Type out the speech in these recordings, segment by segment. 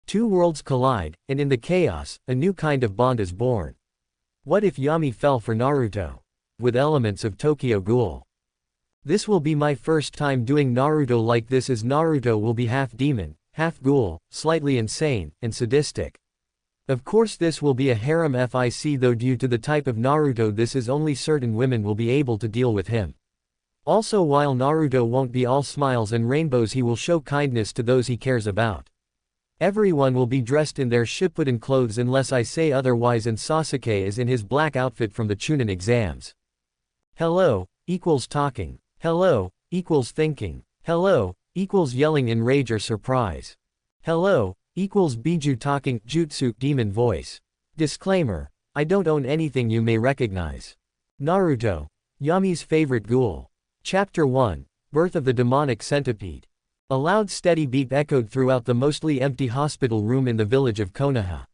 Two worlds collide, and in the chaos, a new kind of bond is born. What if Yami fell for Naruto? With elements of Tokyo Ghoul. This will be my first time doing Naruto like this, as Naruto will be half demon, half ghoul, slightly insane, and sadistic. Of course this will be a harem fic, though due to the type of Naruto this is only certain women will be able to deal with him. Also, while Naruto won't be all smiles and rainbows, he will show kindness to those he cares about. Everyone will be dressed in their Shippuden clothes unless I say otherwise, and Sasuke is in his black outfit from the Chunin exams. Hello, equals talking. Hello, equals thinking. Hello, equals yelling in rage or surprise. Hello, equals Biju talking, jutsu, demon voice. Disclaimer, I don't own anything you may recognize. Naruto, Yami's favorite ghoul. Chapter 1, Birth of the Demonic Centipede. A loud steady beep echoed throughout the mostly empty hospital room in the village of Konoha.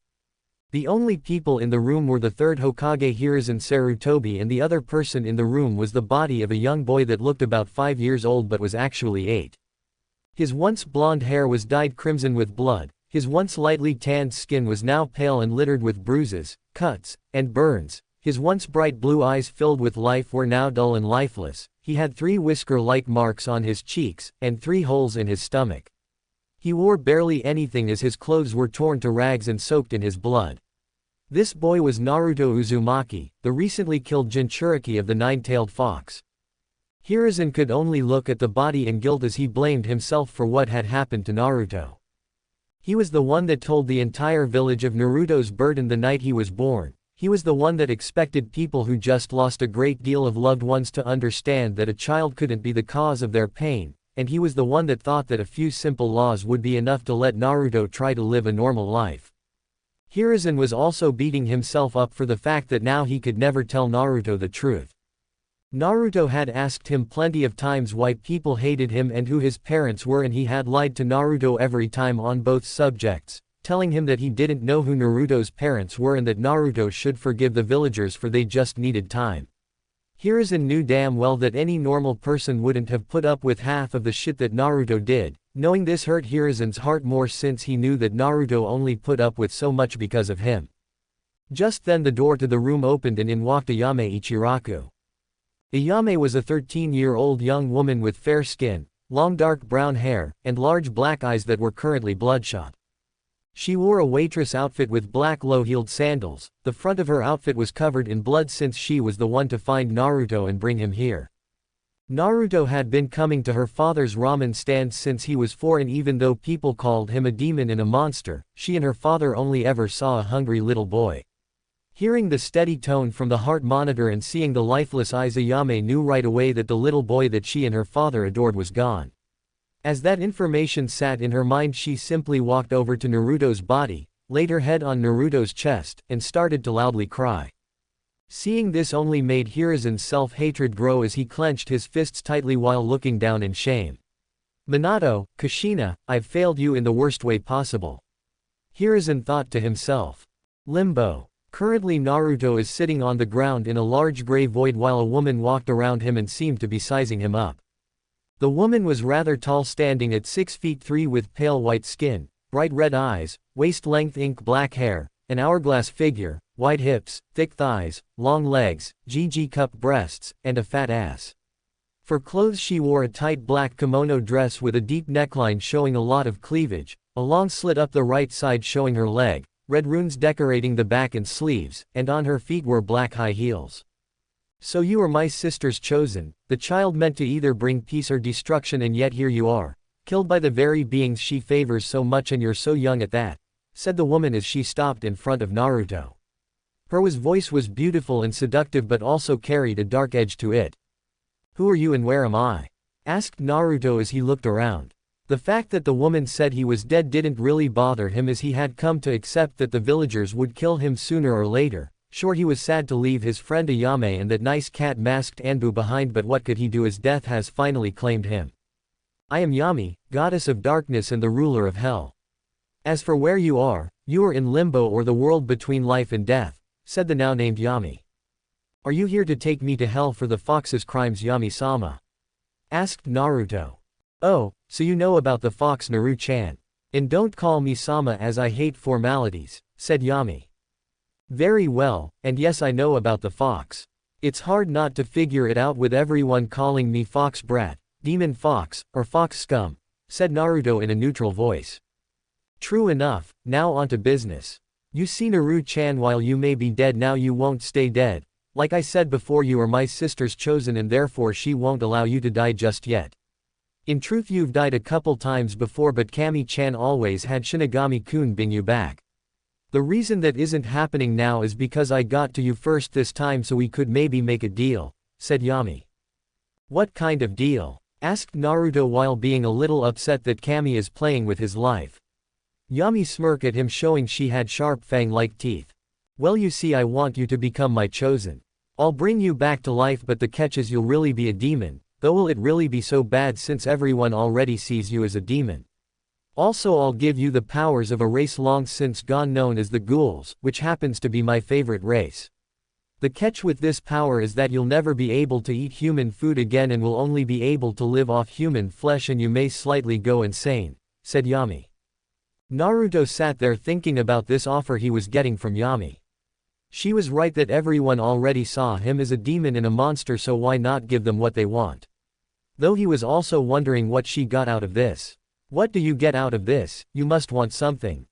The only people in the room were the third Hokage Hiruzen Sarutobi, and the other person in the room was the body of a young boy that looked about 5 years old but was actually 8. His once blonde hair was dyed crimson with blood, his once lightly tanned skin was now pale and littered with bruises, cuts, and burns, his once bright blue eyes filled with life were now dull and lifeless. He had 3 whisker-like marks on his cheeks, and 3 holes in his stomach. He wore barely anything as his clothes were torn to rags and soaked in his blood. This boy was Naruto Uzumaki, the recently killed Jinchuriki of the Nine-Tailed Fox. Hiruzen could only look at the body in guilt as he blamed himself for what had happened to Naruto. He was the one that told the entire village of Naruto's burden the night he was born. He was the one that expected people who just lost a great deal of loved ones to understand that a child couldn't be the cause of their pain, and he was the one that thought that a few simple laws would be enough to let Naruto try to live a normal life. Hiruzen was also beating himself up for the fact that now he could never tell Naruto the truth. Naruto had asked him plenty of times why people hated him and who his parents were, and he had lied to Naruto every time on both subjects, telling him that he didn't know who Naruto's parents were and that Naruto should forgive the villagers for they just needed time. Hiruzen knew damn well that any normal person wouldn't have put up with half of the shit that Naruto did. Knowing this hurt Hiruzen's heart more, since he knew that Naruto only put up with so much because of him. Just then the door to the room opened and in walked Ayame Ichiraku. Ayame was a 13-year-old young woman with fair skin, long dark brown hair, and large black eyes that were currently bloodshot. She wore a waitress outfit with black low-heeled sandals. The front of her outfit was covered in blood since she was the one to find Naruto and bring him here. Naruto had been coming to her father's ramen stand since he was 4, and even though people called him a demon and a monster, she and her father only ever saw a hungry little boy. Hearing the steady tone from the heart monitor and seeing the lifeless eyes, Ayame knew right away that the little boy that she and her father adored was gone. As that information sat in her mind, she simply walked over to Naruto's body, laid her head on Naruto's chest, and started to loudly cry. Seeing this only made Hiruzen's self-hatred grow as he clenched his fists tightly while looking down in shame. Minato, Kushina, I've failed you in the worst way possible. Hiruzen thought to himself. Limbo. Currently Naruto is sitting on the ground in a large gray void while a woman walked around him and seemed to be sizing him up. The woman was rather tall, standing at 6 feet 3 with pale white skin, bright red eyes, waist-length ink black hair, an hourglass figure, wide hips, thick thighs, long legs, GG-cup breasts, and a fat ass. For clothes she wore a tight black kimono dress with a deep neckline showing a lot of cleavage, a long slit up the right side showing her leg, red runes decorating the back and sleeves, and on her feet were black high heels. So you are my sister's chosen, the child meant to either bring peace or destruction, and yet here you are, killed by the very beings she favors so much, and you're so young at that, said the woman as she stopped in front of Naruto. Her voice was beautiful and seductive but also carried a dark edge to it. Who are you and where am I? Asked Naruto as he looked around. The fact that the woman said he was dead didn't really bother him, as he had come to accept that the villagers would kill him sooner or later. Sure, he was sad to leave his friend Ayame and that nice cat-masked Anbu behind, but what could he do as death has finally claimed him? I am Yami, goddess of darkness and the ruler of hell. As for where you are in limbo, or the world between life and death, said the now named Yami. Are you here to take me to hell for the fox's crimes, Yami-sama? Asked Naruto. Oh, so you know about the fox, Naru-chan. And don't call me Sama as I hate formalities, said Yami. Very well, and yes I know about the fox. It's hard not to figure it out with everyone calling me fox brat, demon fox, or fox scum, said Naruto in a neutral voice. True enough, now on to business. You see Naru-chan, while you may be dead now you won't stay dead. Like I said before, you are my sister's chosen and therefore she won't allow you to die just yet. In truth you've died a couple times before, but Kami-chan always had Shinigami-kun bring you back. The reason that isn't happening now is because I got to you first this time, so we could maybe make a deal, said Yami. What kind of deal? Asked Naruto while being a little upset that Kami is playing with his life. Yami smirked at him, showing she had sharp fang-like teeth. Well, you see, I want you to become my chosen. I'll bring you back to life, but the catch is you'll really be a demon. Though will it really be so bad since everyone already sees you as a demon? Also I'll give you the powers of a race long since gone known as the ghouls, which happens to be my favorite race. The catch with this power is that you'll never be able to eat human food again and will only be able to live off human flesh, and you may slightly go insane, said Yami. Naruto sat there thinking about this offer he was getting from Yami. She was right that everyone already saw him as a demon and a monster, so why not give them what they want? Though he was also wondering what she got out of this. What do you get out of this? You must want something,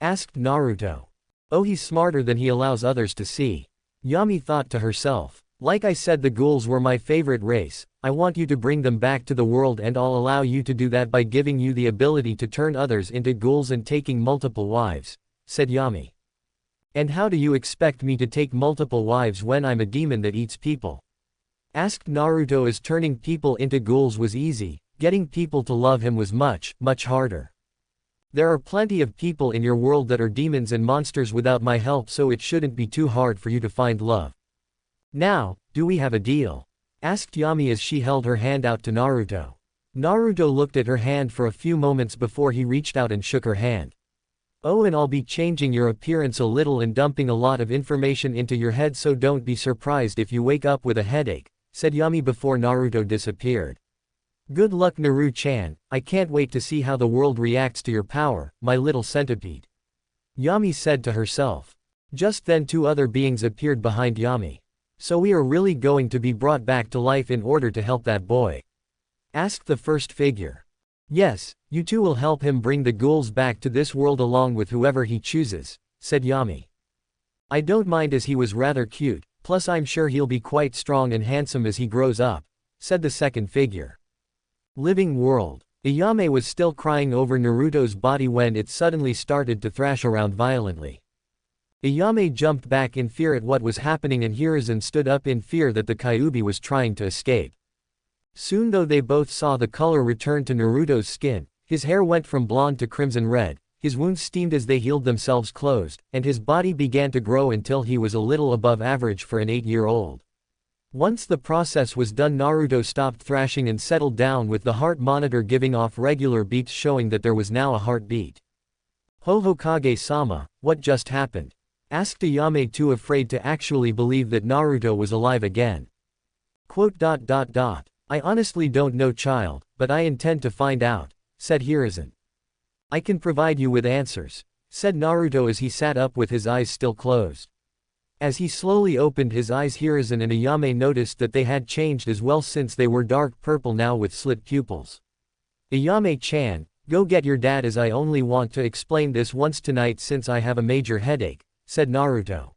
asked Naruto. Oh, he's smarter than he allows others to see. Yami thought to herself. Like I said, the ghouls were my favorite race. I want you to bring them back to the world, and I'll allow you to do that by giving you the ability to turn others into ghouls and taking multiple wives, said Yami. And how do you expect me to take multiple wives when I'm a demon that eats people? Asked Naruto, as turning people into ghouls was easy, getting people to love him was much, much harder. There are plenty of people in your world that are demons and monsters without my help, so it shouldn't be too hard for you to find love. Now, do we have a deal? Asked Yami as she held her hand out to Naruto. Naruto looked at her hand for a few moments before he reached out and shook her hand. Oh, and I'll be changing your appearance a little and dumping a lot of information into your head, so don't be surprised if you wake up with a headache, said Yami before Naruto disappeared. Good luck, Naru-chan. I can't wait to see how the world reacts to your power, my little centipede. Yami said to herself. Just then two other beings appeared behind Yami. So we are really going to be brought back to life in order to help that boy? Asked the first figure. Yes, you two will help him bring the ghouls back to this world along with whoever he chooses, said Yami. I don't mind, as he was rather cute, plus I'm sure he'll be quite strong and handsome as he grows up, said the second figure. Living world. Ayame was still crying over Naruto's body when it suddenly started to thrash around violently. Ayame jumped back in fear at what was happening, and Hiruzen stood up in fear that the Kyuubi was trying to escape. Soon though they both saw the color return to Naruto's skin, his hair went from blonde to crimson red, his wounds steamed as they healed themselves closed, and his body began to grow until he was a little above average for an 8-year-old. Once the process was done, Naruto stopped thrashing and settled down with the heart monitor giving off regular beats showing that there was now a heartbeat. Hokage-sama, what just happened? Asked Ayame, too afraid to actually believe that Naruto was alive again. I honestly don't know, child, but I intend to find out, said Hiruzen. I can provide you with answers, said Naruto as he sat up with his eyes still closed. As he slowly opened his eyes, Hiruzen and Ayame noticed that they had changed as well, since they were dark purple now with slit pupils. Ayame-chan, go get your dad, as I only want to explain this once tonight since I have a major headache, said Naruto.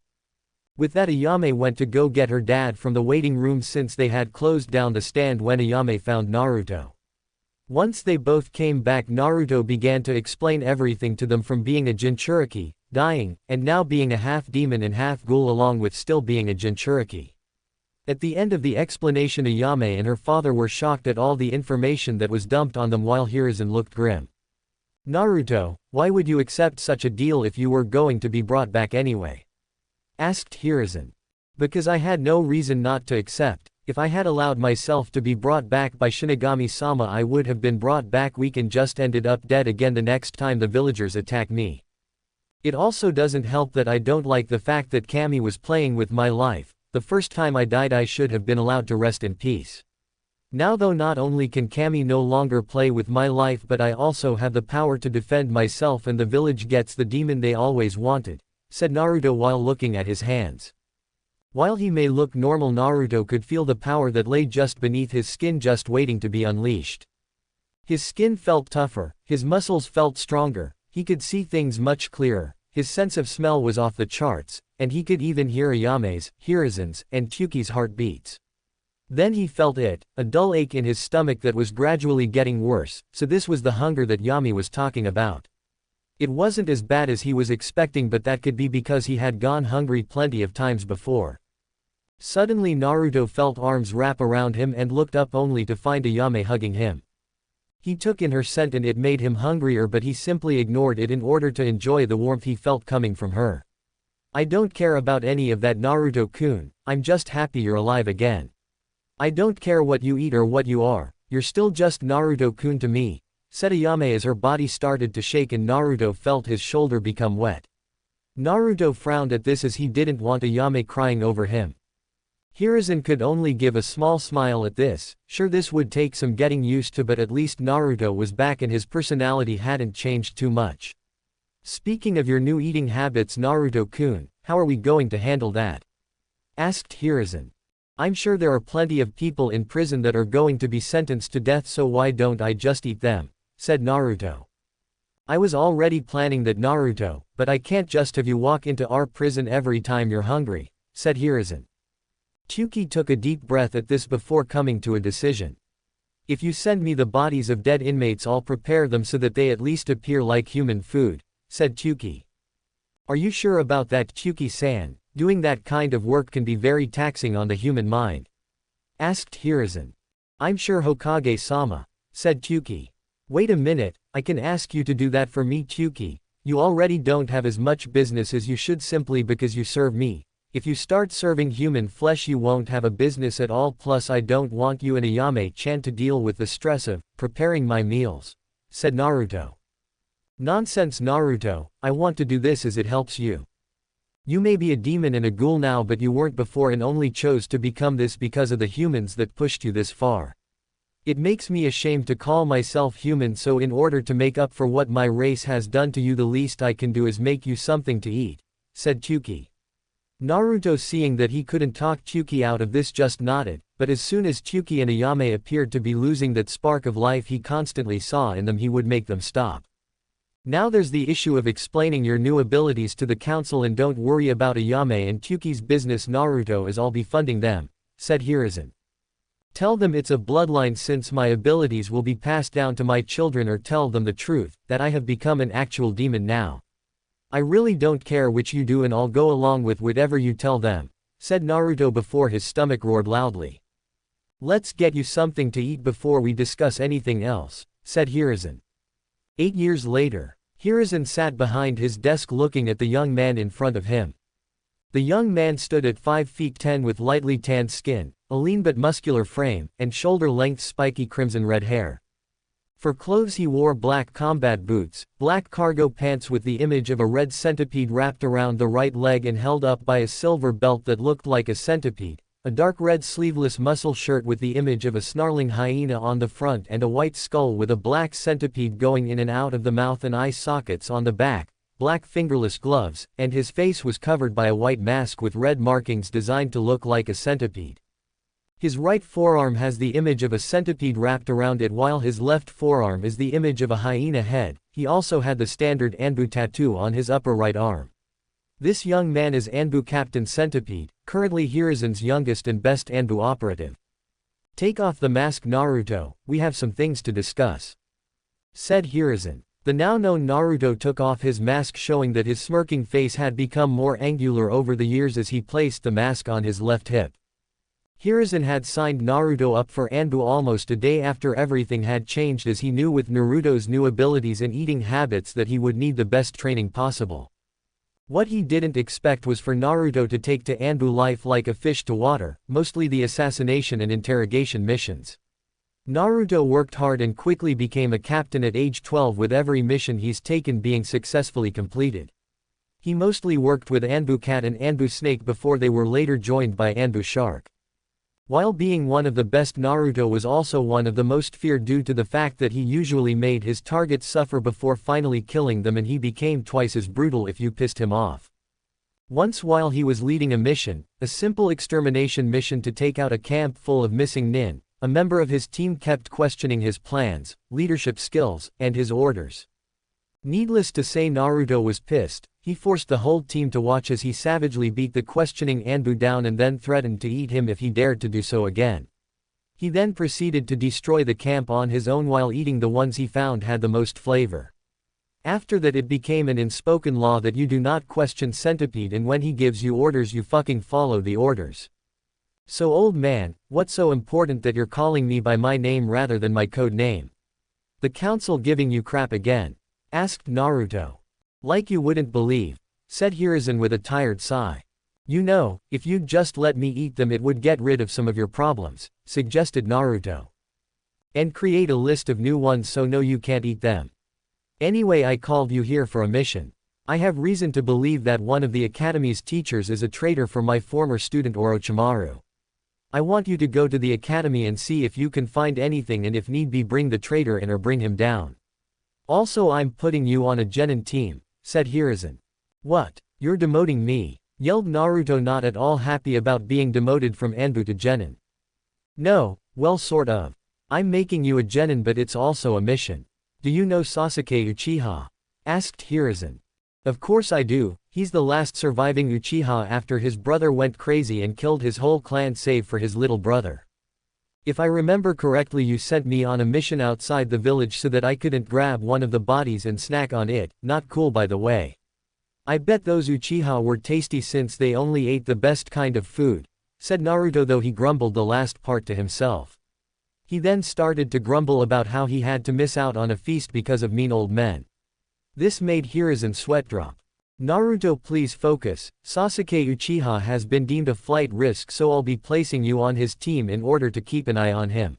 With that, Ayame went to go get her dad from the waiting room since they had closed down the stand when Ayame found Naruto. Once they both came back, Naruto began to explain everything to them, from being a Jinchuriki, dying, and now being a half-demon and half-ghoul along with still being a Jinchuriki. At the end of the explanation, Ayame and her father were shocked at all the information that was dumped on them, while Hiruzen looked grim. Naruto, why would you accept such a deal if you were going to be brought back anyway? Asked Hiruzen. Because I had no reason not to accept. If I had allowed myself to be brought back by Shinigami-sama, I would have been brought back weak and just ended up dead again the next time the villagers attack me. It also doesn't help that I don't like the fact that Kami was playing with my life. The first time I died I should have been allowed to rest in peace. Now though not only can Kami no longer play with my life but I also have the power to defend myself and the village gets the demon they always wanted, said Naruto while looking at his hands. While he may look normal, Naruto could feel the power that lay just beneath his skin just waiting to be unleashed. His skin felt tougher, his muscles felt stronger, he could see things much clearer, his sense of smell was off the charts, and he could even hear Ayame's, Hiruzen's, and Kyuki's heartbeats. Then he felt it, a dull ache in his stomach that was gradually getting worse, so this was the hunger that Yami was talking about. It wasn't as bad as he was expecting, but that could be because he had gone hungry plenty of times before. Suddenly Naruto felt arms wrap around him and looked up only to find Ayame hugging him. He took in her scent and it made him hungrier, but he simply ignored it in order to enjoy the warmth he felt coming from her. I don't care about any of that, Naruto-kun, I'm just happy you're alive again. I don't care what you eat or what you are, you're still just Naruto-kun to me, said Ayame as her body started to shake and Naruto felt his shoulder become wet. Naruto frowned at this as he didn't want Ayame crying over him. Hiruzen could only give a small smile at this, sure this would take some getting used to, but at least Naruto was back and his personality hadn't changed too much. Speaking of your new eating habits, Naruto-kun, how are we going to handle that? Asked Hiruzen. I'm sure there are plenty of people in prison that are going to be sentenced to death, so why don't I just eat them, said Naruto. I was already planning that, Naruto, but I can't just have you walk into our prison every time you're hungry, said Hiruzen. Kyuki took a deep breath at this before coming to a decision. If you send me the bodies of dead inmates, I'll prepare them so that they at least appear like human food, said Kyuki. Are you sure about that, Kyuki-san? Doing that kind of work can be very taxing on the human mind, asked Hiruzen. I'm sure, Hokage-sama, said Kyuki. Wait a minute, I can ask you to do that for me, Kyuki. You already don't have as much business as you should simply because you serve me. If you start serving human flesh you won't have a business at all, plus I don't want you and Ayame-chan to deal with the stress of preparing my meals, said Naruto. Nonsense, Naruto, I want to do this as it helps you. You may be a demon and a ghoul now, but you weren't before and only chose to become this because of the humans that pushed you this far. It makes me ashamed to call myself human, so in order to make up for what my race has done to you, the least I can do is make you something to eat, said Kyuki. Naruto, seeing that he couldn't talk Kyuki out of this, just nodded, but as soon as Kyuki and Ayame appeared to be losing that spark of life he constantly saw in them, he would make them stop. Now there's the issue of explaining your new abilities to the council, and don't worry about Ayame and Kyuki's business, Naruto, as I'll be funding them, said Hiruzen. Tell them it's a bloodline since my abilities will be passed down to my children, or tell them the truth, that I have become an actual demon now. I really don't care which you do and I'll go along with whatever you tell them, said Naruto before his stomach roared loudly. Let's get you something to eat before we discuss anything else, said Hiruzen. 8 years later, Hiruzen sat behind his desk looking at the young man in front of him. The young man stood at 5 feet 10 with lightly tanned skin, a lean but muscular frame, and shoulder-length spiky crimson-red hair. For clothes he wore black combat boots, black cargo pants with the image of a red centipede wrapped around the right leg and held up by a silver belt that looked like a centipede, a dark red sleeveless muscle shirt with the image of a snarling hyena on the front, and a white skull with a black centipede going in and out of the mouth and eye sockets on the back, black fingerless gloves, and his face was covered by a white mask with red markings designed to look like a centipede. His right forearm has the image of a centipede wrapped around it, while his left forearm is the image of a hyena head. He also had the standard Anbu tattoo on his upper right arm. This young man is Anbu Captain Centipede, currently Hiruzen's youngest and best Anbu operative. Take off the mask, Naruto, we have some things to discuss, said Hiruzen. The now-known Naruto took off his mask, showing that his smirking face had become more angular over the years as he placed the mask on his left hip. Hiruzen had signed Naruto up for Anbu almost a day after everything had changed, as he knew with Naruto's new abilities and eating habits that he would need the best training possible. What he didn't expect was for Naruto to take to Anbu life like a fish to water, mostly the assassination and interrogation missions. Naruto worked hard and quickly became a captain at age 12, with every mission he's taken being successfully completed. He mostly worked with Anbu Cat and Anbu Snake before they were later joined by Anbu Shark. While being one of the best, Naruto was also one of the most feared due to the fact that he usually made his targets suffer before finally killing them, and he became twice as brutal if you pissed him off. Once while he was leading a mission, a simple extermination mission to take out a camp full of missing nin, a member of his team kept questioning his plans, leadership skills, and his orders. Needless to say, Naruto was pissed. He forced the whole team to watch as he savagely beat the questioning Anbu down and then threatened to eat him if he dared to do so again. He then proceeded to destroy the camp on his own while eating the ones he found had the most flavor. After that, it became an unspoken law that you do not question Centipede, and when he gives you orders you fucking follow the orders. So old man, what's so important that you're calling me by my name rather than my code name? The council giving you crap again? Asked Naruto. Like you wouldn't believe, said Hiruzen with a tired sigh. You know, if you'd just let me eat them it would get rid of some of your problems, suggested Naruto. And create a list of new ones so no you can't eat them. Anyway, I called you here for a mission. I have reason to believe that one of the academy's teachers is a traitor for my former student Orochimaru. I want you to go to the academy and see if you can find anything, and if need be bring the traitor in or bring him down. Also, I'm putting you on a genin team, said Hiruzen. What? You're demoting me? Yelled Naruto, not at all happy about being demoted from Anbu to genin. No, well, sort of. I'm making you a genin, but it's also a mission. Do you know Sasuke Uchiha? Asked Hiruzen. Of course I do. He's the last surviving Uchiha after his brother went crazy and killed his whole clan save for his little brother. If I remember correctly, you sent me on a mission outside the village so that I couldn't grab one of the bodies and snack on it. Not cool, by the way. I bet those Uchiha were tasty since they only ate the best kind of food, said Naruto, though he grumbled the last part to himself. He then started to grumble about how he had to miss out on a feast because of mean old men. This made Hiruzen sweat drop. Naruto, please focus. Sasuke Uchiha has been deemed a flight risk, so I'll be placing you on his team in order to keep an eye on him.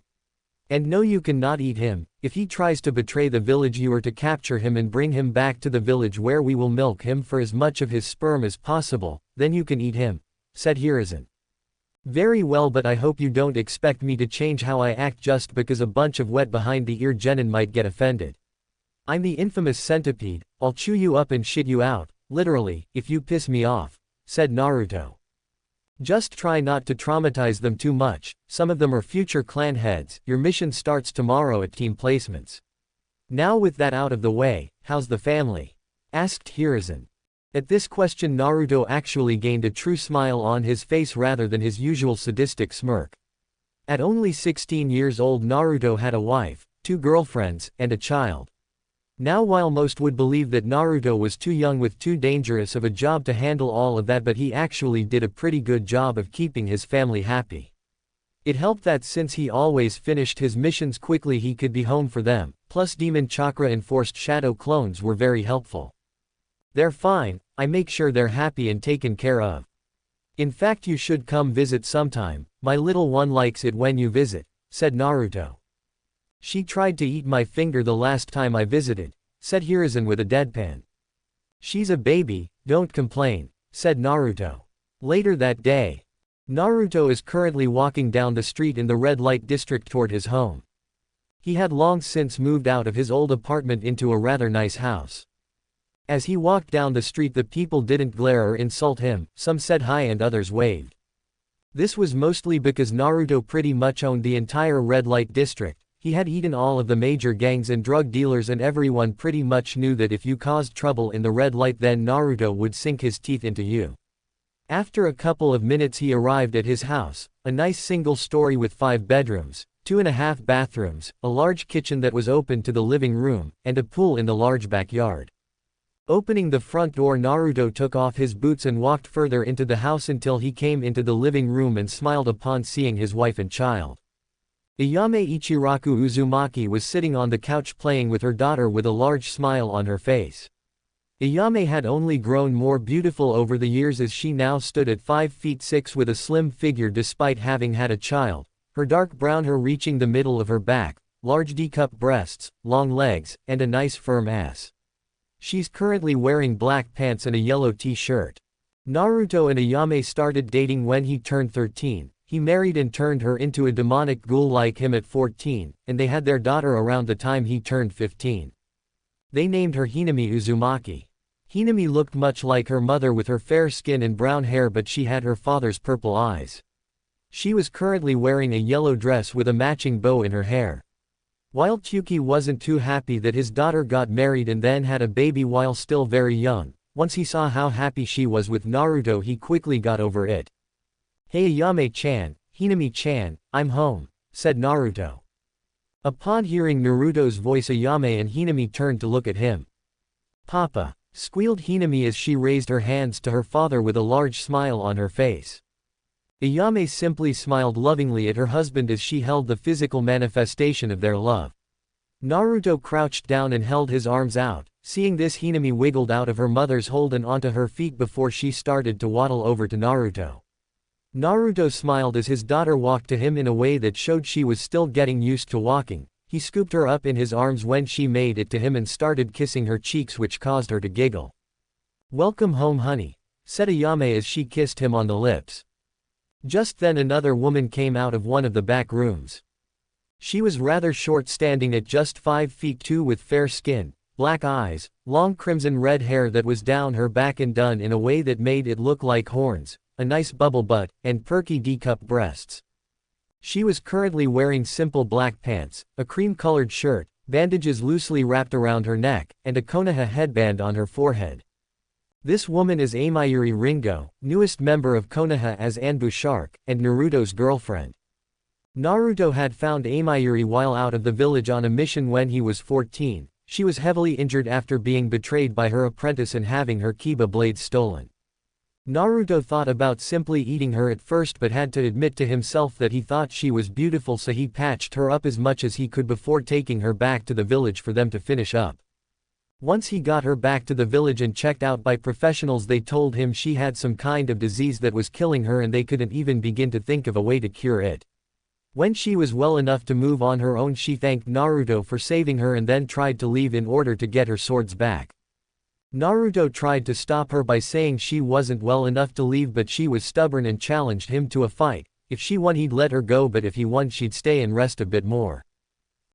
And no, you cannot eat him. If he tries to betray the village, you are to capture him and bring him back to the village where we will milk him for as much of his sperm as possible, then you can eat him, said Hiruzen. Very well, but I hope you don't expect me to change how I act just because a bunch of wet behind the ear genin might get offended. I'm the infamous Centipede. I'll chew you up and shit you out. Literally, if you piss me off, said Naruto. Just try not to traumatize them too much. Some of them are future clan heads. Your mission starts tomorrow at team placements. Now with that out of the way, how's the family? Asked Hiruzen. At this question, Naruto actually gained a true smile on his face rather than his usual sadistic smirk. At only 16 years old, Naruto had a wife, 2 girlfriends, and a child. Now, while most would believe that Naruto was too young with too dangerous of a job to handle all of that, but he actually did a pretty good job of keeping his family happy. It helped that since he always finished his missions quickly, he could be home for them, plus demon chakra enforced shadow clones were very helpful. They're fine, I make sure they're happy and taken care of. In fact, you should come visit sometime, my little one likes it when you visit, said Naruto. She tried to eat my finger the last time I visited, said Hiruzen with a deadpan. She's a baby, don't complain, said Naruto. Later that day, Naruto is currently walking down the street in the red light district toward his home. He had long since moved out of his old apartment into a rather nice house. As he walked down the street, the people didn't glare or insult him, some said hi and others waved. This was mostly because Naruto pretty much owned the entire red light district. He had eaten all of the major gangs and drug dealers, and everyone pretty much knew that if you caused trouble in the red light, then Naruto would sink his teeth into you. After a couple of minutes he arrived at his house, a nice single story with 5 bedrooms, 2.5 bathrooms, a large kitchen that was open to the living room, and a pool in the large backyard. Opening the front door, Naruto took off his boots and walked further into the house until he came into the living room and smiled upon seeing his wife and child. Ayame Ichiraku Uzumaki was sitting on the couch playing with her daughter with a large smile on her face. Ayame had only grown more beautiful over the years, as she now stood at 5 feet 6 with a slim figure despite having had a child, her dark brown hair reaching the middle of her back, large D-cup breasts, long legs, and a nice firm ass. She's currently wearing black pants and a yellow t-shirt. Naruto and Ayame started dating when he turned 13. He married and turned her into a demonic ghoul like him at 14, and they had their daughter around the time he turned 15. They named her Hinami Uzumaki. Hinami looked much like her mother with her fair skin and brown hair, but she had her father's purple eyes. She was currently wearing a yellow dress with a matching bow in her hair. While Tyuki wasn't too happy that his daughter got married and then had a baby while still very young, once he saw how happy she was with Naruto, he quickly got over it. "Hey Ayame-chan, Hinami-chan, I'm home," said Naruto. Upon hearing Naruto's voice, Ayame and Hinami turned to look at him. "Papa," squealed Hinami as she raised her hands to her father with a large smile on her face. Ayame simply smiled lovingly at her husband as she held the physical manifestation of their love. Naruto crouched down and held his arms out. Seeing this, Hinami wiggled out of her mother's hold and onto her feet before she started to waddle over to Naruto. Naruto smiled as his daughter walked to him in a way that showed she was still getting used to walking. He scooped her up in his arms when she made it to him and started kissing her cheeks, which caused her to giggle. "Welcome home, honey," said Ayame as she kissed him on the lips. Just then another woman came out of one of the back rooms. She was rather short, standing at just 5 feet 2 with fair skin, black eyes, long crimson red hair that was down her back and done in a way that made it look like horns, a nice bubble butt, and perky D-cup breasts. She was currently wearing simple black pants, a cream-colored shirt, bandages loosely wrapped around her neck, and a Konoha headband on her forehead. This woman is Amayuri Ringo, newest member of Konoha as Anbu Shark, and Naruto's girlfriend. Naruto had found Amayuri while out of the village on a mission when he was 14. She was heavily injured after being betrayed by her apprentice and having her Kiba blade stolen. Naruto thought about simply eating her at first, but had to admit to himself that he thought she was beautiful, so he patched her up as much as he could before taking her back to the village for them to finish up. Once he got her back to the village and checked out by professionals, they told him she had some kind of disease that was killing her and they couldn't even begin to think of a way to cure it. When she was well enough to move on her own, she thanked Naruto for saving her and then tried to leave in order to get her swords back. Naruto tried to stop her by saying she wasn't well enough to leave, but she was stubborn and challenged him to a fight. If she won, he'd let her go, but if he won, she'd stay and rest a bit more.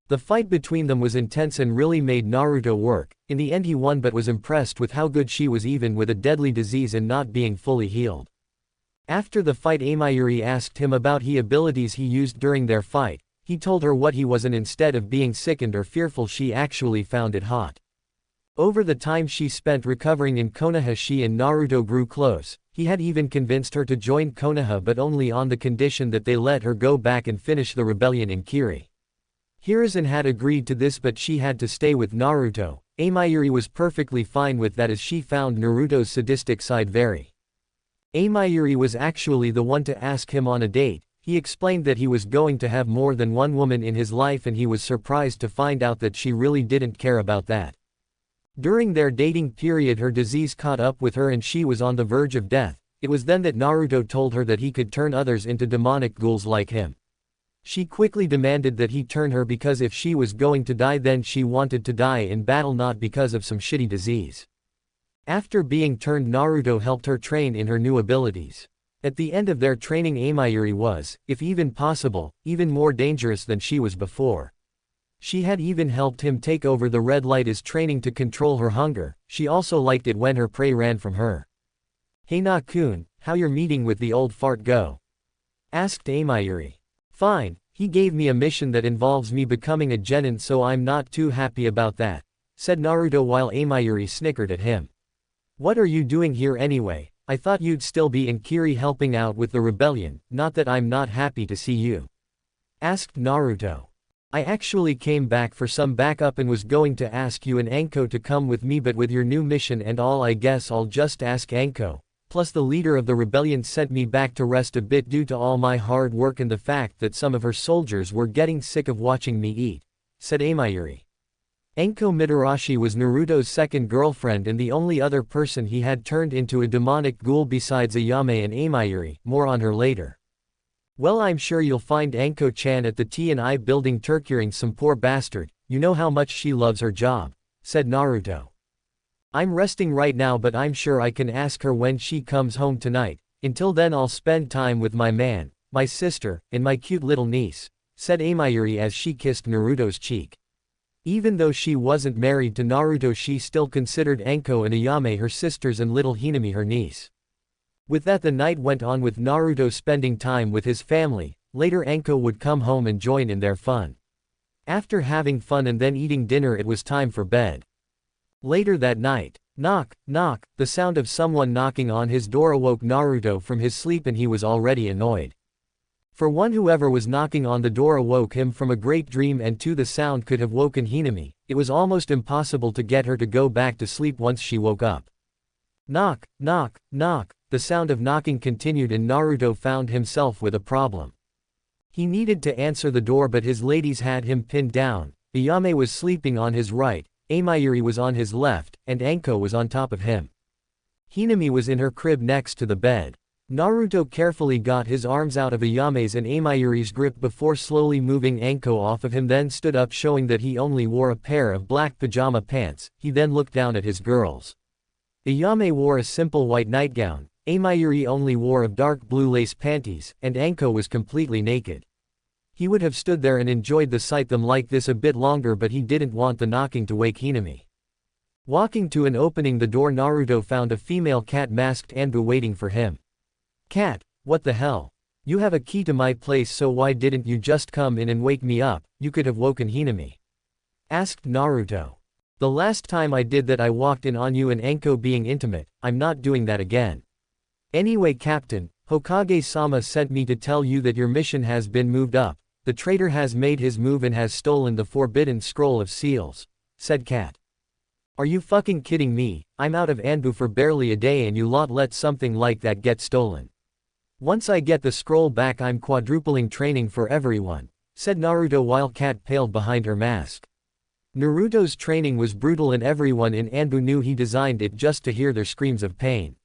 The fight between them was intense and really made Naruto work. In the end he won, but was impressed with how good she was even with a deadly disease and not being fully healed. After the fight, Amayuri asked him about the abilities he used during their fight. He told her what he was, and instead of being sickened or fearful, she actually found it hot. Over the time she spent recovering in Konoha, she and Naruto grew close. He had even convinced her to join Konoha, but only on the condition that they let her go back and finish the rebellion in Kiri. Hiruzen had agreed to this, but she had to stay with Naruto. Amayuri was perfectly fine with that as she found Naruto's sadistic side very. Amayuri was actually the one to ask him on a date. He explained that he was going to have more than one woman in his life, and he was surprised to find out that she really didn't care about that. During their dating period, her disease caught up with her and she was on the verge of death. It was then that Naruto told her that he could turn others into demonic ghouls like him. She quickly demanded that he turn her, because if she was going to die, then she wanted to die in battle, not because of some shitty disease. After being turned, Naruto helped her train in her new abilities. At the end of their training, Amayuri was, if even possible, even more dangerous than she was before. She had even helped him take over the red light as training to control her hunger. She also liked it when her prey ran from her. "Hey Na-kun, how your meeting with the old fart go?" asked Amayuri. "Fine, he gave me a mission that involves me becoming a genin, so I'm not too happy about that," said Naruto while Amayuri snickered at him. "What are you doing here anyway? I thought you'd still be in Kiri helping out with the rebellion." "Not that I'm not happy to see you," asked Naruto. "I actually came back for some backup and was going to ask you and Anko to come with me, but with your new mission and all, I guess I'll just ask Anko. Plus the leader of the rebellion sent me back to rest a bit due to all my hard work and the fact that some of her soldiers were getting sick of watching me eat," said Amayuri. Anko Mitarashi was Naruto's second girlfriend and the only other person he had turned into a demonic ghoul besides Ayame and Amayuri. More on her later. "Well, I'm sure you'll find Anko-chan at the T&I building torturing some poor bastard. You know how much she loves her job," said Naruto. "I'm resting right now, but I'm sure I can ask her when she comes home tonight. Until then I'll spend time with my man. my sister, and my cute little niece, said Amayuri as she kissed Naruto's cheek. Even though she wasn't married to Naruto, she still considered Anko and Ayame her sisters and little Hinami her niece. With that, the night went on with Naruto spending time with his family. Later Anko would come home and join in their fun. After having fun and then eating dinner, it was time for bed. Later that night, knock, knock, the sound of someone knocking on his door awoke Naruto from his sleep, and he was already annoyed. For one, whoever was knocking on the door awoke him from a great dream, and two, the sound could have woken Hinami. It was almost impossible to get her to go back to sleep once she woke up. Knock, knock, knock, the sound of knocking continued, and Naruto found himself with a problem. He needed to answer the door, but his ladies had him pinned down. Ayame was sleeping on his right, Amayuri was on his left, and Anko was on top of him. Hinami was in her crib next to the bed. Naruto carefully got his arms out of Ayame's and Amayuri's grip before slowly moving Anko off of him, then stood up, showing that he only wore a pair of black pajama pants. He then looked down at his girls. Ayame wore a simple white nightgown, Amayuri only wore of dark blue lace panties, and Anko was completely naked. He would have stood there and enjoyed the sight them like this a bit longer, but he didn't want the knocking to wake Hinami. Walking to and opening the door, Naruto found a female cat masked Anbu waiting for him. Cat, what the hell? You have a key to my place, so why didn't you just come in and wake me up? You could have woken Hinami, asked Naruto. The last time I did that I walked in on you and Anko being intimate. I'm not doing that again. Anyway, Captain, Hokage-sama sent me to tell you that your mission has been moved up. The traitor has made his move and has stolen the forbidden scroll of seals, said Cat. Are you fucking kidding me? I'm out of Anbu for barely a day and you lot let something like that get stolen. Once I get the scroll back, I'm quadrupling training for everyone, said Naruto while Cat paled behind her mask. Naruto's training was brutal and everyone in Anbu knew he designed it just to hear their screams of pain.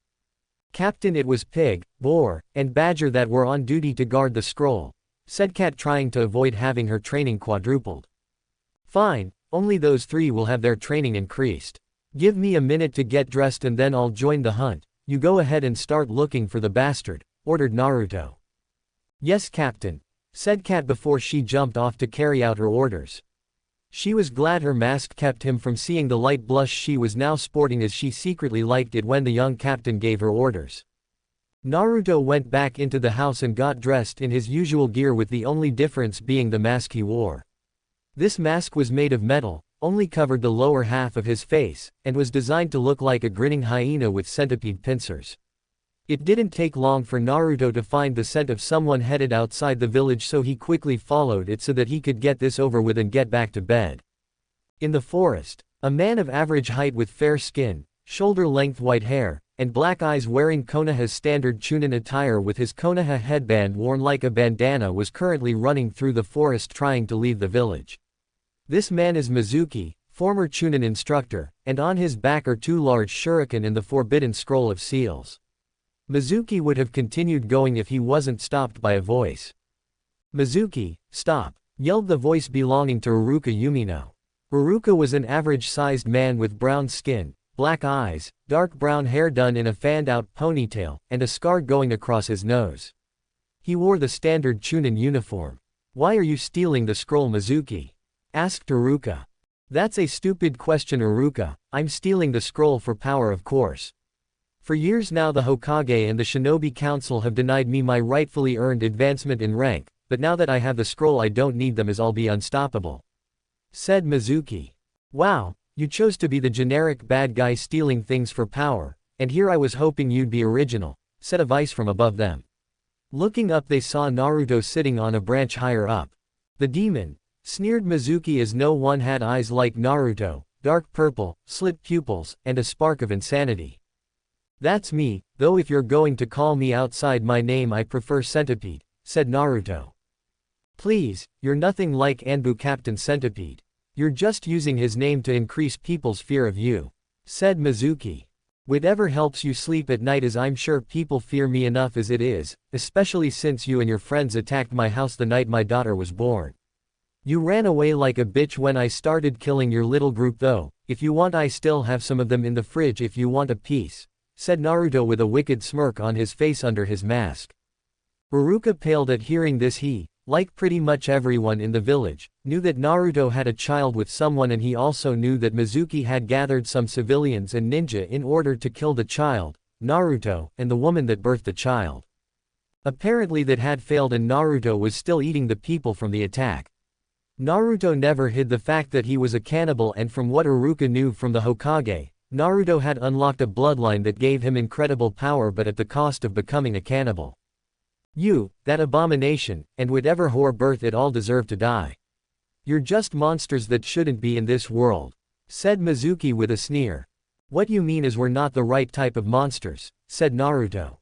Captain, it was Pig, Boar, and Badger that were on duty to guard the scroll, said Cat, trying to avoid having her training quadrupled. Fine, only those three will have their training increased. Give me a minute to get dressed and then I'll join the hunt. You go ahead and start looking for the bastard, ordered Naruto. Yes, Captain, said Cat before she jumped off to carry out her orders. She was glad her mask kept him from seeing the light blush she was now sporting, as she secretly liked it when the young captain gave her orders. Naruto went back into the house and got dressed in his usual gear, with the only difference being the mask he wore. This mask was made of metal, only covered the lower half of his face, and was designed to look like a grinning hyena with centipede pincers. It didn't take long for Naruto to find the scent of someone headed outside the village, so he quickly followed it so that he could get this over with and get back to bed. In the forest, a man of average height with fair skin, shoulder-length white hair, and black eyes, wearing Konoha's standard Chunin attire with his Konoha headband worn like a bandana, was currently running through the forest trying to leave the village. This man is Mizuki, former Chunin instructor, and on his back are two large shuriken and the forbidden scroll of seals. Mizuki would have continued going if he wasn't stopped by a voice. Mizuki, stop, yelled the voice belonging to Iruka Yumino. Iruka was an average-sized man with brown skin, black eyes, dark brown hair done in a fanned-out ponytail, and a scar going across his nose. He wore the standard Chunin uniform. Why are you stealing the scroll, Mizuki? Asked Iruka. That's a stupid question, Iruka. I'm stealing the scroll for power, of course. For years now the Hokage and the Shinobi Council have denied me my rightfully earned advancement in rank, but now that I have the scroll I don't need them, as I'll be unstoppable, said Mizuki. Wow, you chose to be the generic bad guy stealing things for power, and here I was hoping you'd be original, said a voice from above them. Looking up they saw Naruto sitting on a branch higher up. The demon, sneered Mizuki, as no one had eyes like Naruto, dark purple, slit pupils, and a spark of insanity. That's me, though if you're going to call me outside my name I prefer Centipede, said Naruto. Please, you're nothing like Anbu Captain Centipede. You're just using his name to increase people's fear of you, said Mizuki. Whatever helps you sleep at night, as I'm sure people fear me enough as it is, especially since you and your friends attacked my house the night my daughter was born. You ran away like a bitch when I started killing your little group, though. If you want, I still have some of them in the fridge if you want a piece, said Naruto with a wicked smirk on his face under his mask. Uruka paled at hearing this. He, like pretty much everyone in the village, knew that Naruto had a child with someone, and he also knew that Mizuki had gathered some civilians and ninja in order to kill the child, Naruto, and the woman that birthed the child. Apparently that had failed, and Naruto was still eating the people from the attack. Naruto never hid the fact that he was a cannibal, and from what Uruka knew from the Hokage, Naruto had unlocked a bloodline that gave him incredible power, but at the cost of becoming a cannibal. You, that abomination, and whatever whore birth it all deserve to die. You're just monsters that shouldn't be in this world, said Mizuki with a sneer. What you mean is we're not the right type of monsters, said Naruto.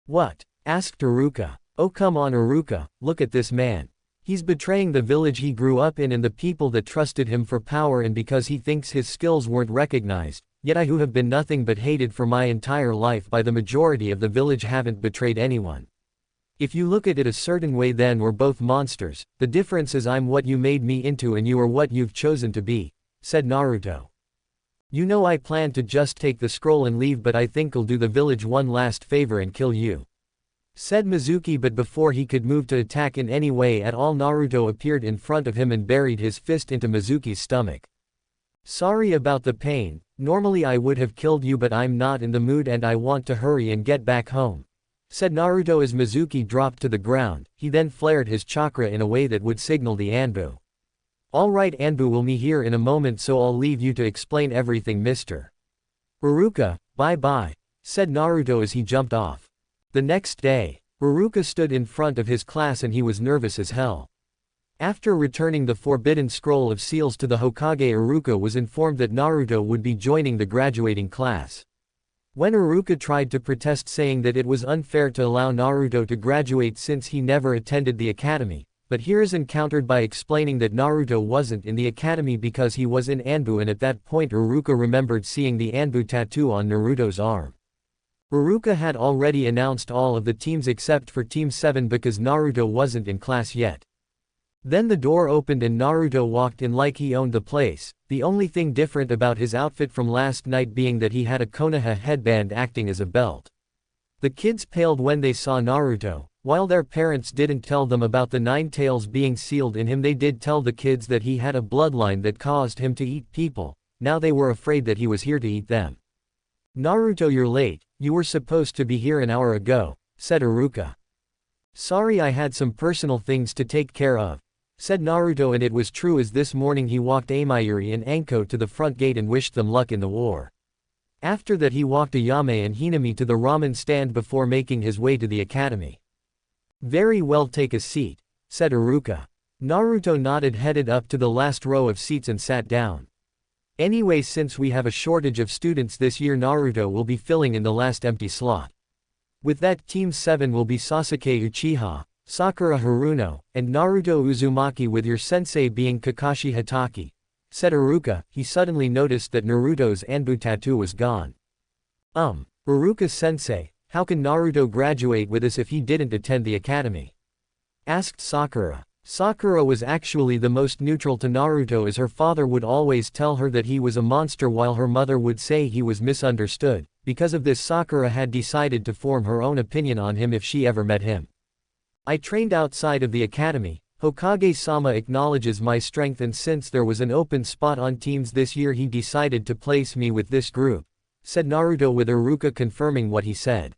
What? Asked Uruka. Oh come on Uruka, look at this man. He's betraying the village he grew up in and the people that trusted him for power, and because he thinks his skills weren't recognized, yet I who have been nothing but hated for my entire life by the majority of the village haven't betrayed anyone. If you look at it a certain way, then we're both monsters. The difference is I'm what you made me into and you are what you've chosen to be, said Naruto. You know I plan to just take the scroll and leave, but I think I'll do the village one last favor and kill you, said Mizuki. But before he could move to attack in any way at all, Naruto appeared in front of him and buried his fist into Mizuki's stomach. Sorry about the pain. Normally I would have killed you, but I'm not in the mood and I want to hurry and get back home, said Naruto as Mizuki dropped to the ground. He then flared his chakra in a way that would signal the Anbu. Alright Anbu will be here in a moment, so I'll leave you to explain everything Mr. Uruka, bye-bye, said Naruto as he jumped off. The next day, Uruka stood in front of his class and he was nervous as hell. After returning the Forbidden Scroll of Seals to the Hokage, Uruka was informed that Naruto would be joining the graduating class. When Uruka tried to protest, saying that it was unfair to allow Naruto to graduate since he never attended the academy, but here is encountered by explaining that Naruto wasn't in the academy because he was in Anbu, and at that point Uruka remembered seeing the Anbu tattoo on Naruto's arm. Uruka had already announced all of the teams except for Team 7 because Naruto wasn't in class yet. Then the door opened and Naruto walked in like he owned the place, the only thing different about his outfit from last night being that he had a Konoha headband acting as a belt. The kids paled when they saw Naruto. While their parents didn't tell them about the 9 tails being sealed in him, they did tell the kids that he had a bloodline that caused him to eat people. Now they were afraid that he was here to eat them. Naruto, you're late. You were supposed to be here an hour ago, said Uruka. Sorry, I had some personal things to take care of, said Naruto, and it was true, as this morning he walked Amayuri and Anko to the front gate and wished them luck in the war. After that he walked Ayame and Hinami to the ramen stand before making his way to the academy. Very well, take a seat, said Uruka. Naruto nodded, headed up to the last row of seats and sat down. Anyway, since we have a shortage of students this year, Naruto will be filling in the last empty slot. With that, Team 7 will be Sasuke Uchiha, Sakura Haruno, and Naruto Uzumaki, with your sensei being Kakashi Hatake, said Uruka. He suddenly noticed that Naruto's Anbu tattoo was gone. Uruka-sensei, how can Naruto graduate with us if he didn't attend the academy? Asked Sakura. Sakura was actually the most neutral to Naruto, as her father would always tell her that he was a monster while her mother would say he was misunderstood. Because of this, Sakura had decided to form her own opinion on him if she ever met him. I trained outside of the academy. Hokage-sama acknowledges my strength, and since there was an open spot on teams this year, he decided to place me with this group, said Naruto, with Uruka confirming what he said.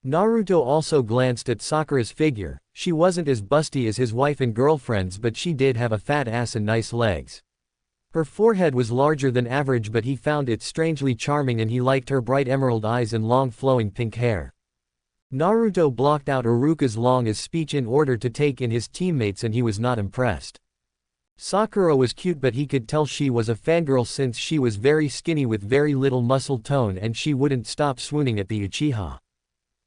Naruto also glanced at Sakura's figure. She wasn't as busty as his wife and girlfriends, but she did have a fat ass and nice legs. Her forehead was larger than average, but he found it strangely charming, and he liked her bright emerald eyes and long flowing pink hair. Naruto blocked out Uruka's long speech in order to take in his teammates, and he was not impressed. Sakura was cute, but he could tell she was a fangirl since she was very skinny with very little muscle tone, and she wouldn't stop swooning at the Uchiha.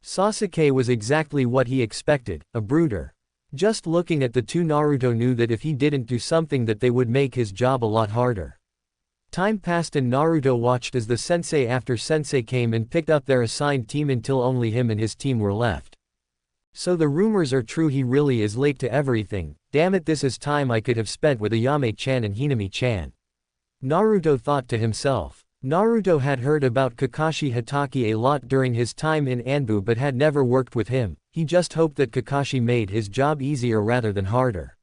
Sasuke was exactly what he expected, a brooder. Just looking at the two, Naruto knew that if he didn't do something that they would make his job a lot harder. Time passed and Naruto watched as the sensei after sensei came and picked up their assigned team until only him and his team were left. So the rumors are true, he really is late to everything. Damn it, this is time I could have spent with Ayame-chan and Hinami-chan, Naruto thought to himself. Naruto had heard about Kakashi Hatake a lot during his time in Anbu but had never worked with him, he just hoped that Kakashi made his job easier rather than harder.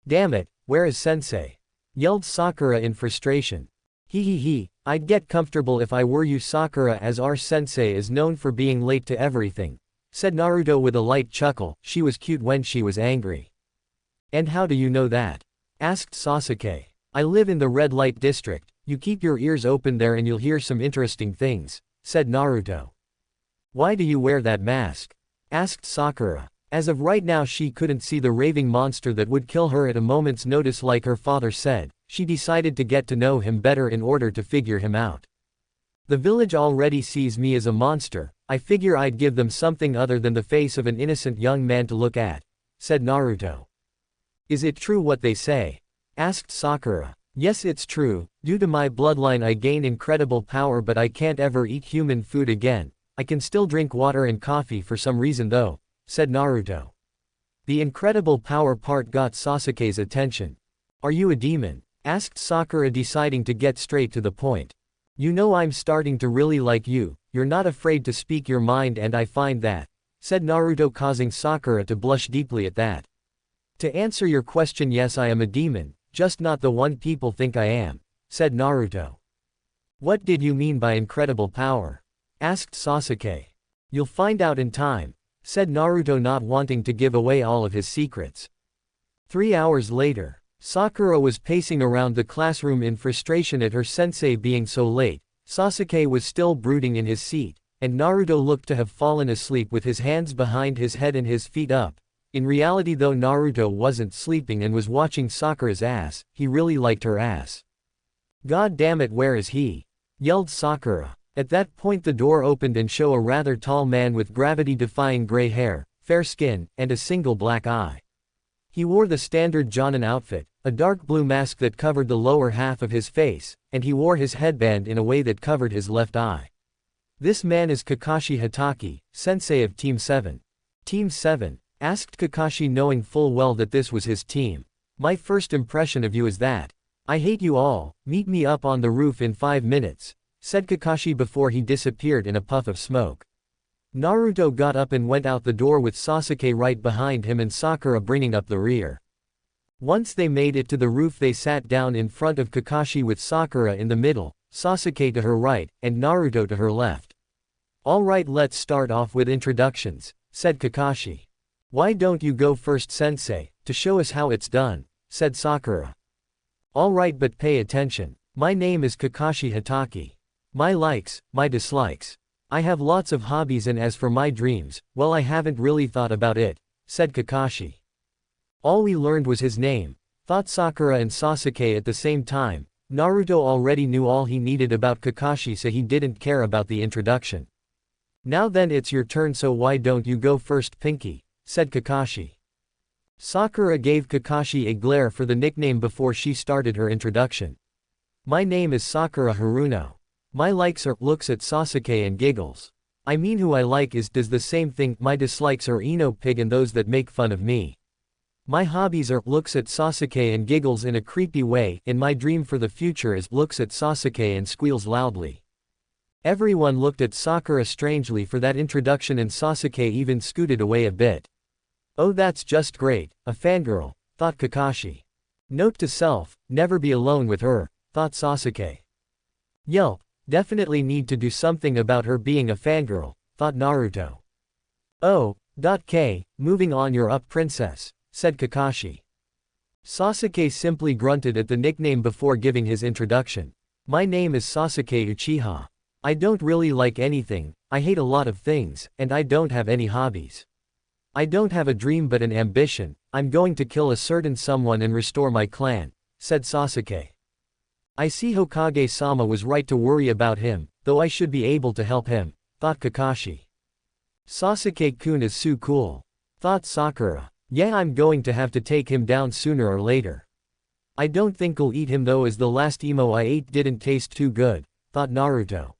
Damn it, where is sensei? Yelled Sakura in frustration. He, I'd get comfortable if I were you Sakura, as our sensei is known for being late to everything, said Naruto with a light chuckle. She was cute when she was angry. And how do you know that? Asked Sasuke. I live in the red light district, you keep your ears open there and you'll hear some interesting things, said Naruto. Why do you wear that mask? Asked Sakura. As of right now she couldn't see the raving monster that would kill her at a moment's notice like her father said. She decided to get to know him better in order to figure him out. The village already sees me as a monster, I figure I'd give them something other than the face of an innocent young man to look at, said Naruto. Is it true what they say? Asked Sakura. Yes, it's true. Due to my bloodline I gain incredible power, but I can't ever eat human food again. I can still drink water and coffee for some reason though, said Naruto. The incredible power part got Sasuke's attention. Are you a demon? Asked Sakura, deciding to get straight to the point. You know, I'm starting to really like you, you're not afraid to speak your mind and I find that, said Naruto, causing Sakura to blush deeply at that. To answer your question, yes, I am a demon, just not the one people think I am, said Naruto. What did you mean by incredible power? Asked Sasuke. You'll find out in time, said Naruto, not wanting to give away all of his secrets. 3 hours later, Sakura was pacing around the classroom in frustration at her sensei being so late. Sasuke was still brooding in his seat, and Naruto looked to have fallen asleep with his hands behind his head and his feet up. In reality though, Naruto wasn't sleeping and was watching Sakura's ass. He really liked her ass. God damn it, where is he? Yelled Sakura. At that point the door opened and showed a rather tall man with gravity-defying gray hair, fair skin, and a single black eye. He wore the standard Jonin outfit, a dark blue mask that covered the lower half of his face, and he wore his headband in a way that covered his left eye. This man is Kakashi Hatake, sensei of Team 7. Team 7? Asked Kakashi, knowing full well that this was his team. My first impression of you is that I hate you all. Meet me up on the roof in 5 minutes, said Kakashi before he disappeared in a puff of smoke. Naruto got up and went out the door with Sasuke right behind him and Sakura bringing up the rear. Once they made it to the roof they sat down in front of Kakashi with Sakura in the middle, Sasuke to her right, and Naruto to her left. Alright, let's start off with introductions, said Kakashi. Why don't you go first, sensei, to show us how it's done, said Sakura. Alright, but pay attention. My name is Kakashi Hatake. My likes, my dislikes. I have lots of hobbies, and as for my dreams, well, I haven't really thought about it, said Kakashi. All we learned was his name, thought Sakura and Sasuke at the same time. Naruto already knew all he needed about Kakashi, so he didn't care about the introduction. Now then, it's your turn, so why don't you go first, Pinky, said Kakashi. Sakura gave Kakashi a glare for the nickname before she started her introduction. My name is Sakura Haruno. My likes are looks at Sasuke and giggles. I mean, who I like is does the same thing. My dislikes are Ino Pig and those that make fun of me. My hobbies are looks at Sasuke and giggles in a creepy way, and my dream for the future is looks at Sasuke and squeals loudly. Everyone looked at Sakura strangely for that introduction, and Sasuke even scooted away a bit. Oh, that's just great, a fangirl, thought Kakashi. Note to self, never be alone with her, thought Sasuke. Yelp, definitely need to do something about her being a fangirl, thought Naruto. Moving on, you're up, princess, said Kakashi. Sasuke simply grunted at the nickname before giving his introduction. My name is Sasuke Uchiha. I don't really like anything, I hate a lot of things, and I don't have any hobbies. I don't have a dream but an ambition. I'm going to kill a certain someone and restore my clan, said Sasuke. I see Hokage-sama was right to worry about him, though I should be able to help him, thought Kakashi. Sasuke-kun is so cool, thought Sakura. Yeah, I'm going to have to take him down sooner or later. I don't think I'll eat him though, as the last emo I ate didn't taste too good, thought Naruto.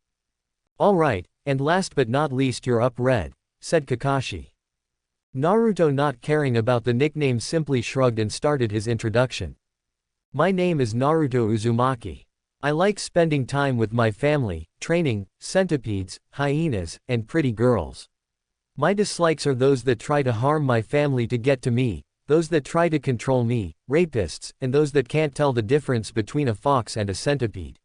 Alright, and last but not least, you're up, Red, said Kakashi. Naruto, not caring about the nickname, simply shrugged and started his introduction. My name is Naruto Uzumaki. I like spending time with my family, training, centipedes, hyenas, and pretty girls. My dislikes are those that try to harm my family to get to me, those that try to control me, rapists, and those that can't tell the difference between a fox and a centipede.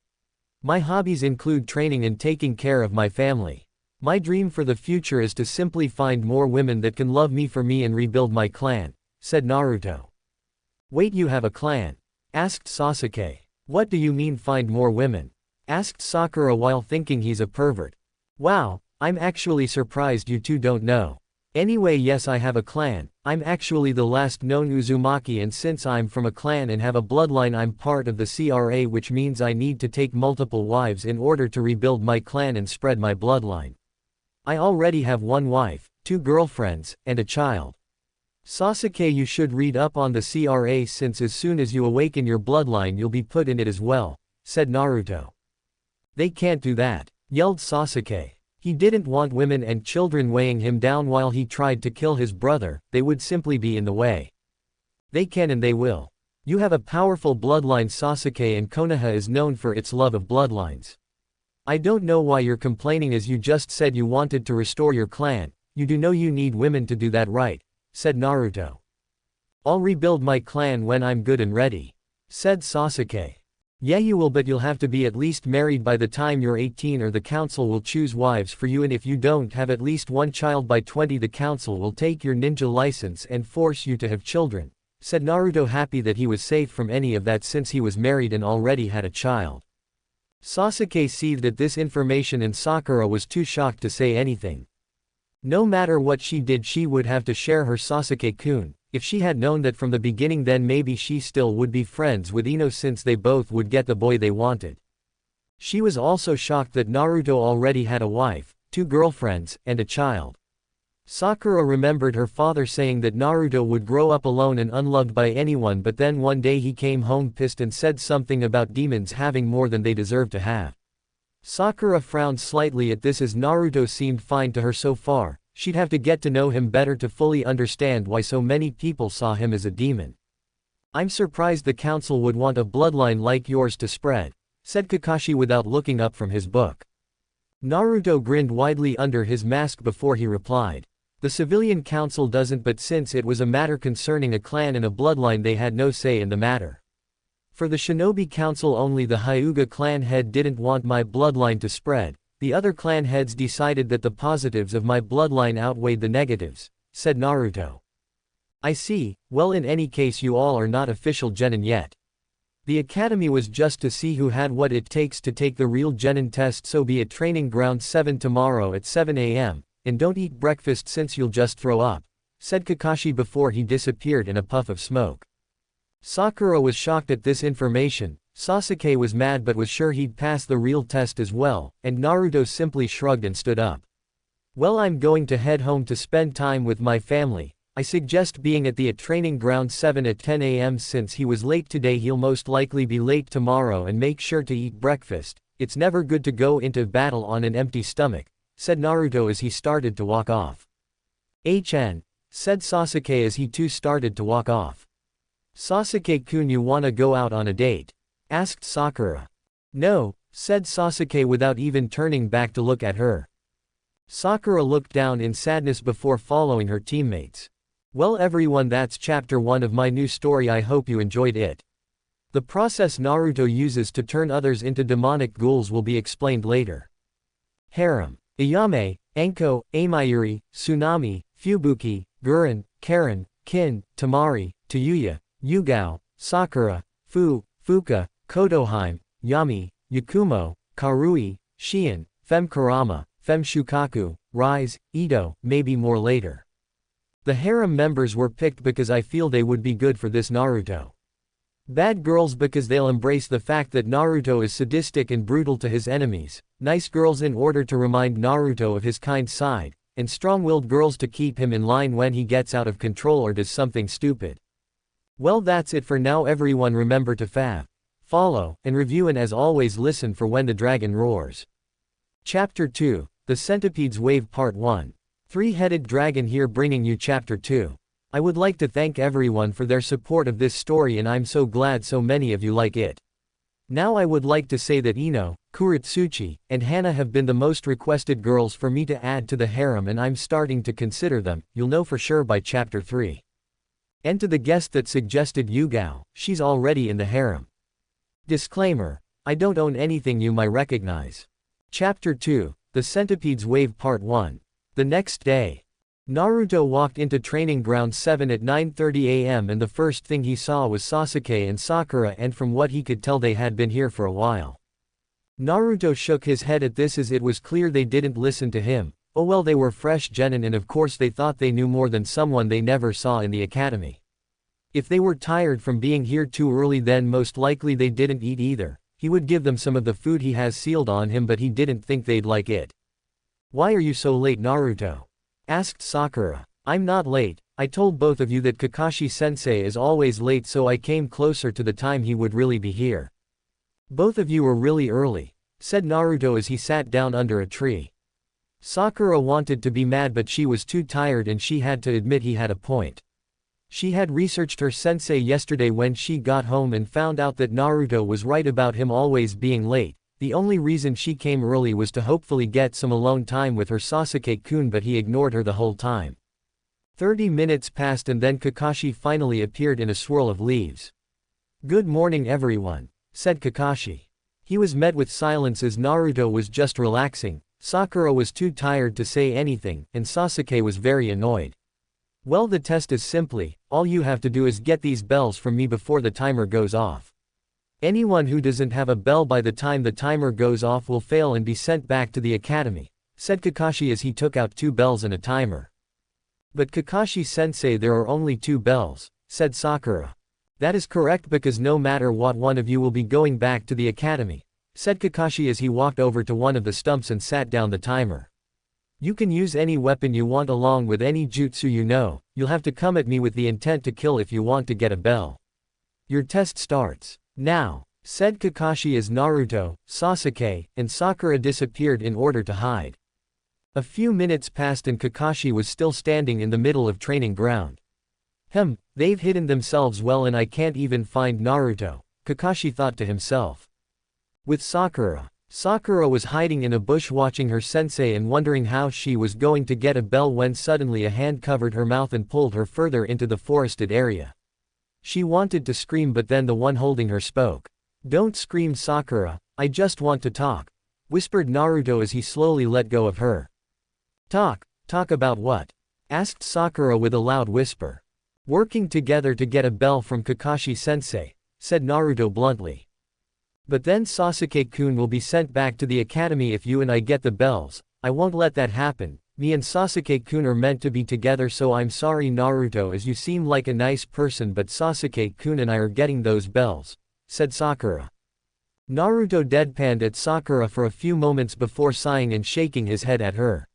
My hobbies include training and taking care of my family. My dream for the future is to simply find more women that can love me for me and rebuild my clan, said Naruto. Wait, you have a clan? Asked Sasuke. What do you mean find more women? Asked Sakura while thinking he's a pervert. Wow, I'm actually surprised you two don't know. Anyway, yes, I have a clan. I'm actually the last known Uzumaki, and since I'm from a clan and have a bloodline, I'm part of the CRA, which means I need to take multiple wives in order to rebuild my clan and spread my bloodline. I already have one wife, 2 girlfriends, and a child. Sasuke, you should read up on the CRA, since as soon as you awaken your bloodline you'll be put in it as well, said Naruto. They can't do that, yelled Sasuke. He didn't want women and children weighing him down while he tried to kill his brother, they would simply be in the way. They can and they will. You have a powerful bloodline, Sasuke, and Konoha is known for its love of bloodlines. I don't know why you're complaining, as you just said you wanted to restore your clan. You do know you need women to do that, right? Said Naruto. I'll rebuild my clan when I'm good and ready, said Sasuke. Yeah, you will, but you'll have to be at least married by the time you're 18 or the council will choose wives for you, and if you don't have at least one child by 20 the council will take your ninja license and force you to have children, said Naruto, happy that he was safe from any of that since he was married and already had a child. Sasuke seethed at this information and Sakura was too shocked to say anything. No matter what she did she would have to share her Sasuke-kun. If she had known that from the beginning, then maybe she still would be friends with Ino since they both would get the boy they wanted. She was also shocked that Naruto already had a wife, 2 girlfriends, and a child. Sakura remembered her father saying that Naruto would grow up alone and unloved by anyone, but then one day he came home pissed and said something about demons having more than they deserve to have. Sakura frowned slightly at this, as Naruto seemed fine to her so far. She'd have to get to know him better to fully understand why so many people saw him as a demon. I'm surprised the council would want a bloodline like yours to spread, said Kakashi without looking up from his book. Naruto grinned widely under his mask before he replied. The civilian council doesn't, but since it was a matter concerning a clan and a bloodline they had no say in the matter. For the shinobi council only the Hyuga clan head didn't want my bloodline to spread. The other clan heads decided that the positives of my bloodline outweighed the negatives, said Naruto. I see. Well, in any case you all are not official genin yet. The academy was just to see who had what it takes to take the real genin test, so be at training ground 7 tomorrow at 7 a.m., and don't eat breakfast since you'll just throw up, said Kakashi before he disappeared in a puff of smoke. Sakura was shocked at this information. Sasuke was mad but was sure he'd pass the real test as well, and Naruto simply shrugged and stood up. Well, I'm going to head home to spend time with my family. I suggest being at the training ground 7 at 10 a.m. since he was late today he'll most likely be late tomorrow, and make sure to eat breakfast. It's never good to go into battle on an empty stomach, said Naruto as he started to walk off. HN, said Sasuke as he too started to walk off. Sasuke-kun, you wanna go out on a date? Asked Sakura. No, said Sasuke without even turning back to look at her. Sakura looked down in sadness before following her teammates. Well everyone, that's chapter 1 of my new story. I hope you enjoyed it. The process Naruto uses to turn others into demonic ghouls will be explained later. Harem. Ayame, Anko, Amayuri, Tsunami, Fubuki, Guren, Karen, Kin, Tamari, Tayuya, Yugao, Sakura, Fuka, Kodoheim, Yami, Yakumo, Karui, Shien, Fem Kurama, Fem Shukaku, Rise, Ito, maybe more later. The harem members were picked because I feel they would be good for this Naruto. Bad girls because they'll embrace the fact that Naruto is sadistic and brutal to his enemies, nice girls in order to remind Naruto of his kind side, and strong-willed girls to keep him in line when he gets out of control or does something stupid. Well, that's it for now everyone. Remember to follow, and review, and as always listen for When the Dragon Roars. Chapter 2, The Centipede's Wave Part 1. Three-Headed Dragon here bringing you Chapter 2. I would like to thank everyone for their support of this story, and I'm so glad so many of you like it. Now I would like to say that Ino, Kuretsuchi, and Hana have been the most requested girls for me to add to the harem, and I'm starting to consider them, you'll know for sure by chapter 3. And to the guest that suggested Yugao, she's already in the harem. Disclaimer: I don't own anything you might recognize. Chapter 2, The Centipede's Wave Part 1. The next day, Naruto walked into Training Ground 7 at 9:30 a.m. and the first thing he saw was Sasuke and Sakura, and from what he could tell they had been here for a while. Naruto shook his head at this, as it was clear they didn't listen to him. Oh well, they were fresh genin, and of course they thought they knew more than someone they never saw in the academy. If they were tired from being here too early, then most likely they didn't eat either. He would give them some of the food he has sealed on him, but he didn't think they'd like it. Why are you so late, Naruto? Asked Sakura. I'm not late. I told both of you that Kakashi-sensei is always late, so I came closer to the time he would really be here. Both of you were really early, said Naruto as he sat down under a tree. Sakura wanted to be mad, but she was too tired and she had to admit he had a point. She had researched her sensei yesterday when she got home and found out that Naruto was right about him always being late. The only reason she came early was to hopefully get some alone time with her Sasuke-kun, but he ignored her the whole time. 30 minutes passed and then Kakashi finally appeared in a swirl of leaves. Good morning everyone, said Kakashi. He was met with silence as Naruto was just relaxing. Sakura was too tired to say anything, and Sasuke was very annoyed. Well, the test is simply, all you have to do is get these bells from me before the timer goes off. Anyone who doesn't have a bell by the time the timer goes off will fail and be sent back to the academy, said Kakashi as he took out 2 bells and a timer. But Kakashi-sensei, there are only 2 bells, said Sakura. That is correct, because no matter what, one of you will be going back to the academy, said Kakashi as he walked over to one of the stumps and sat down the timer. You can use any weapon you want along with any jutsu you know. You'll have to come at me with the intent to kill if you want to get a bell. Your test starts now, said Kakashi as Naruto, Sasuke, and Sakura disappeared in order to hide. A few minutes passed and Kakashi was still standing in the middle of Training Ground. They've hidden themselves well and I can't even find Naruto, Kakashi thought to himself. With Sakura was hiding in a bush watching her sensei and wondering how she was going to get a bell when suddenly a hand covered her mouth and pulled her further into the forested area. She wanted to scream, but then the one holding her spoke. Don't scream, Sakura, I just want to talk, whispered Naruto as he slowly let go of her. Talk about what? Asked Sakura with a loud whisper. Working together to get a bell from Kakashi-sensei, said Naruto bluntly. But then Sasuke-kun will be sent back to the academy if you and I get the bells. I won't let that happen. Me and Sasuke-kun are meant to be together, so I'm sorry Naruto, as you seem like a nice person, but Sasuke-kun and I are getting those bells, said Sakura. Naruto deadpanned at Sakura for a few moments before sighing and shaking his head at her.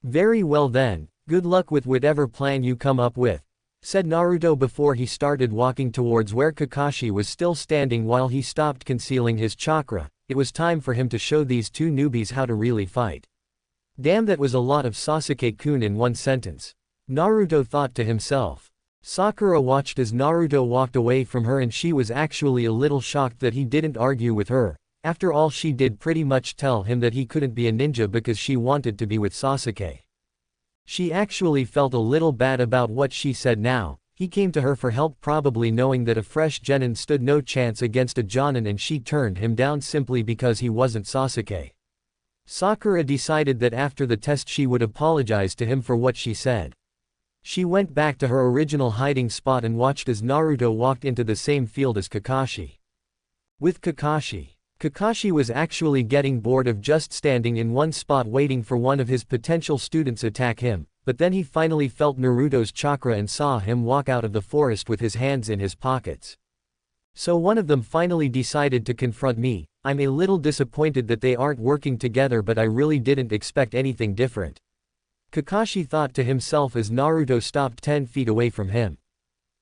Very well then, good luck with whatever plan you come up with, said Naruto before he started walking towards where Kakashi was still standing while he stopped concealing his chakra. It was time for him to show these 2 newbies how to really fight. Damn, that was a lot of Sasuke-kun in one sentence, Naruto thought to himself. Sakura watched as Naruto walked away from her and she was actually a little shocked that he didn't argue with her. After all, she did pretty much tell him that he couldn't be a ninja because she wanted to be with Sasuke. She actually felt a little bad about what she said now. He came to her for help, probably knowing that a fresh genin stood no chance against a jonin, and she turned him down simply because he wasn't Sasuke. Sakura decided that after the test she would apologize to him for what she said. She went back to her original hiding spot and watched as Naruto walked into the same field as Kakashi. With Kakashi was actually getting bored of just standing in one spot waiting for one of his potential students attack him, but then he finally felt Naruto's chakra and saw him walk out of the forest with his hands in his pockets. So one of them finally decided to confront me. I'm a little disappointed that they aren't working together, but I really didn't expect anything different, Kakashi thought to himself as Naruto stopped 10 feet away from him.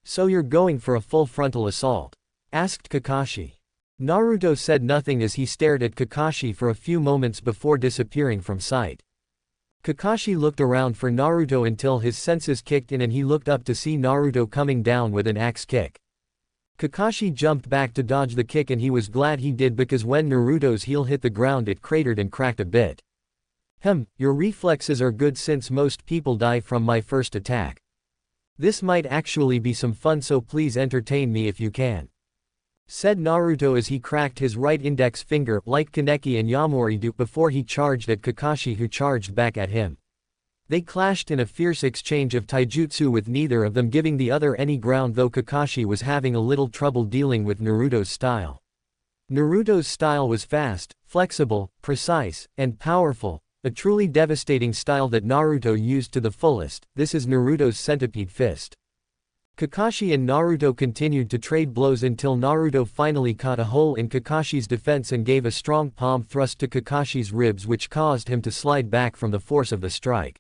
So you're going for a full frontal assault? Asked Kakashi. Naruto said nothing as he stared at Kakashi for a few moments before disappearing from sight. Kakashi looked around for Naruto until his senses kicked in and he looked up to see Naruto coming down with an axe kick. Kakashi jumped back to dodge the kick and he was glad he did because when Naruto's heel hit the ground it cratered and cracked a bit. Your reflexes are good since most people die from my first attack. This might actually be some fun, so please entertain me if you can," said Naruto as he cracked his right index finger like Kaneki and Yamori do before he charged at Kakashi, who charged back at him. They clashed in a fierce exchange of taijutsu with neither of them giving the other any ground, though Kakashi was having a little trouble dealing with Naruto's style. Naruto's style was fast, flexible, precise, and powerful, a truly devastating style that Naruto used to the fullest. This is Naruto's centipede fist. Kakashi and Naruto continued to trade blows until Naruto finally caught a hole in Kakashi's defense and gave a strong palm thrust to Kakashi's ribs, which caused him to slide back from the force of the strike.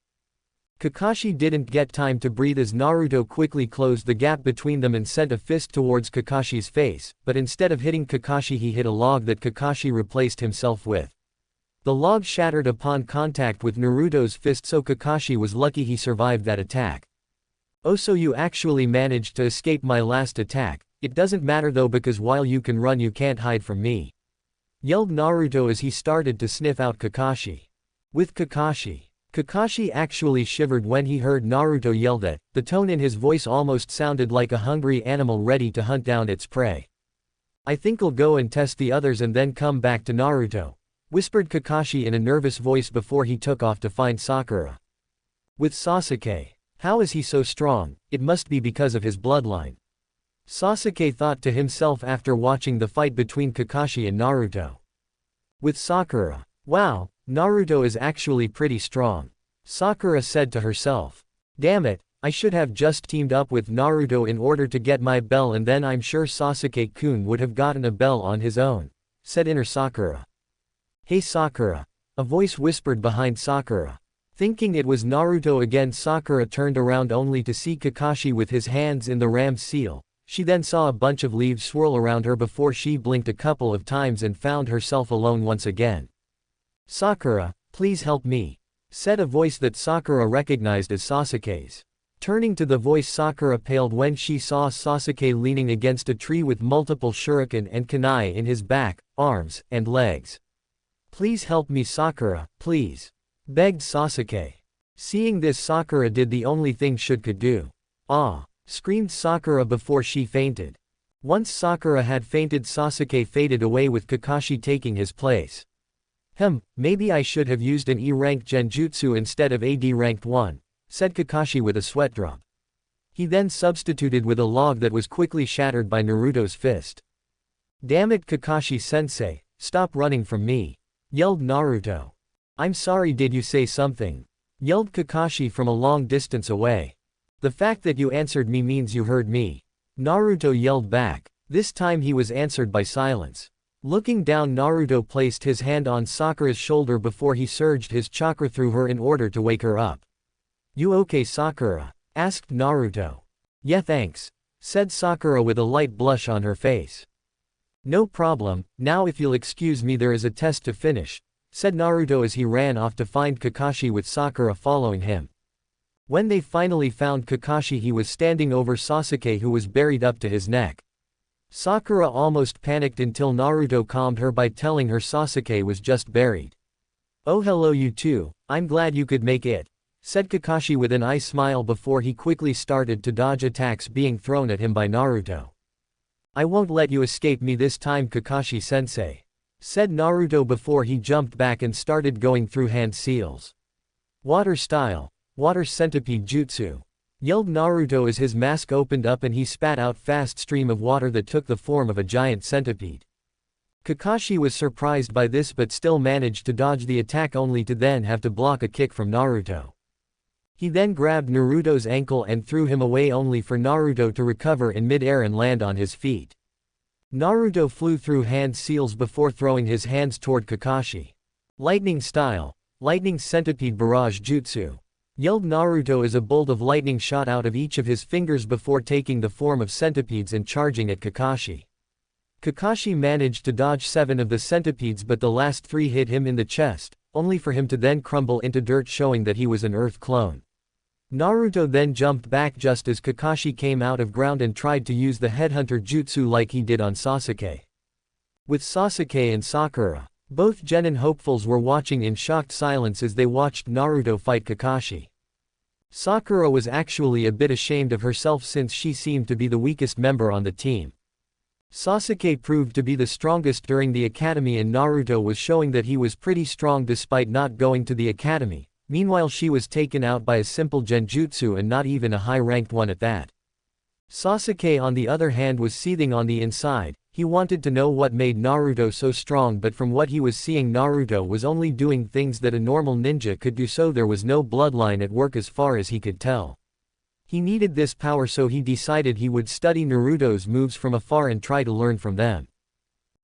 Kakashi didn't get time to breathe as Naruto quickly closed the gap between them and sent a fist towards Kakashi's face, but instead of hitting Kakashi he hit a log that Kakashi replaced himself with. The log shattered upon contact with Naruto's fist, so Kakashi was lucky he survived that attack. "Oh, so you actually managed to escape my last attack. It doesn't matter though, because while you can run you can't hide from me," yelled Naruto as he started to sniff out Kakashi. With Kakashi actually shivered when he heard Naruto yell that. The tone in his voice almost sounded like a hungry animal ready to hunt down its prey. "I think I'll go and test the others and then come back to Naruto," whispered Kakashi in a nervous voice before he took off to find Sakura. "With Sasuke. How is he so strong? It must be because of his bloodline," Sasuke thought to himself after watching the fight between Kakashi and Naruto. With Sakura. "Wow, Naruto is actually pretty strong," Sakura said to herself. "Damn it, I should have just teamed up with Naruto in order to get my bell, and then I'm sure Sasuke-kun would have gotten a bell on his own," said inner Sakura. "Hey Sakura," a voice whispered behind Sakura. Thinking it was Naruto again, Sakura turned around only to see Kakashi with his hands in the ram's seal. She then saw a bunch of leaves swirl around her before she blinked a couple of times and found herself alone once again. "Sakura, please help me," said a voice that Sakura recognized as Sasuke's. Turning to the voice, Sakura paled when she saw Sasuke leaning against a tree with multiple shuriken and kunai in his back, arms, and legs. "Please help me Sakura, please," begged Sasuke. Seeing this, Sakura did the only thing she could do. "Ah!" screamed Sakura before she fainted. Once Sakura had fainted, Sasuke faded away with Kakashi taking his place. Maybe I should have used an E-ranked genjutsu instead of a D-ranked one," said Kakashi with a sweat drop. He then substituted with a log that was quickly shattered by Naruto's fist. "Damn it Kakashi-sensei, stop running from me," yelled Naruto. "I'm sorry, did you say something?" yelled Kakashi from a long distance away. "The fact that you answered me means you heard me," Naruto yelled back. This time he was answered by silence. Looking down, Naruto placed his hand on Sakura's shoulder before he surged his chakra through her in order to wake her up. "You okay Sakura?" asked Naruto. "Yeah thanks," said Sakura with a light blush on her face. "No problem, now if you'll excuse me there is a test to finish," said Naruto as he ran off to find Kakashi with Sakura following him. When they finally found Kakashi, he was standing over Sasuke, who was buried up to his neck. Sakura almost panicked until Naruto calmed her by telling her Sasuke was just buried. "Oh hello you two, I'm glad you could make it," said Kakashi with an eye smile before he quickly started to dodge attacks being thrown at him by Naruto. "I won't let you escape me this time Kakashi-sensei," said Naruto before he jumped back and started going through hand seals. "Water style, water centipede jutsu," yelled Naruto as his mask opened up and he spat out fast stream of water that took the form of a giant centipede. Kakashi was surprised by this but still managed to dodge the attack, only to then have to block a kick from Naruto. He then grabbed Naruto's ankle and threw him away, only for Naruto to recover in mid-air and land on his feet. Naruto flew through hand seals before throwing his hands toward Kakashi. "Lightning style, lightning centipede barrage jutsu," yelled Naruto as a bolt of lightning shot out of each of his fingers before taking the form of centipedes and charging at Kakashi. Kakashi managed to dodge 7 of the centipedes, but the last 3 hit him in the chest, only for him to then crumble into dirt, showing that he was an Earth clone. Naruto then jumped back just as Kakashi came out of ground and tried to use the headhunter jutsu like he did on Sasuke. With Sasuke and Sakura, both genin hopefuls were watching in shocked silence as they watched Naruto fight Kakashi. Sakura was actually a bit ashamed of herself since she seemed to be the weakest member on the team. Sasuke proved to be the strongest during the academy and Naruto was showing that he was pretty strong despite not going to the academy. Meanwhile she was taken out by a simple genjutsu and not even a high-ranked one at that. Sasuke on the other hand was seething on the inside. He wanted to know what made Naruto so strong, but from what he was seeing Naruto was only doing things that a normal ninja could do, so there was no bloodline at work as far as he could tell. He needed this power, so he decided he would study Naruto's moves from afar and try to learn from them.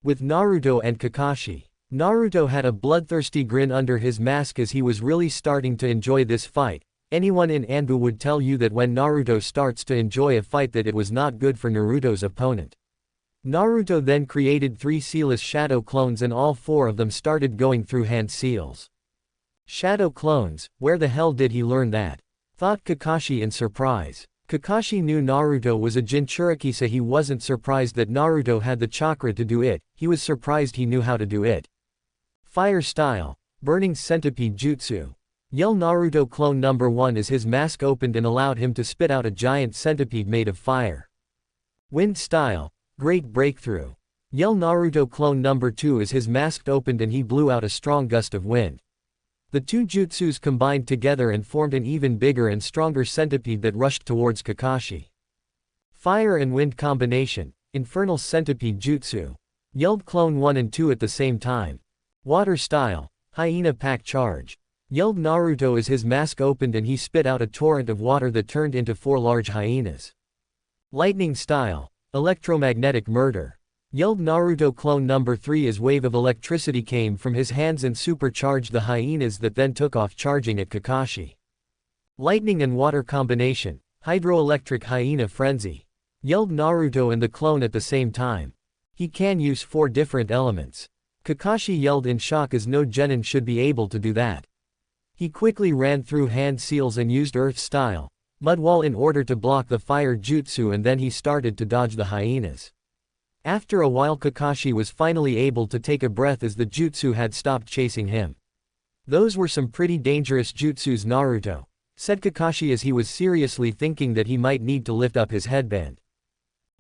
With Naruto and Kakashi, Naruto had a bloodthirsty grin under his mask as he was really starting to enjoy this fight. Anyone in Anbu would tell you that when Naruto starts to enjoy a fight that it was not good for Naruto's opponent. Naruto then created 3 sealess shadow clones and all 4 of them started going through hand seals. Shadow clones, where the hell did he learn that? Thought Kakashi in surprise. Kakashi knew Naruto was a Jinchuriki, so he wasn't surprised that Naruto had the chakra to do it, he was surprised he knew how to do it. Fire style, burning centipede jutsu. Yell Naruto clone number 1 as his mask opened and allowed him to spit out a giant centipede made of fire. Wind style, great breakthrough. Yell Naruto clone number 2 as his mask opened and he blew out a strong gust of wind. The 2 jutsus combined together and formed an even bigger and stronger centipede that rushed towards Kakashi. Fire and wind combination, infernal centipede jutsu. Yelled clone 1 and 2 at the same time. Water style, hyena pack charge. Yelled Naruto as his mask opened and he spit out a torrent of water that turned into 4 large hyenas. Lightning style, electromagnetic murder. Yelled Naruto clone number 3 as wave of electricity came from his hands and supercharged the hyenas that then took off charging at Kakashi. Lightning and water combination, hydroelectric hyena frenzy. Yelled Naruto and the clone at the same time. He can use 4 different elements. Kakashi yelled in shock as no genin should be able to do that. He quickly ran through hand seals and used earth style, mud wall in order to block the fire jutsu, and then he started to dodge the hyenas. After a while Kakashi was finally able to take a breath as the jutsu had stopped chasing him. Those were some pretty dangerous jutsus, Naruto, said Kakashi as he was seriously thinking that he might need to lift up his headband.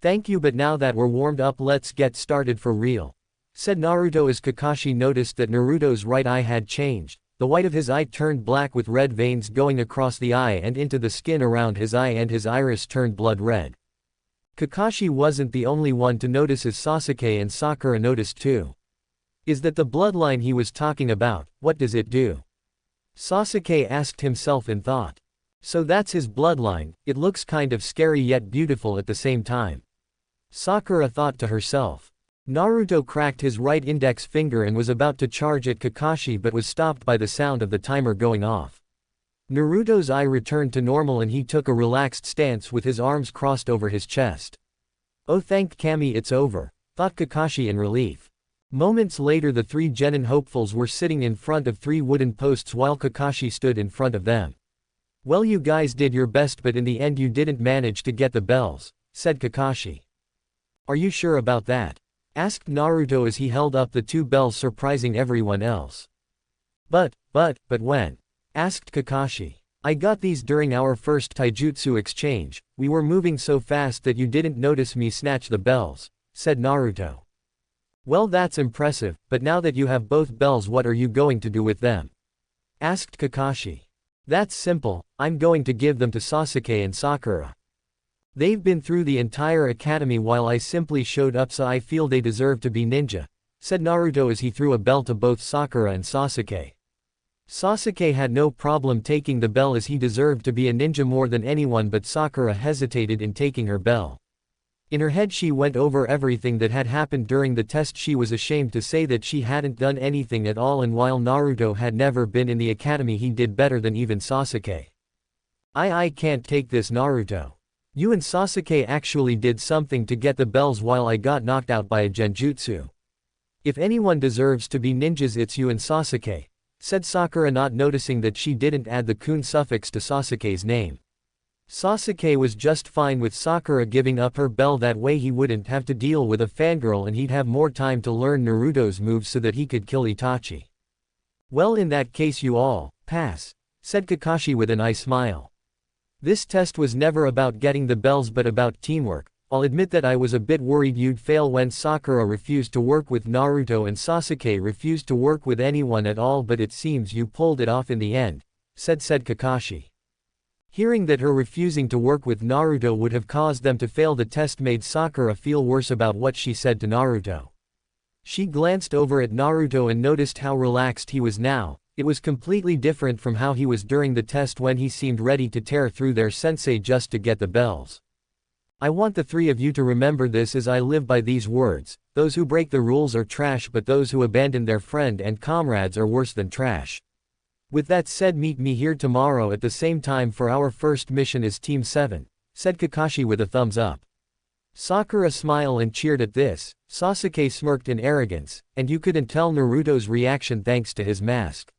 Thank you, but now that we're warmed up let's get started for real, said Naruto as Kakashi noticed that Naruto's right eye had changed. The white of his eye turned black with red veins going across the eye and into the skin around his eye, and his iris turned blood red. Kakashi wasn't the only one to notice as Sasuke and Sakura noticed too. Is that the bloodline he was talking about? What does it do? Sasuke asked himself in thought. So that's his bloodline, it looks kind of scary yet beautiful at the same time. Sakura thought to herself. Naruto cracked his right index finger and was about to charge at Kakashi but was stopped by the sound of the timer going off. Naruto's eye returned to normal and he took a relaxed stance with his arms crossed over his chest. Oh, thank Kami, it's over, thought Kakashi in relief. Moments later the 3 genin hopefuls were sitting in front of 3 wooden posts while Kakashi stood in front of them. Well, you guys did your best but in the end you didn't manage to get the bells, said Kakashi. Are you sure about that? Asked Naruto as he held up the 2 bells, surprising everyone else. But when? Asked Kakashi. I got these during our first taijutsu exchange, we were moving so fast that you didn't notice me snatch the bells, said Naruto. Well, that's impressive, but now that you have both bells what are you going to do with them? Asked Kakashi. That's simple, I'm going to give them to Sasuke and Sakura. They've been through the entire academy while I simply showed up, so I feel they deserve to be ninja, said Naruto as he threw a bell to both Sakura and Sasuke. Sasuke had no problem taking the bell as he deserved to be a ninja more than anyone, but Sakura hesitated in taking her bell. In her head she went over everything that had happened during the test. She was ashamed to say that she hadn't done anything at all, and while Naruto had never been in the academy he did better than even Sasuke. I can't take this, Naruto. You and Sasuke actually did something to get the bells while I got knocked out by a genjutsu. If anyone deserves to be ninjas it's you and Sasuke, said Sakura, not noticing that she didn't add the kun suffix to Sasuke's name. Sasuke was just fine with Sakura giving up her bell, that way he wouldn't have to deal with a fangirl and he'd have more time to learn Naruto's moves so that he could kill Itachi. Well, in that case you all pass, said Kakashi with an eye smile. This test was never about getting the bells but about teamwork. I'll admit that I was a bit worried you'd fail when Sakura refused to work with Naruto and Sasuke refused to work with anyone at all, but it seems you pulled it off in the end, said Kakashi. Hearing that her refusing to work with Naruto would have caused them to fail the test made Sakura feel worse about what she said to Naruto. She glanced over at Naruto and noticed how relaxed he was now. It was completely different from how he was during the test when he seemed ready to tear through their sensei just to get the bells. I want the three of you to remember this as I live by these words: those who break the rules are trash, but those who abandon their friend and comrades are worse than trash. With that said, meet me here tomorrow at the same time for our first mission as Team 7, said Kakashi with a thumbs up. Sakura smiled and cheered at this. Sasuke smirked in arrogance, and you couldn't tell Naruto's reaction thanks to his mask.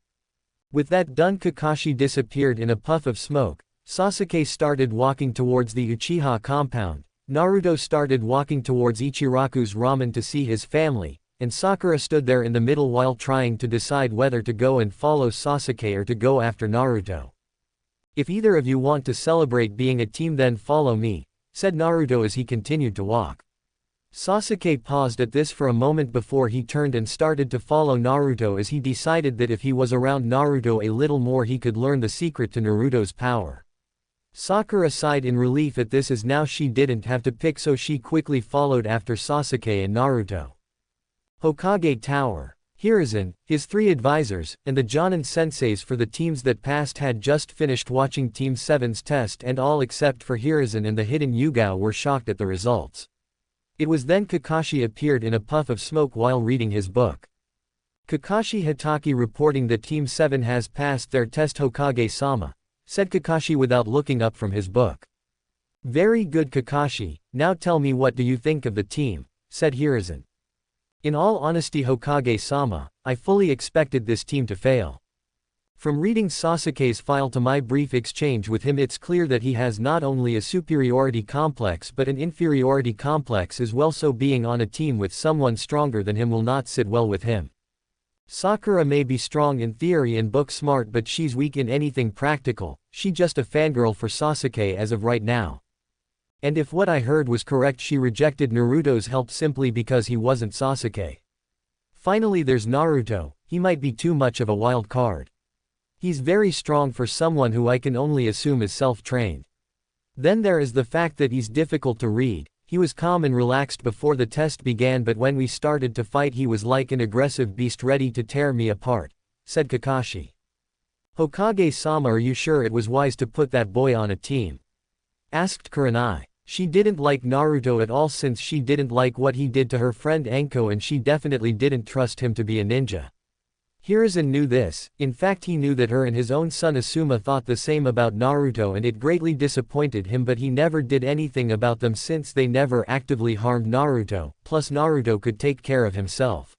With that done, Kakashi disappeared in a puff of smoke. Sasuke started walking towards the Uchiha compound. Naruto started walking towards Ichiraku's ramen to see his family, and Sakura stood there in the middle while trying to decide whether to go and follow Sasuke or to go after Naruto. If either of you want to celebrate being a team, then follow me, said Naruto as he continued to walk. Sasuke paused at this for a moment before he turned and started to follow Naruto, as he decided that if he was around Naruto a little more he could learn the secret to Naruto's power. Sakura sighed in relief at this, as now she didn't have to pick, so she quickly followed after Sasuke and Naruto. Hokage Tower. Hiruzen, his three advisors, and the Jonin senseis for the teams that passed had just finished watching Team 7's test, and all except for Hiruzen and the hidden Yugao were shocked at the results. It was then Kakashi appeared in a puff of smoke while reading his book. Kakashi Hatake reporting that Team 7 has passed their test. Hokage-sama, said Kakashi without looking up from his book. Very good, Kakashi, now tell me, what do you think of the team, said Hiruzen. In all honesty, Hokage-sama, I fully expected this team to fail. From reading Sasuke's file to my brief exchange with him, it's clear that he has not only a superiority complex but an inferiority complex as well, so being on a team with someone stronger than him will not sit well with him. Sakura may be strong in theory and book smart, but she's weak in anything practical. She just a fangirl for Sasuke as of right now. And if what I heard was correct, she rejected Naruto's help simply because he wasn't Sasuke. Finally, there's Naruto. He might be too much of a wild card. He's very strong for someone who I can only assume is self-trained. Then there is the fact that he's difficult to read. He was calm and relaxed before the test began, but when we started to fight he was like an aggressive beast ready to tear me apart, said Kakashi. Hokage-sama, are you sure it was wise to put that boy on a team? Asked Kurenai. She didn't like Naruto at all, since she didn't like what he did to her friend Enko, and she definitely didn't trust him to be a ninja. Hiruzen knew this. In fact, he knew that her and his own son Asuma thought the same about Naruto, and it greatly disappointed him, but he never did anything about them since they never actively harmed Naruto, plus Naruto could take care of himself.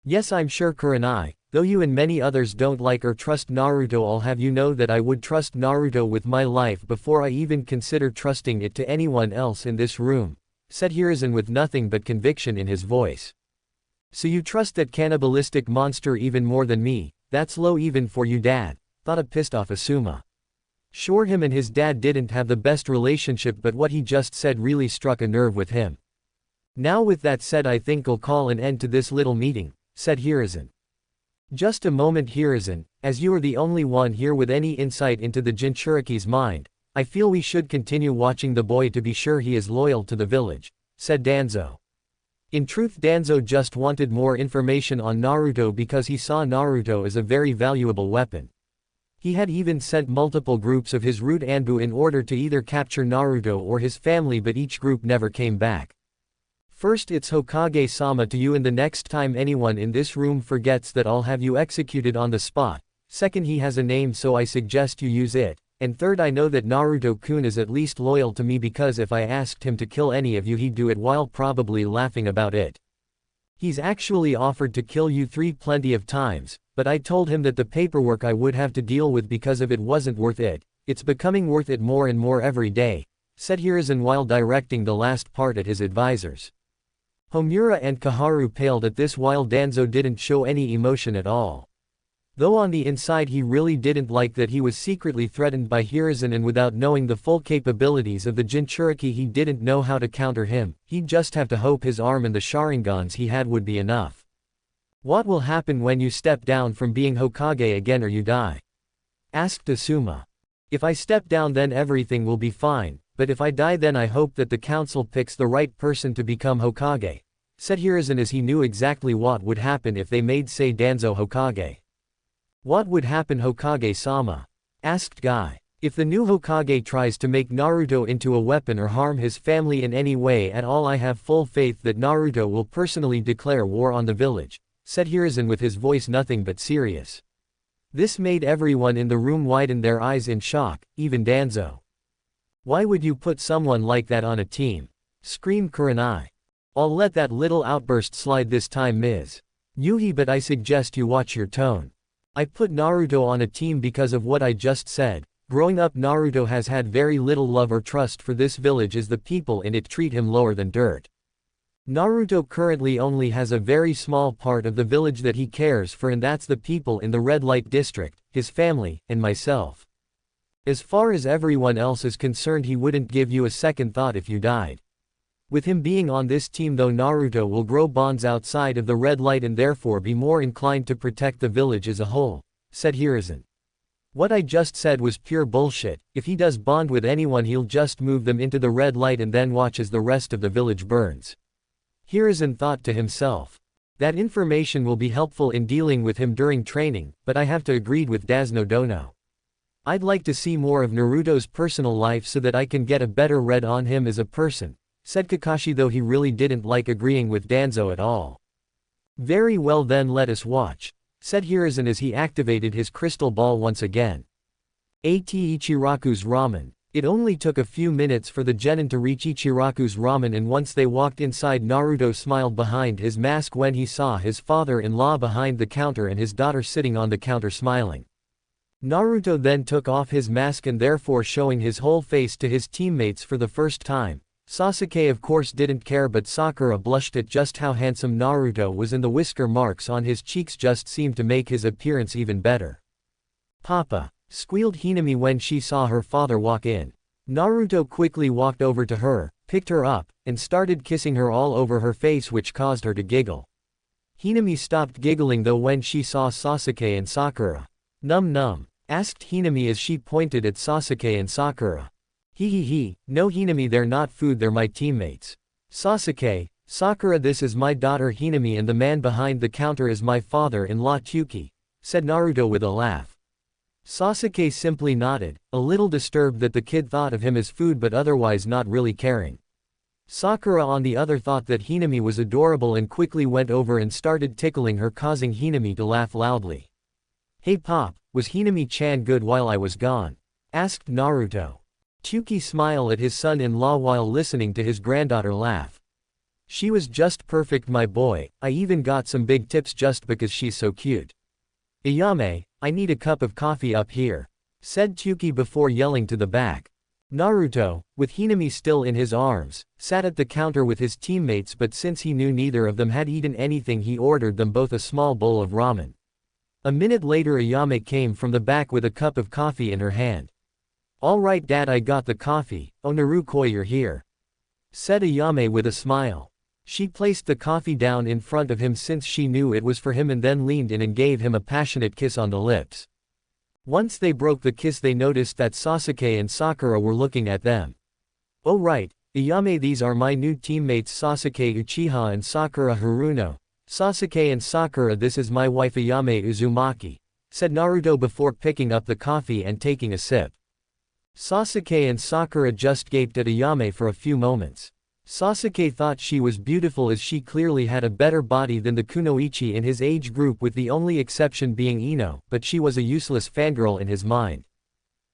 Yes, I'm sure, Kurenai. Though you and many others don't like or trust Naruto, I'll have you know that I would trust Naruto with my life before I even consider trusting it to anyone else in this room, said Hiruzen with nothing but conviction in his voice. So you trust that cannibalistic monster even more than me? That's low even for you, Dad, thought a pissed off Asuma. Sure, him and his dad didn't have the best relationship, but what he just said really struck a nerve with him. Now with that said, I think I'll call an end to this little meeting, said Hiruzen. Just a moment, Hiruzen, as you are the only one here with any insight into the Jinchuriki's mind, I feel we should continue watching the boy to be sure he is loyal to the village, said Danzo. In truth, Danzo just wanted more information on Naruto because he saw Naruto as a very valuable weapon. He had even sent multiple groups of his root Anbu in order to either capture Naruto or his family, but each group never came back. First, it's Hokage-sama to you, and the next time anyone in this room forgets that, I'll have you executed on the spot. Second, he has a name, so I suggest you use it. And third, I know that Naruto-kun is at least loyal to me, because if I asked him to kill any of you he'd do it while probably laughing about it. He's actually offered to kill you plenty of times, but I told him that the paperwork I would have to deal with because of it wasn't worth it. It's becoming worth it more and more every day, said Hiruzen while directing the last part at his advisors. Homura and Kaharu paled at this while Danzo didn't show any emotion at all. Though on the inside he really didn't like that he was secretly threatened by Hiruzen, and without knowing the full capabilities of the Jinchuriki he didn't know how to counter him. He'd just have to hope his arm and the Sharingans he had would be enough. What will happen when you step down from being Hokage again or you die? Asked Asuma. If I step down then everything will be fine, but if I die then I hope that the council picks the right person to become Hokage, said Hiruzen as he knew exactly what would happen if they made say Danzo Hokage. What would happen Hokage-sama? Asked Guy. If the new Hokage tries to make Naruto into a weapon or harm his family in any way at all, I have full faith that Naruto will personally declare war on the village, said Hiruzen with his voice nothing but serious. This made everyone in the room widen their eyes in shock, even Danzo. Why would you put someone like that on a team? Screamed Kurenai. I'll let that little outburst slide this time, Ms. Yuhi, but I suggest you watch your tone. I put Naruto on a team because of what I just said. Growing up, Naruto has had very little love or trust for this village as the people in it treat him lower than dirt. Naruto currently only has a very small part of the village that he cares for, and that's the people in the red light district, his family, and myself. As far as everyone else is concerned, he wouldn't give you a second thought if you died. With him being on this team though, Naruto will grow bonds outside of the red light and therefore be more inclined to protect the village as a whole, said Hiruzen. What I just said was pure bullshit. If he does bond with anyone he'll just move them into the red light and then watch as the rest of the village burns. Hiruzen thought to himself. That information will be helpful in dealing with him during training, but I have to agree with Dasno Dono. I'd like to see more of Naruto's personal life so that I can get a better read on him as a person, said Kakashi, though he really didn't like agreeing with Danzo at all. Very well then, let us watch, said Hiruzen as he activated his crystal ball once again. At Ichiraku's ramen. It only took a few minutes for the genin to reach Ichiraku's ramen, and once they walked inside, Naruto smiled behind his mask when he saw his father-in-law behind the counter and his daughter sitting on the counter smiling. Naruto then took off his mask and therefore showing his whole face to his teammates for the first time. Sasuke of course didn't care, but Sakura blushed at just how handsome Naruto was, and the whisker marks on his cheeks just seemed to make his appearance even better. Papa, squealed Hinami when she saw her father walk in. Naruto quickly walked over to her, picked her up, and started kissing her all over her face, which caused her to giggle. Hinami stopped giggling though when she saw Sasuke and Sakura. Num num, asked Hinami as she pointed at Sasuke and Sakura. He, no Hinami, they're not food, they're my teammates. Sasuke, Sakura, this is my daughter Hinami and the man behind the counter is my father-in-law Kyuki, said Naruto with a laugh. Sasuke simply nodded, a little disturbed that the kid thought of him as food but otherwise not really caring. Sakura on the other thought that Hinami was adorable and quickly went over and started tickling her, causing Hinami to laugh loudly. Hey Pop, was Hinami-chan good while I was gone? Asked Naruto. Kyuki smiled at his son-in-law while listening to his granddaughter laugh. She was just perfect, my boy, I even got some big tips just because she's so cute. Ayame, I need a cup of coffee up here, said Kyuki before yelling to the back. Naruto, with Hinami still in his arms, sat at the counter with his teammates, but since he knew neither of them had eaten anything he ordered them both a small bowl of ramen. A minute later Ayame came from the back with a cup of coffee in her hand. Alright Dad, I got the coffee. Oh Narukoi, you're here, said Ayame with a smile. She placed the coffee down in front of him since she knew it was for him and then leaned in and gave him a passionate kiss on the lips. Once they broke the kiss they noticed that Sasuke and Sakura were looking at them. Oh right, Ayame, these are my new teammates Sasuke Uchiha and Sakura Haruno. Sasuke and Sakura, this is my wife Ayame Uzumaki, said Naruto before picking up the coffee and taking a sip. Sasuke and Sakura just gaped at Ayame for a few moments. Sasuke thought she was beautiful as she clearly had a better body than the kunoichi in his age group, with the only exception being Ino, but she was a useless fangirl in his mind.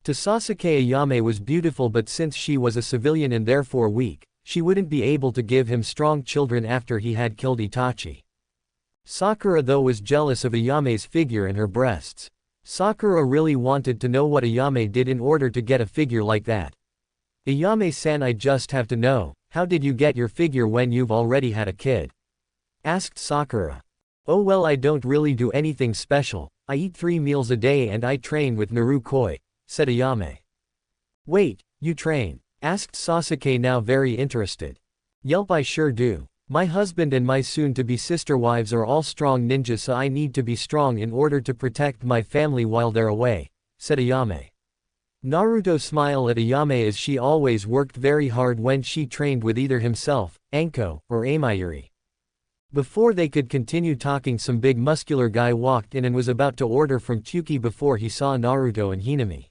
To Sasuke, Ayame was beautiful, but since she was a civilian and therefore weak, she wouldn't be able to give him strong children after he had killed Itachi. Sakura though was jealous of Ayame's figure and her breasts. Sakura really wanted to know what Ayame did in order to get a figure like that. Ayame-san, I just have to know, how did you get your figure when you've already had a kid? Asked Sakura. Oh well, I don't really do anything special, I eat 3 meals a day and I train with Narukoi, said Ayame. Wait, you train? Asked Sasuke, now very interested. Yelp, I sure do. My husband and my soon-to-be sister wives are all strong ninjas, so I need to be strong in order to protect my family while they're away, said Ayame. Naruto smiled at Ayame as she always worked very hard when she trained with either himself, Anko, or Amayuri. Before they could continue talking, some big muscular guy walked in and was about to order from Chuki before he saw Naruto and Hinami.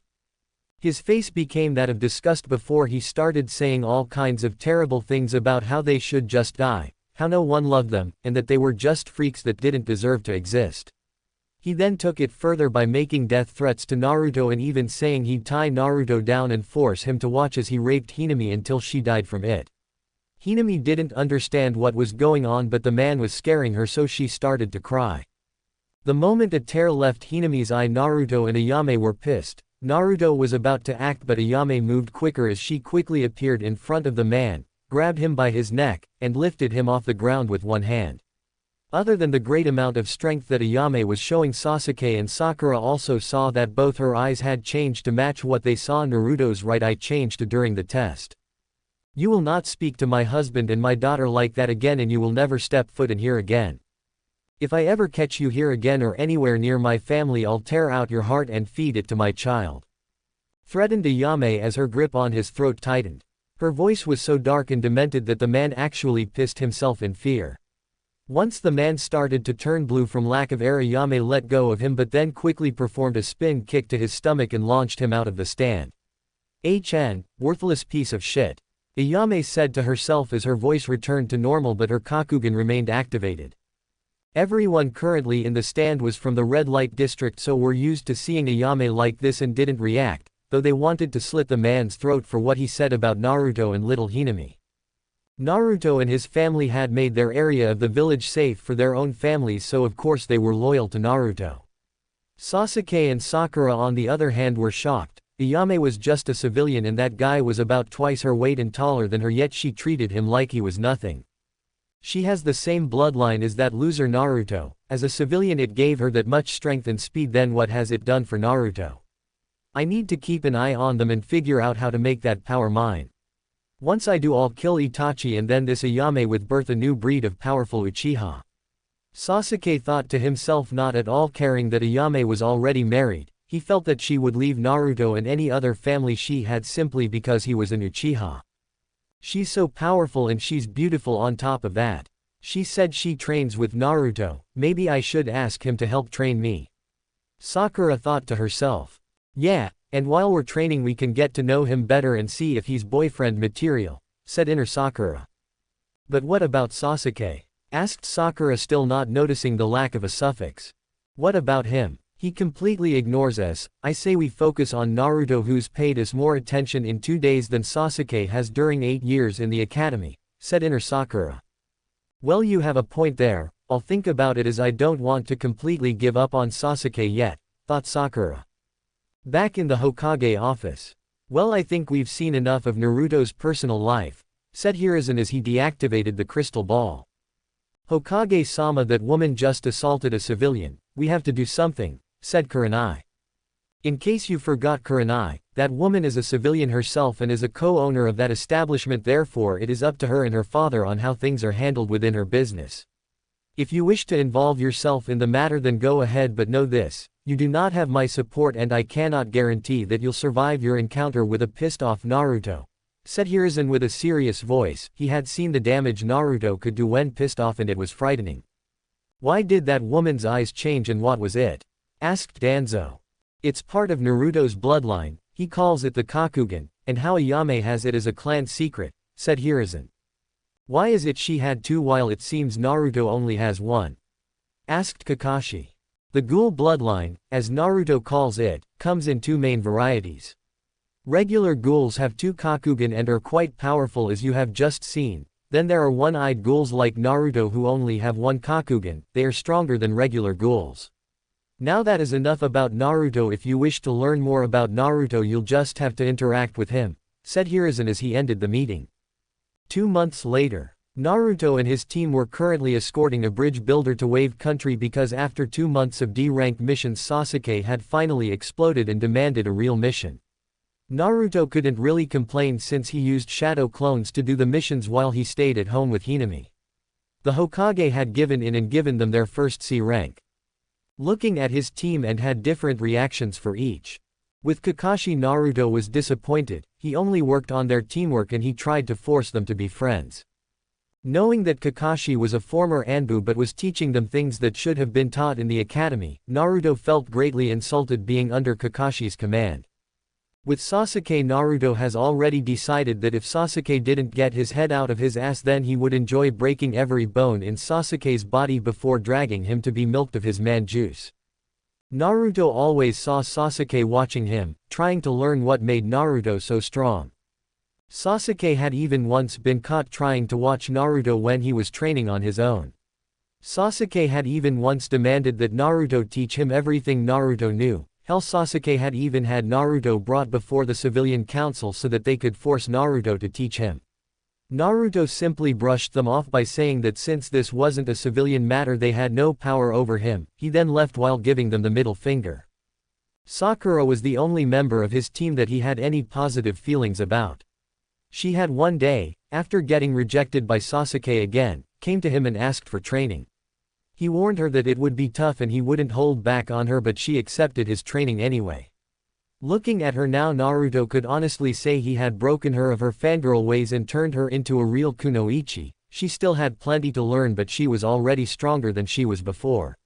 His face became that of disgust before he started saying all kinds of terrible things about how they should just die, how no one loved them, and that they were just freaks that didn't deserve to exist. He then took it further by making death threats to Naruto and even saying he'd tie Naruto down and force him to watch as he raped Hinami until she died from it. Hinami didn't understand what was going on, but the man was scaring her, so she started to cry. The moment a tear left Hinami's eye, Naruto and Ayame were pissed. Naruto was about to act, but Ayame moved quicker as she quickly appeared in front of the man, grabbed him by his neck, and lifted him off the ground with one hand. Other than the great amount of strength that Ayame was showing, Sasuke and Sakura also saw that both her eyes had changed to match what they saw Naruto's right eye change to during the test. You will not speak to my husband and my daughter like that again, and you will never step foot in here again. If I ever catch you here again or anywhere near my family, I'll tear out your heart and feed it to my child. Threatened Ayame as her grip on his throat tightened. Her voice was so dark and demented that the man actually pissed himself in fear. Once the man started to turn blue from lack of air, Ayame let go of him but then quickly performed a spin kick to his stomach and launched him out of the stand. HN, worthless piece of shit. Ayame said to herself as her voice returned to normal, but her Kakugan remained activated. Everyone currently in the stand was from the red light district, so were used to seeing Ayame like this and didn't react, though they wanted to slit the man's throat for what he said about Naruto and little Hinami. Naruto and his family had made their area of the village safe for their own families, so of course they were loyal to Naruto. Sasuke and Sakura on the other hand were shocked. Ayame was just a civilian and that guy was about twice her weight and taller than her, yet she treated him like he was nothing. She has the same bloodline as that loser Naruto. As a civilian it gave her that much strength and speed, then what has it done for Naruto? I need to keep an eye on them and figure out how to make that power mine. Once I do, I'll kill Itachi and then this Ayame with birth a new breed of powerful Uchiha. Sasuke thought to himself, not at all caring that Ayame was already married. He felt that she would leave Naruto and any other family she had simply because he was an Uchiha. She's so powerful and she's beautiful on top of that. She said she trains with Naruto, maybe I should ask him to help train me. Sakura thought to herself. Yeah, and while we're training we can get to know him better and see if he's boyfriend material, said inner Sakura. But what about Sasuke? Asked Sakura, still not noticing the lack of a suffix. What about him? He completely ignores us. I say we focus on Naruto, who's paid us more attention in 2 days than Sasuke has during 8 years in the academy, said inner Sakura. Well, you have a point there. I'll think about it, as I don't want to completely give up on Sasuke yet, thought Sakura. Back in the Hokage office. Well, I think we've seen enough of Naruto's personal life, said Hiruzen as he deactivated the crystal ball. Hokage-sama, that woman just assaulted a civilian. We have to do something, said Kurenai. In case you forgot, Kurenai, that woman is a civilian herself and is a co-owner of that establishment, therefore it is up to her and her father on how things are handled within her business. If you wish to involve yourself in the matter, then go ahead, but know this, you do not have my support and I cannot guarantee that you'll survive your encounter with a pissed-off Naruto, said Hiruzen with a serious voice. He had seen the damage Naruto could do when pissed off and it was frightening. Why did that woman's eyes change and what was it? Asked Danzo. It's part of Naruto's bloodline, he calls it the Kakugan, and how Ayame has it as a clan secret, said Hiruzen. Why is it she had 2 while it seems Naruto only has 1? Asked Kakashi. The ghoul bloodline, as Naruto calls it, comes in 2 main varieties. Regular ghouls have 2 Kakugan and are quite powerful, as you have just seen. Then there are one-eyed ghouls like Naruto who only have one Kakugan, they are stronger than regular ghouls. Now that is enough about Naruto. If you wish to learn more about Naruto you'll just have to interact with him, said Hiruzen as he ended the meeting. 2 months later. Naruto and his team were currently escorting a bridge builder to Wave Country because after 2 months of D-rank missions Sasuke had finally exploded and demanded a real mission. Naruto couldn't really complain since he used shadow clones to do the missions while he stayed at home with Hinami. The Hokage had given in and given them their first C rank. Looking at his team and had different reactions for each. With Kakashi Naruto was disappointed, he only worked on their teamwork and he tried to force them to be friends. Knowing that Kakashi was a former Anbu but was teaching them things that should have been taught in the academy, Naruto felt greatly insulted being under Kakashi's command. With Sasuke, Naruto has already decided that if Sasuke didn't get his head out of his ass then he would enjoy breaking every bone in Sasuke's body before dragging him to be milked of his man juice. Naruto always saw Sasuke watching him, trying to learn what made Naruto so strong. Sasuke had even once been caught trying to watch Naruto when he was training on his own. Sasuke had even once demanded that Naruto teach him everything Naruto knew. Hell, Sasuke had even had Naruto brought before the civilian council so that they could force Naruto to teach him. Naruto simply brushed them off by saying that since this wasn't a civilian matter they had no power over him. He then left while giving them the middle finger. Sakura was the only member of his team that he had any positive feelings about. She had one day, after getting rejected by Sasuke again, came to him and asked for training. He warned her that it would be tough and he wouldn't hold back on her, but she accepted his training anyway. Looking at her now, Naruto could honestly say he had broken her of her fangirl ways and turned her into a real kunoichi. She still had plenty to learn but she was already stronger than she was before.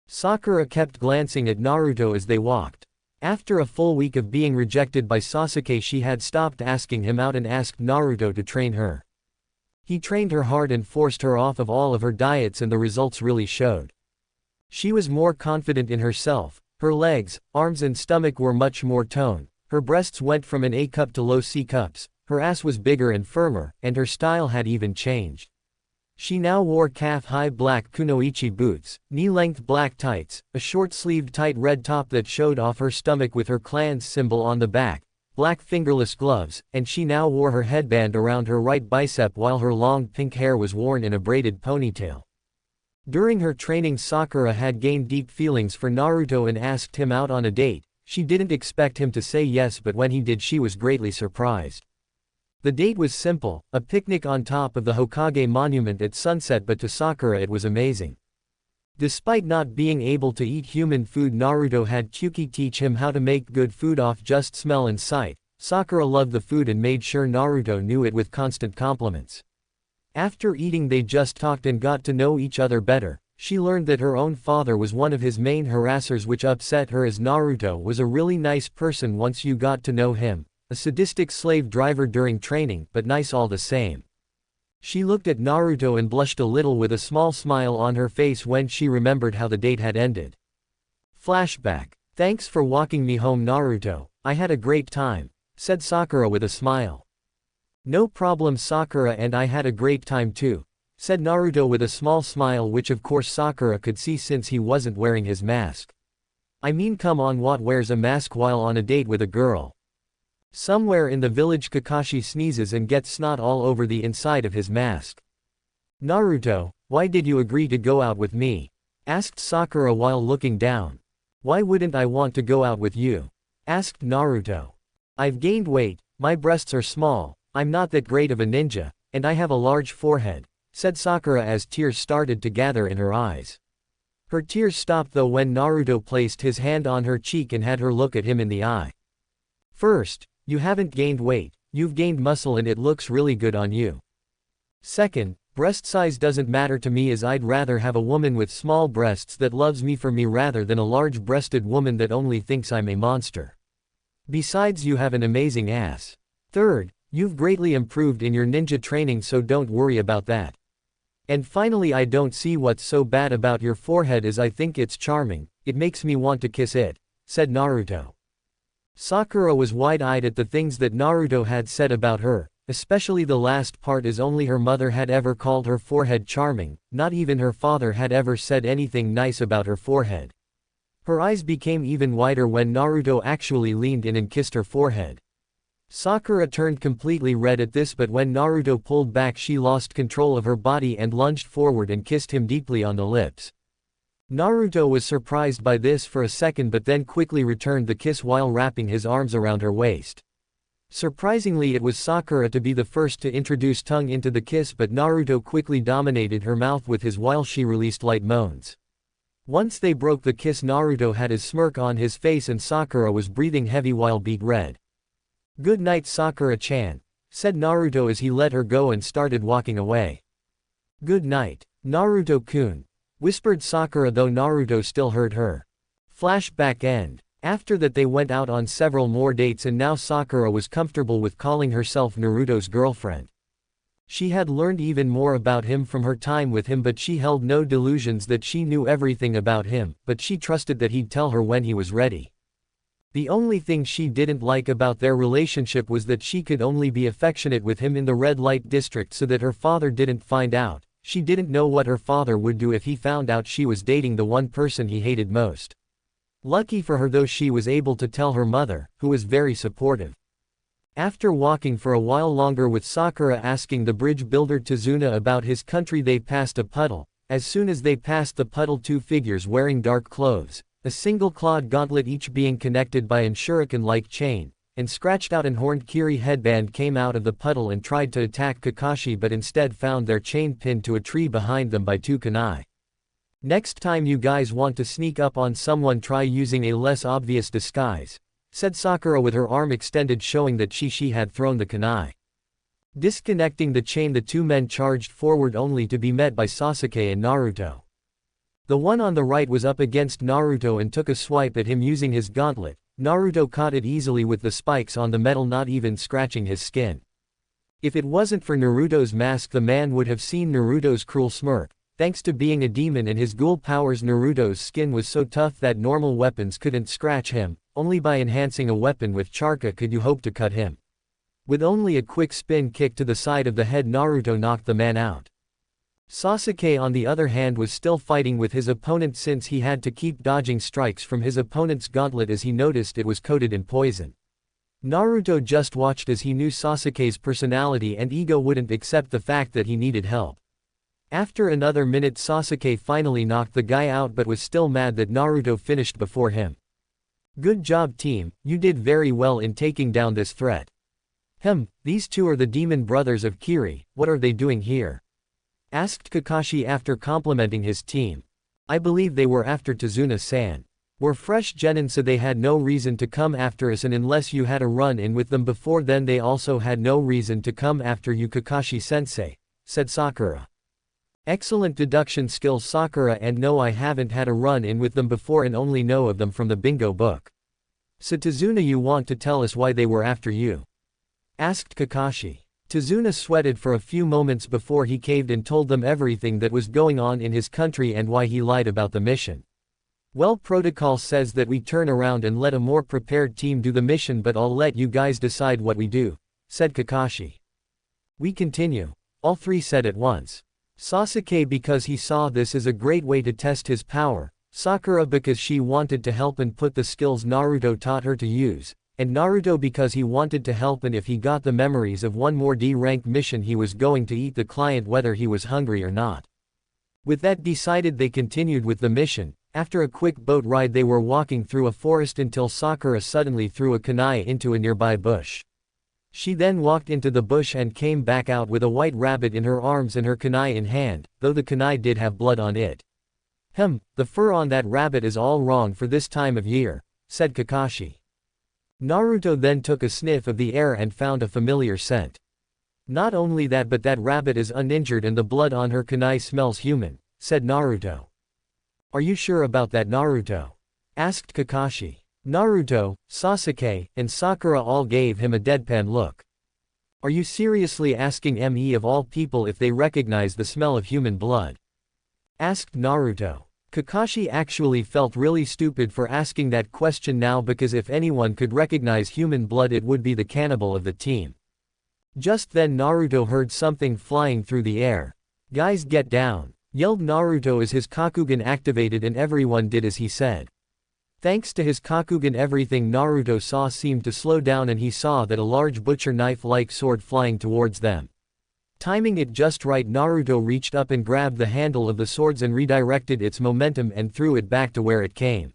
Sakura kept glancing at Naruto as they walked. After a full week of being rejected by Sasuke she had stopped asking him out and asked Naruto to train her. He trained her hard and forced her off of all of her diets and the results really showed. She was more confident in herself, her legs, arms and stomach were much more toned, her breasts went from an A cup to low C cups, her ass was bigger and firmer, and her style had even changed. She now wore calf-high black kunoichi boots, knee-length black tights, a short-sleeved tight red top that showed off her stomach with her clan's symbol on the back, black fingerless gloves, and she now wore her headband around her right bicep while her long pink hair was worn in a braided ponytail. During her training Sakura had gained deep feelings for Naruto and asked him out on a date. She didn't expect him to say yes, but when he did she was greatly surprised. The date was simple, a picnic on top of the Hokage monument at sunset, but to Sakura it was amazing. Despite not being able to eat human food, Naruto had Kyuki teach him how to make good food off just smell and sight. Sakura loved the food and made sure Naruto knew it with constant compliments. After eating they just talked and got to know each other better. She learned that her own father was one of his main harassers, which upset her as Naruto was a really nice person once you got to know him. A sadistic slave driver during training, but nice all the same. She looked at Naruto and blushed a little with a small smile on her face when she remembered how the date had ended. Flashback. Thanks for walking me home, Naruto. I had a great time, said Sakura with a smile. No problem, Sakura, and I had a great time too, said Naruto with a small smile, which of course Sakura could see since he wasn't wearing his mask. I mean, come on, what wears a mask while on a date with a girl? Somewhere in the village Kakashi sneezes and gets snot all over the inside of his mask. Naruto, why did you agree to go out with me? Asked Sakura while looking down. Why wouldn't I want to go out with you? Asked Naruto. I've gained weight, my breasts are small, I'm not that great of a ninja, and I have a large forehead, said Sakura as tears started to gather in her eyes. Her tears stopped though when Naruto placed his hand on her cheek and had her look at him in the eye. First, you haven't gained weight, you've gained muscle and it looks really good on you. Second, breast size doesn't matter to me, as I'd rather have a woman with small breasts that loves me for me rather than a large-breasted woman that only thinks I'm a monster. Besides, you have an amazing ass. Third, you've greatly improved in your ninja training, so don't worry about that. And finally, I don't see what's so bad about your forehead, as I think it's charming, it makes me want to kiss it, said Naruto. Sakura was wide-eyed at the things that Naruto had said about her. especially the last part, as only her mother had ever called her forehead charming, not even her father had ever said anything nice about her forehead. Her eyes became even wider when Naruto actually leaned in and kissed her forehead. Sakura turned completely red at this, but when Naruto pulled back she lost control of her body and lunged forward and kissed him deeply on the lips. Naruto was surprised by this for a second but then quickly returned the kiss while wrapping his arms around her waist. Surprisingly, it was Sakura to be the first to introduce tongue into the kiss, but Naruto quickly dominated her mouth with his while she released light moans. Once they broke the kiss, Naruto had his smirk on his face and Sakura was breathing heavy while beat red. "Good night, Sakura-chan," said Naruto as he let her go and started walking away. "Good night, Naruto-kun," whispered Sakura, though Naruto still heard her. Flashback end. After that they went out on several more dates and now Sakura was comfortable with calling herself Naruto's girlfriend. She had learned even more about him from her time with him, but she held no delusions that she knew everything about him, but she trusted that he'd tell her when he was ready. The only thing she didn't like about their relationship was that she could only be affectionate with him in the red light district so that her father didn't find out. She didn't know what her father would do if he found out she was dating the one person he hated most. Lucky for her though, she was able to tell her mother, who was very supportive. After walking for a while longer with Sakura asking the bridge builder Tazuna about his country, they passed a puddle. As soon as they passed the puddle, two figures wearing dark clothes, a single clawed gauntlet each being connected by an shuriken-like chain, and scratched out and horned Kiri headband came out of the puddle and tried to attack Kakashi, but instead found their chain pinned to a tree behind them by two kunai. "Next time you guys want to sneak up on someone, try using a less obvious disguise," said Sakura with her arm extended, showing that she had thrown the kunai. Disconnecting the chain, the two men charged forward only to be met by Sasuke and Naruto. The one on the right was up against Naruto and took a swipe at him using his gauntlet. Naruto caught it easily with the spikes on the metal, not even scratching his skin. If it wasn't for Naruto's mask, the man would have seen Naruto's cruel smirk. Thanks to being a demon and his ghoul powers, Naruto's skin was so tough that normal weapons couldn't scratch him. Only by enhancing a weapon with Charka could you hope to cut him. With only a quick spin kick to the side of the head, Naruto knocked the man out. Sasuke on the other hand was still fighting with his opponent since he had to keep dodging strikes from his opponent's gauntlet as he noticed it was coated in poison. Naruto just watched as he knew Sasuke's personality and ego wouldn't accept the fact that he needed help. After another minute, Sasuke finally knocked the guy out but was still mad that Naruto finished before him. "Good job, team, you did very well in taking down this threat." These two are the demon brothers of Kiri, what are they doing here?" asked Kakashi after complimenting his team. "I believe they were after Tazuna-san. We're fresh genin, so they had no reason to come after us, and unless you had a run-in with them before then they also had no reason to come after you, Kakashi-sensei," said Sakura. "Excellent deduction skills, Sakura, and no, I haven't had a run-in with them before and only know of them from the bingo book. So Tazuna, you want to tell us why they were after you?" asked Kakashi. Tazuna sweated for a few moments before he caved and told them everything that was going on in his country and why he lied about the mission. "Well, protocol says that we turn around and let a more prepared team do the mission, but I'll let you guys decide what we do," said Kakashi. "We continue," all three said at once. Sasuke because he saw this as a great way to test his power, Sakura because she wanted to help and put the skills Naruto taught her to use, and Naruto because he wanted to help, and if he got the memories of one more D-rank mission he was going to eat the client whether he was hungry or not. With that decided, they continued with the mission. After a quick boat ride they were walking through a forest until Sakura suddenly threw a kunai into a nearby bush. She then walked into the bush and came back out with a white rabbit in her arms and her kunai in hand, though the kunai did have blood on it. The fur on that rabbit is all wrong for this time of year," said Kakashi. Naruto then took a sniff of the air and found a familiar scent. "Not only that, but that rabbit is uninjured and the blood on her kunai smells human," said Naruto. "Are you sure about that, Naruto?" asked Kakashi. Naruto, Sasuke, and Sakura all gave him a deadpan look. "Are you seriously asking me of all people if they recognize the smell of human blood?" asked Naruto. Kakashi actually felt really stupid for asking that question now, because if anyone could recognize human blood it would be the cannibal of the team. Just then Naruto heard something flying through the air. "Guys, get down!" yelled Naruto as his Kakugan activated and everyone did as he said. Thanks to his Kakugan, everything Naruto saw seemed to slow down and he saw that a large butcher knife-like sword flying towards them. Timing it just right, Naruto reached up and grabbed the handle of the swords and redirected its momentum and threw it back to where it came.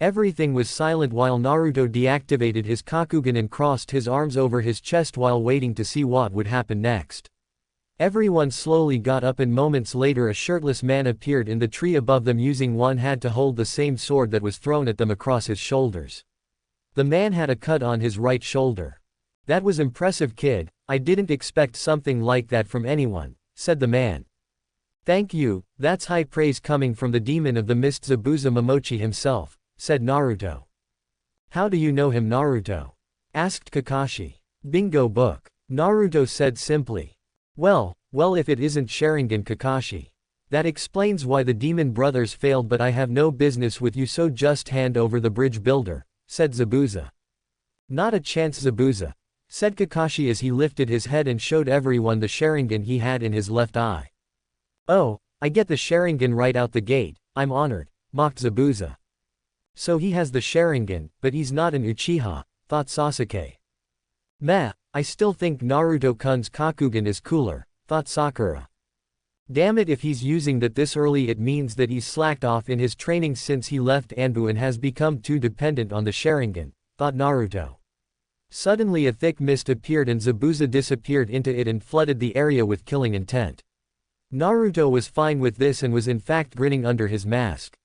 Everything was silent while Naruto deactivated his Kakugan and crossed his arms over his chest while waiting to see what would happen next. Everyone slowly got up and moments later a shirtless man appeared in the tree above them, using one hand to hold the same sword that was thrown at them across his shoulders. The man had a cut on his right shoulder. "That was impressive, kid. I didn't expect something like that from anyone," said the man. "Thank you, that's high praise coming from the demon of the mist Zabuza Momochi himself," said Naruto. "How do you know him, Naruto?" asked Kakashi. "Bingo book," Naruto said simply. Well, if it isn't Sharingan Kakashi. That explains why the demon brothers failed, but I have no business with you, so just hand over the bridge builder," said Zabuza. "Not a chance, Zabuza," said Kakashi as he lifted his head and showed everyone the Sharingan he had in his left eye. "Oh, I get the Sharingan right out the gate, I'm honored," mocked Zabuza. "So he has the Sharingan, but he's not an Uchiha," thought Sasuke. "Meh, I still think Naruto-kun's Kakugan is cooler," thought Sakura. "Damn it, if he's using that this early it means that he's slacked off in his training since he left Anbu and has become too dependent on the Sharingan," thought Naruto. Suddenly a thick mist appeared and Zabuza disappeared into it and flooded the area with killing intent. Naruto was fine with this and was in fact grinning under his mask.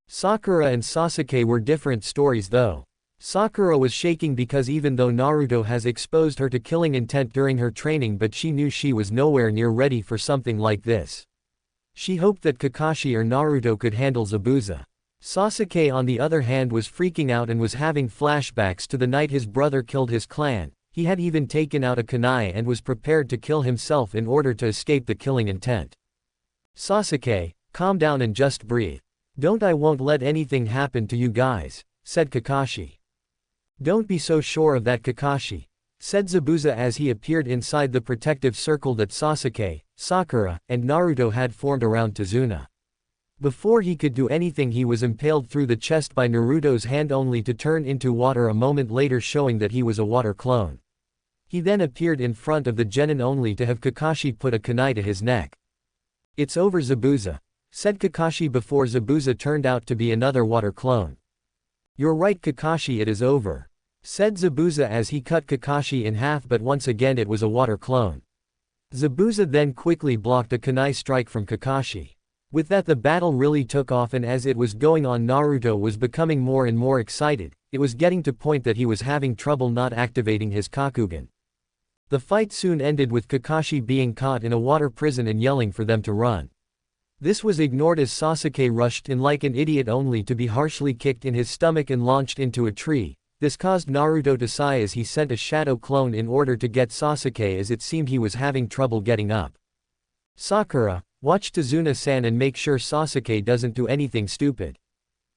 Sakura and Sasuke were different stories though. Sakura was shaking because even though Naruto has exposed her to killing intent during her training, but she knew she was nowhere near ready for something like this. She hoped that Kakashi or Naruto could handle Zabuza. Sasuke on the other hand was freaking out and was having flashbacks to the night his brother killed his clan. He had even taken out a kunai and was prepared to kill himself in order to escape the killing intent. "Sasuke, calm down and just breathe. I won't let anything happen to you guys," said Kakashi. "Don't be so sure of that, Kakashi," said Zabuza as he appeared inside the protective circle that Sasuke, Sakura, and Naruto had formed around Tazuna. Before he could do anything, he was impaled through the chest by Naruto's hand only to turn into water a moment later, showing that he was a water clone. He then appeared in front of the genin only to have Kakashi put a kunai to his neck. "It's over, Zabuza," said Kakashi before Zabuza turned out to be another water clone. "You're right, Kakashi, it is over," said Zabuza as he cut Kakashi in half, but once again it was a water clone. Zabuza then quickly blocked a kunai strike from Kakashi. With that, the battle really took off, and as it was going on, Naruto was becoming more and more excited. It was getting to point that he was having trouble not activating his Kakugan. The fight soon ended with Kakashi being caught in a water prison and yelling for them to run. This was ignored as Sasuke rushed in like an idiot only to be harshly kicked in his stomach and launched into a tree. This caused Naruto to sigh as he sent a shadow clone in order to get Sasuke, as it seemed he was having trouble getting up. "Sakura, watch Tazuna-san and make sure Sasuke doesn't do anything stupid."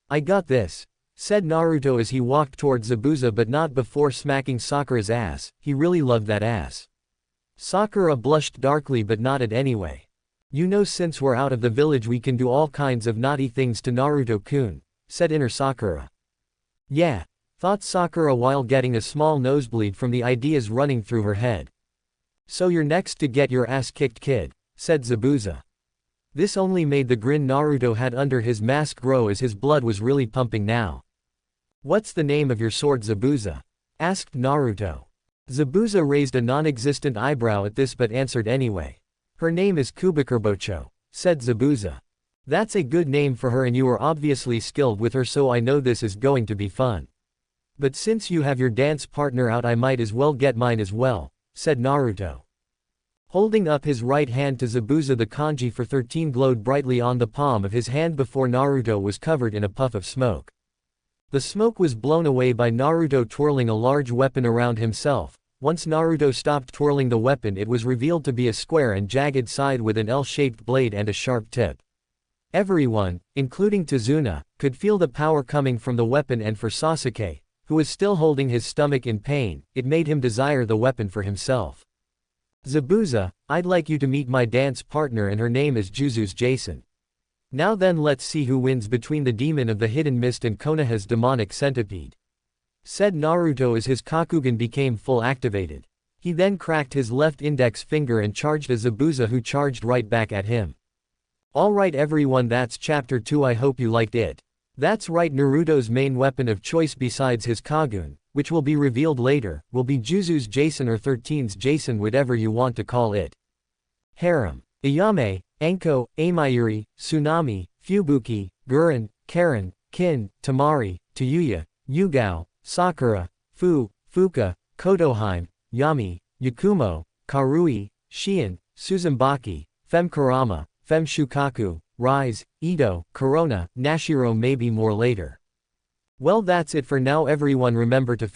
"I got this," said Naruto as he walked towards Zabuza, but not before smacking Sakura's ass. He really loved that ass. Sakura blushed darkly but nodded anyway. "You know, since we're out of the village we can do all kinds of naughty things to Naruto-kun," said inner Sakura. "Yeah," thought Sakura while getting a small nosebleed from the ideas running through her head. "So you're next to get your ass kicked, kid," said Zabuza. This only made the grin Naruto had under his mask grow, as his blood was really pumping now. "What's the name of your sword, Zabuza?" asked Naruto. Zabuza raised a non-existent eyebrow at this but answered anyway. "Her name is Kubakurbocho," said Zabuza. "That's a good name for her, and you are obviously skilled with her, so I know this is going to be fun. But since you have your dance partner out, I might as well get mine as well," said Naruto. Holding up his right hand to Zabuza, the kanji for 13 glowed brightly on the palm of his hand before Naruto was covered in a puff of smoke. The smoke was blown away by Naruto twirling a large weapon around himself. Once Naruto stopped twirling the weapon, it was revealed to be a square and jagged side with an L-shaped blade and a sharp tip. Everyone, including Tazuna, could feel the power coming from the weapon, and for Sasuke, who was still holding his stomach in pain. It made him desire the weapon for himself. Zabuza, I'd like you to meet my dance partner and her name is Juzu's Jason. Now then let's see who wins between the demon of the hidden mist and Konoha's demonic centipede. Said Naruto as his Kakugan became full activated. He then cracked his left index finger and charged a Zabuza who charged right back at him. Alright everyone, that's chapter 2. I hope you liked it. That's right, Naruto's main weapon of choice besides his Kagun, which will be revealed later, will be Juzu's Jason or 13's Jason, whatever you want to call it. Harem. Ayame, Anko, Amayuri, Tsunami, Fubuki, Guren, Karen, Kin, Tamari, Tayuya, Yugao, Sakura, Fuka, Kotoheim, Yami, Yakumo, Karui, Shien, Suzumaki, Fem Kurama, Fem Shukaku, Rise, Ito, Corona, Nashiro, maybe more later. Well, that's it for now everyone. Remember to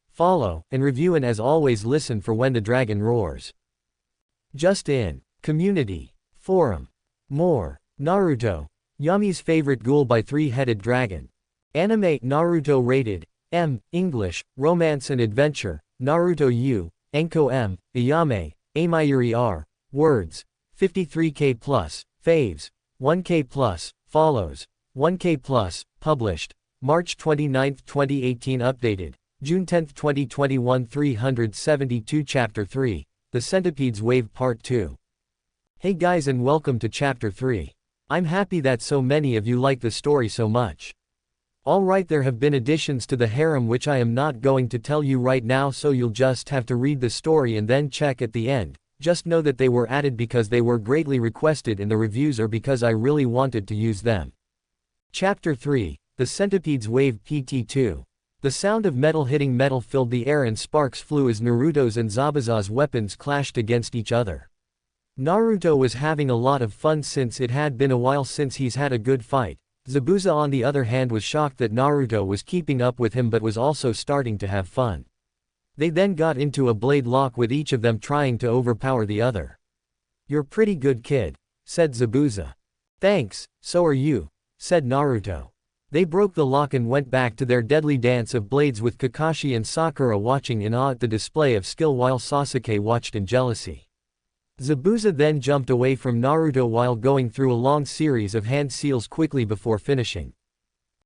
follow, and review, and as always listen for when the dragon roars. Just in. Community. Forum. More. Naruto. Yami's favorite ghoul by three-headed dragon. Anime. Naruto rated M. English, Romance and Adventure. Naruto U. Enko M. Ayame. Amayuri R. Words. 53k plus. Faves. 1k plus. Follows. 1k plus. Published. March 29, 2018. Updated. June 10, 2021. 372. Chapter 3. The Centipede's Wave Part 2. Hey guys, and welcome to Chapter 3. I'm happy that so many of you like the story so much. Alright, there have been additions to the harem which I am not going to tell you right now, so you'll just have to read the story and then check at the end. Just know that they were added because they were greatly requested in the reviews or because I really wanted to use them. Chapter 3. The Centipede's Wave PT2. The sound of metal hitting metal filled the air and sparks flew as Naruto's and Zabuza's weapons clashed against each other. Naruto was having a lot of fun since it had been a while since he's had a good fight. Zabuza on the other hand was shocked that Naruto was keeping up with him but was also starting to have fun. They then got into a blade lock with each of them trying to overpower the other. "You're pretty good, kid," said Zabuza. "Thanks, so are you," said Naruto. They broke the lock and went back to their deadly dance of blades with Kakashi and Sakura watching in awe at the display of skill while Sasuke watched in jealousy. Zabuza then jumped away from Naruto while going through a long series of hand seals quickly before finishing.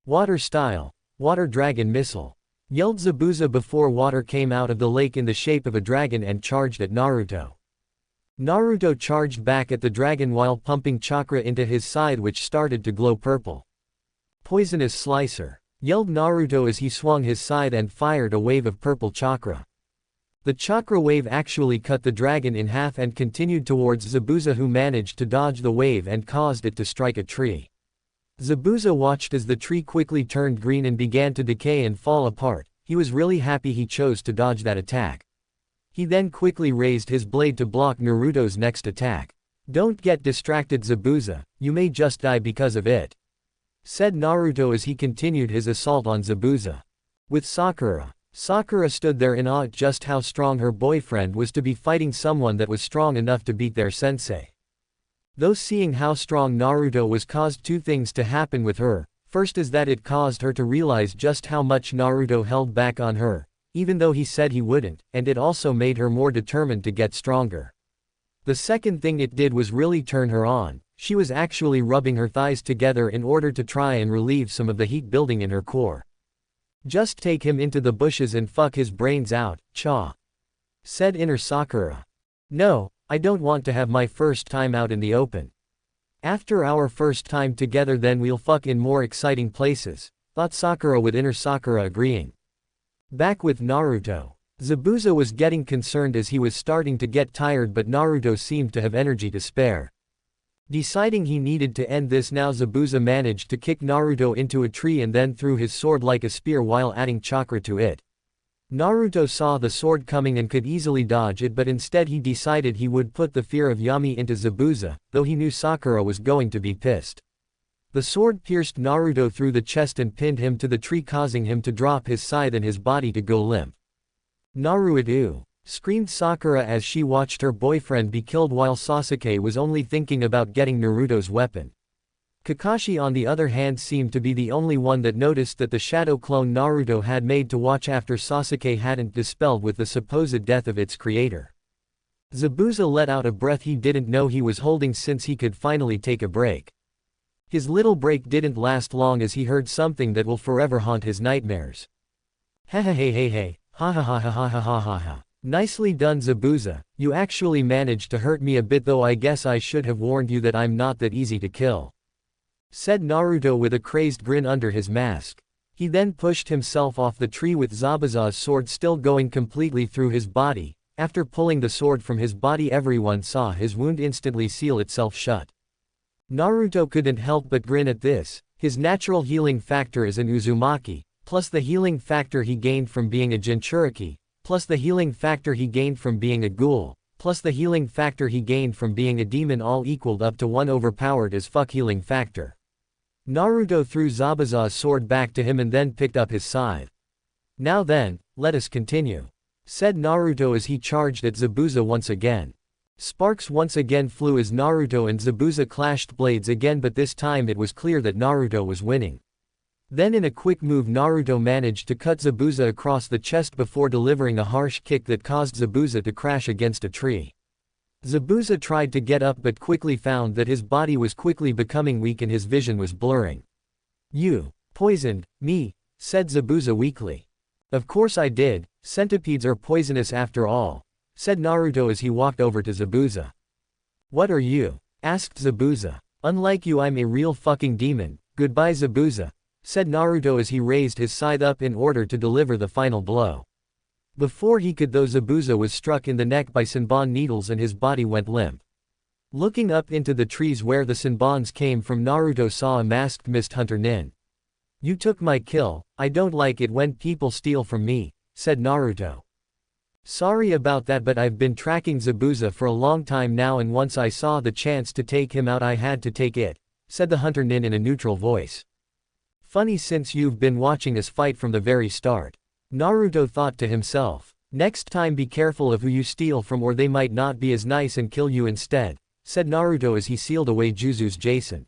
"Water style, water dragon missile," yelled Zabuza before water came out of the lake in the shape of a dragon and charged at Naruto. Naruto charged back at the dragon while pumping chakra into his side which started to glow purple. "Poisonous slicer," yelled Naruto as he swung his side and fired a wave of purple chakra. The chakra wave actually cut the dragon in half and continued towards Zabuza, who managed to dodge the wave and caused it to strike a tree. Zabuza watched as the tree quickly turned green and began to decay and fall apart. He was really happy he chose to dodge that attack. He then quickly raised his blade to block Naruto's next attack. "Don't get distracted, Zabuza, you may just die because of it," said Naruto as he continued his assault on Zabuza. With Sakura stood there in awe at just how strong her boyfriend was to be fighting someone that was strong enough to beat their sensei. Though seeing how strong Naruto was caused two things to happen with her. First is that it caused her to realize just how much Naruto held back on her, even though he said he wouldn't, and it also made her more determined to get stronger. The second thing it did was really turn her on. She was actually rubbing her thighs together in order to try and relieve some of the heat building in her core. "Just take him into the bushes and fuck his brains out, cha," said inner Sakura. "No, I don't want to have my first time out in the open. After our first time together then we'll fuck in more exciting places," thought Sakura, with inner Sakura agreeing. Back with Naruto. Zabuza was getting concerned as he was starting to get tired, but Naruto seemed to have energy to spare. Deciding he needed to end this now, Zabuza managed to kick Naruto into a tree and then threw his sword like a spear while adding chakra to it. Naruto saw the sword coming and could easily dodge it, but instead he decided he would put the fear of Yami into Zabuza, though he knew Sakura was going to be pissed. The sword pierced Naruto through the chest and pinned him to the tree, causing him to drop his scythe and his body to go limp. "Naruto!" screamed Sakura as she watched her boyfriend be killed while Sasuke was only thinking about getting Naruto's weapon. Kakashi on the other hand seemed to be the only one that noticed that the shadow clone Naruto had made to watch after Sasuke hadn't dispelled with the supposed death of its creator. Zabuza let out a breath he didn't know he was holding since he could finally take a break. His little break didn't last long as he heard something that will forever haunt his nightmares. Ha ha ha ha ha, ha ha ha ha ha ha ha ha ha. Nicely done Zabuza, you actually managed to hurt me a bit, though I guess I should have warned you that I'm not that easy to kill, said Naruto with a crazed grin under his mask. He then pushed himself off the tree with Zabuza's sword still going completely through his body. After pulling the sword from his body, everyone saw his wound instantly seal itself shut. Naruto couldn't help but grin at this. His natural healing factor is an Uzumaki, plus the healing factor he gained from being a Jinchuriki, plus the healing factor he gained from being a ghoul, plus the healing factor he gained from being a demon, all equaled up to one overpowered as fuck healing factor. Naruto threw Zabuza's sword back to him and then picked up his scythe. Now then, let us continue, said Naruto as he charged at Zabuza once again. Sparks once again flew as Naruto and Zabuza clashed blades again, but this time it was clear that Naruto was winning. Then in a quick move Naruto managed to cut Zabuza across the chest before delivering a harsh kick that caused Zabuza to crash against a tree. Zabuza tried to get up but quickly found that his body was quickly becoming weak and his vision was blurring. You poisoned me, said Zabuza weakly. Of course I did, centipedes are poisonous after all, said Naruto as he walked over to Zabuza. What are you? Asked Zabuza. Unlike you, I'm a real fucking demon. Goodbye Zabuza, said Naruto as he raised his scythe up in order to deliver the final blow. Before he could though, Zabuza was struck in the neck by Senbon needles and his body went limp. Looking up into the trees where the Senbons came from, Naruto saw a masked mist hunter Nin. You took my kill, I don't like it when people steal from me, said Naruto. Sorry about that, but I've been tracking Zabuza for a long time now and once I saw the chance to take him out I had to take it, said the hunter Nin in a neutral voice. Funny since you've been watching us fight from the very start. Naruto thought to himself. Next time be careful of who you steal from or they might not be as nice and kill you instead, said Naruto as he sealed away Juzu's Jason.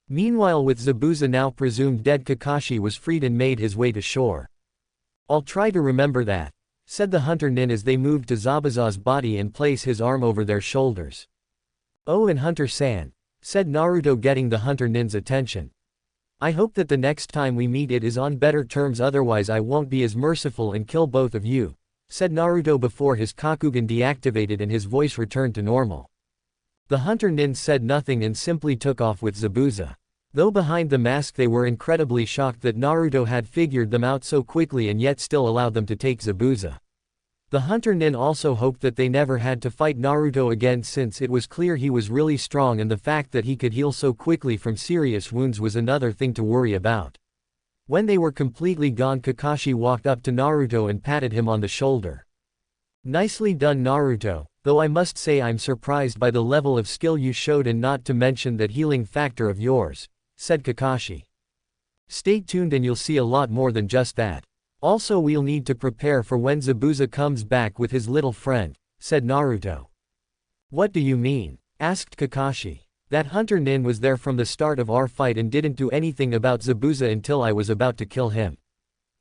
Meanwhile, with Zabuza now presumed dead, Kakashi was freed and made his way to shore. I'll try to remember that, said the hunter Nin as they moved to Zabuza's body and place his arm over their shoulders. Oh, and Hunter-san, said Naruto, getting the hunter Nin's attention. I hope that the next time we meet it is on better terms, otherwise I won't be as merciful and kill both of you, said Naruto before his Kakugan deactivated and his voice returned to normal. The hunter Nin said nothing and simply took off with Zabuza. Though behind the mask they were incredibly shocked that Naruto had figured them out so quickly and yet still allowed them to take Zabuza. The hunter Nin also hoped that they never had to fight Naruto again, since it was clear he was really strong and the fact that he could heal so quickly from serious wounds was another thing to worry about. When they were completely gone, Kakashi walked up to Naruto and patted him on the shoulder. Nicely done Naruto, though I must say I'm surprised by the level of skill you showed, and not to mention that healing factor of yours, said Kakashi. Stay tuned and you'll see a lot more than just that. Also we'll need to prepare for when Zabuza comes back with his little friend, said Naruto. What do you mean? Asked Kakashi. That hunter Nin was there from the start of our fight and didn't do anything about Zabuza until I was about to kill him.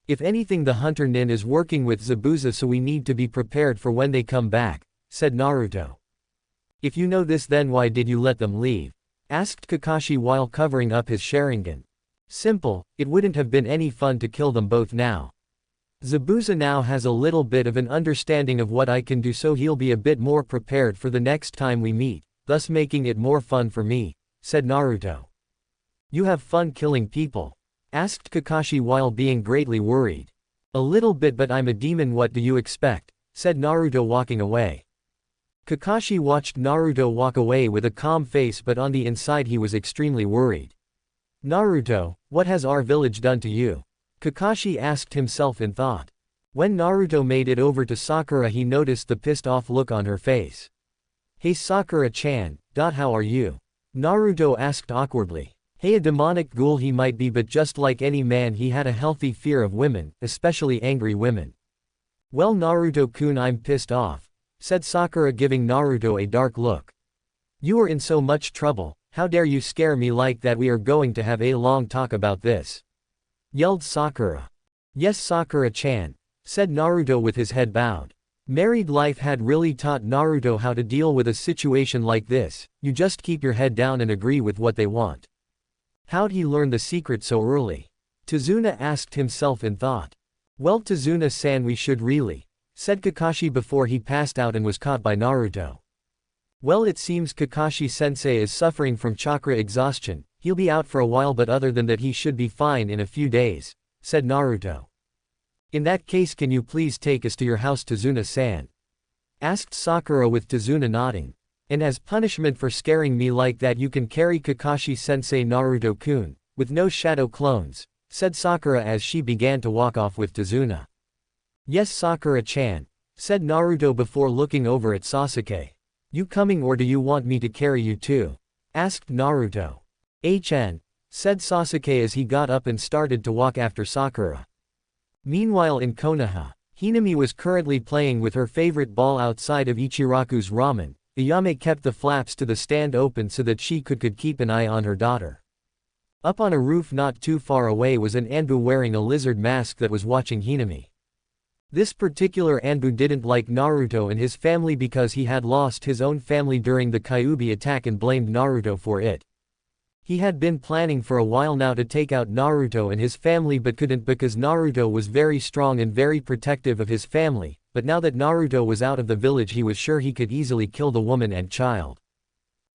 If anything, the hunter Nin is working with Zabuza, so we need to be prepared for when they come back, said Naruto. If you know this, then why did you let them leave? Asked Kakashi while covering up his Sharingan. Simple, it wouldn't have been any fun to kill them both now. Zabuza now has a little bit of an understanding of what I can do, so he'll be a bit more prepared for the next time we meet, thus making it more fun for me, said Naruto. You have fun killing people? Asked Kakashi while being greatly worried. A little bit, but I'm a demon, what do you expect, said Naruto walking away. Kakashi watched Naruto walk away with a calm face, but on the inside he was extremely worried. Naruto, what has our village done to you? Kakashi asked himself in thought. When Naruto made it over to Sakura, he noticed the pissed off look on her face. Hey Sakura-chan, how are you? Naruto asked awkwardly. Hey, a demonic ghoul he might be, but just like any man he had a healthy fear of women, especially angry women. Well Naruto-kun, I'm pissed off, said Sakura, giving Naruto a dark look. You are in so much trouble, How dare you scare me like that? We are going to have a long talk about this," yelled Sakura. "Yes, Sakura-chan," said Naruto with his head bowed. Married life had really taught Naruto how to deal with a situation like this. You just keep your head down and agree with what they want. How'd he learn the secret so early? Tazuna asked himself in thought. Well, Tazuna-san, we should really, said Kakashi before he passed out and was caught by Naruto. Well, it seems Kakashi-sensei is suffering from chakra exhaustion. He'll be out for a while, but other than that he should be fine in a few days, said Naruto. In that case, can you please take us to your house, Tazuna-san? Asked Sakura with Tazuna nodding. And as punishment for scaring me like that, you can carry Kakashi-sensei, Naruto-kun, with no shadow clones, said Sakura as she began to walk off with Tazuna. Yes, Sakura-chan, said Naruto before looking over at Sasuke. You coming, or do you want me to carry you too? Asked Naruto. HN, said Sasuke as he got up and started to walk after Sakura. Meanwhile in Konoha, Hinami was currently playing with her favorite ball outside of Ichiraku's ramen. Ayame kept the flaps to the stand open so that she could keep an eye on her daughter. Up on a roof not too far away was an Anbu wearing a lizard mask that was watching Hinami. This particular Anbu didn't like Naruto and his family because he had lost his own family during the Kyuubi attack and blamed Naruto for it. He had been planning for a while now to take out Naruto and his family but couldn't because Naruto was very strong and very protective of his family, but now that Naruto was out of the village he was sure he could easily kill the woman and child.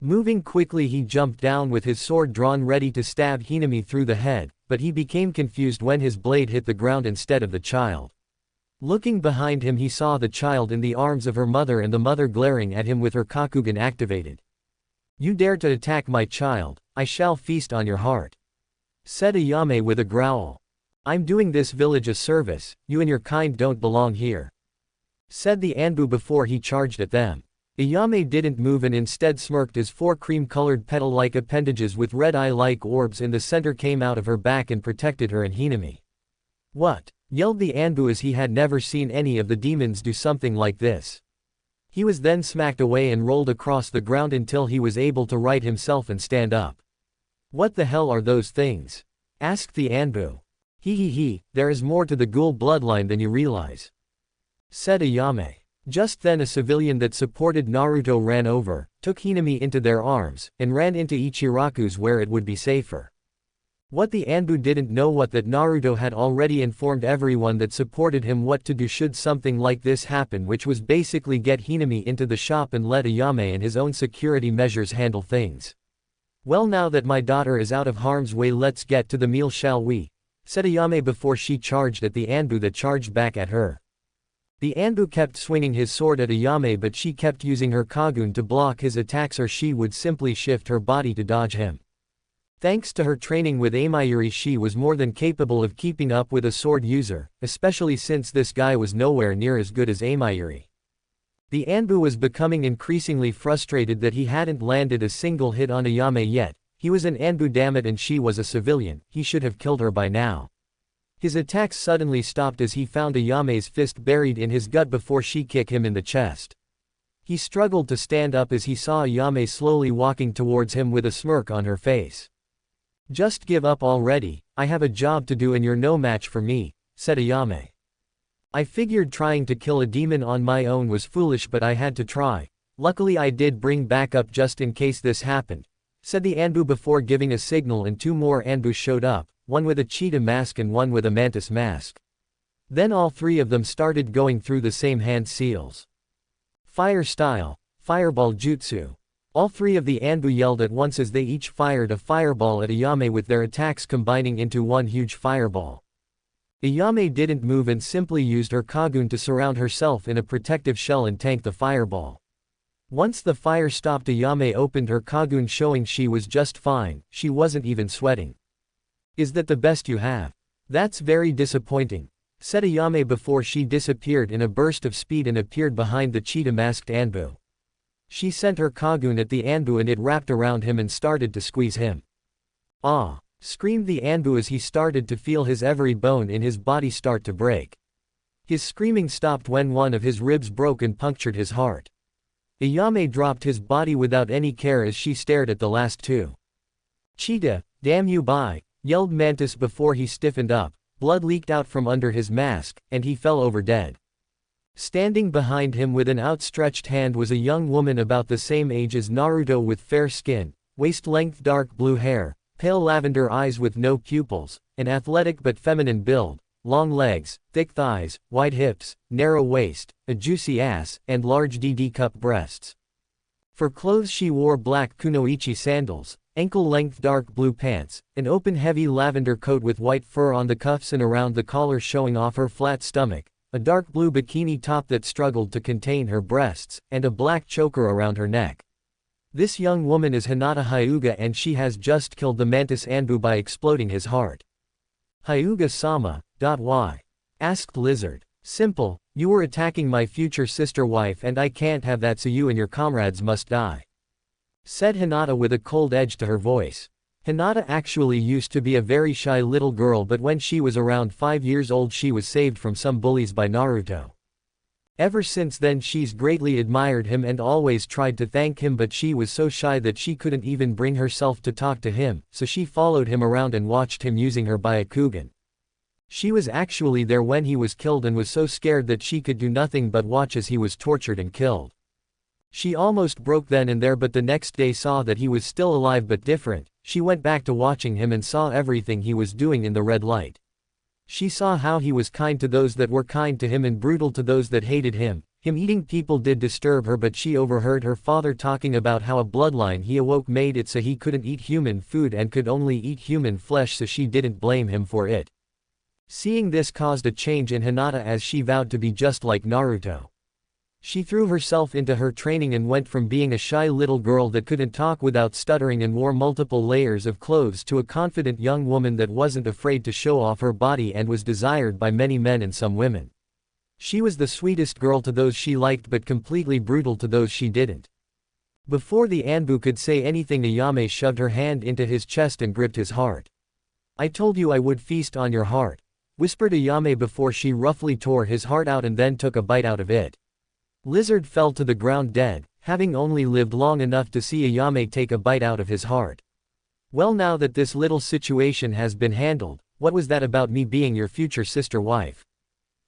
Moving quickly, he jumped down with his sword drawn ready to stab Hinami through the head, but he became confused when his blade hit the ground instead of the child. Looking behind him, he saw the child in the arms of her mother and the mother glaring at him with her Kakugan activated. You dare to attack my child, I shall feast on your heart, said Ayame with a growl. I'm doing this village a service, you and your kind don't belong here, said the Anbu before he charged at them. Ayame didn't move and instead smirked as four cream-colored petal-like appendages with red eye-like orbs in the center came out of her back and protected her and Hinami. What? Yelled the Anbu as he had never seen any of the demons do something like this. He was then smacked away and rolled across the ground until he was able to right himself and stand up. What the hell are those things? Asked the Anbu. He, there is more to the ghoul bloodline than you realize, said Ayame. Just then a civilian that supported Naruto ran over, took Hinami into their arms, and ran into Ichiraku's where it would be safer. What the Anbu didn't know was that Naruto had already informed everyone that supported him what to do should something like this happen, which was basically get Hinami into the shop and let Ayame and his own security measures handle things. Well, now that my daughter is out of harm's way, let's get to the meal, shall we? Said Ayame before she charged at the Anbu that charged back at her. The Anbu kept swinging his sword at Ayame, but she kept using her Kagun to block his attacks, or she would simply shift her body to dodge him. Thanks to her training with Amayuri, she was more than capable of keeping up with a sword user, especially since this guy was nowhere near as good as Amayuri. The Anbu was becoming increasingly frustrated that he hadn't landed a single hit on Ayame yet. He was an Anbu, damn it, and she was a civilian. He should have killed her by now. His attacks suddenly stopped as he found Ayame's fist buried in his gut before she kicked him in the chest. He struggled to stand up as he saw Ayame slowly walking towards him with a smirk on her face. Just give up already, I have a job to do and you're no match for me, said Ayame. I figured trying to kill a demon on my own was foolish, but I had to try. Luckily I did bring backup just in case this happened, said the Anbu before giving a signal, and two more Anbu showed up, one with a cheetah mask and one with a mantis mask. Then all three of them started going through the same hand seals. Fire style, fireball jutsu. All three of the Anbu yelled at once as they each fired a fireball at Ayame, with their attacks combining into one huge fireball. Ayame didn't move and simply used her Kagun to surround herself in a protective shell and tank the fireball. Once the fire stopped, Ayame opened her Kagun, showing she was just fine, she wasn't even sweating. Is that the best you have? That's very disappointing, said Ayame before she disappeared in a burst of speed and appeared behind the cheetah-masked Anbu. She sent her Kagun at the Anbu and it wrapped around him and started to squeeze him. Ah! Screamed the Anbu as he started to feel his every bone in his body start to break. His screaming stopped when one of his ribs broke and punctured his heart. Ayame dropped his body without any care as she stared at the last two. "Cheetah, damn you bye," yelled Mantis before he stiffened up. Blood leaked out from under his mask, and he fell over dead. Standing behind him with an outstretched hand was a young woman about the same age as Naruto with fair skin, waist-length dark blue hair, pale lavender eyes with no pupils, an athletic but feminine build, long legs, thick thighs, wide hips, narrow waist, a juicy ass, and large DD-cup breasts. For clothes she wore black kunoichi sandals, ankle-length dark blue pants, an open heavy lavender coat with white fur on the cuffs and around the collar showing off her flat stomach, a dark blue bikini top that struggled to contain her breasts, and a black choker around her neck. This young woman is Hinata Hyuga and she has just killed the Mantis Anbu by exploding his heart. "Hyuga-sama, why?" asked Lizard. "Simple, you were attacking my future sister wife and I can't have that, so you and your comrades must die," said Hinata with a cold edge to her voice. Hinata actually used to be a very shy little girl, but when she was around 5 years old she was saved from some bullies by Naruto. Ever since then she's greatly admired him and always tried to thank him, but she was so shy that she couldn't even bring herself to talk to him, so she followed him around and watched him using her Byakugan. She was actually there when he was killed and was so scared that she could do nothing but watch as he was tortured and killed. She almost broke then and there, but the next day saw that he was still alive but different. She went back to watching him and saw everything he was doing in the red light. She saw how he was kind to those that were kind to him and brutal to those that hated him. Him eating people did disturb her, but she overheard her father talking about how a bloodline he awoke made it so he couldn't eat human food and could only eat human flesh, so she didn't blame him for it. Seeing this caused a change in Hinata as she vowed to be just like Naruto. She threw herself into her training and went from being a shy little girl that couldn't talk without stuttering and wore multiple layers of clothes to a confident young woman that wasn't afraid to show off her body and was desired by many men and some women. She was the sweetest girl to those she liked but completely brutal to those she didn't. Before the Anbu could say anything, Ayame shoved her hand into his chest and gripped his heart. "I told you I would feast on your heart," whispered Ayame before she roughly tore his heart out and then took a bite out of it. Lizard fell to the ground dead, having only lived long enough to see Ayame take a bite out of his heart. "Well, now that this little situation has been handled, what was that about me being your future sister wife?"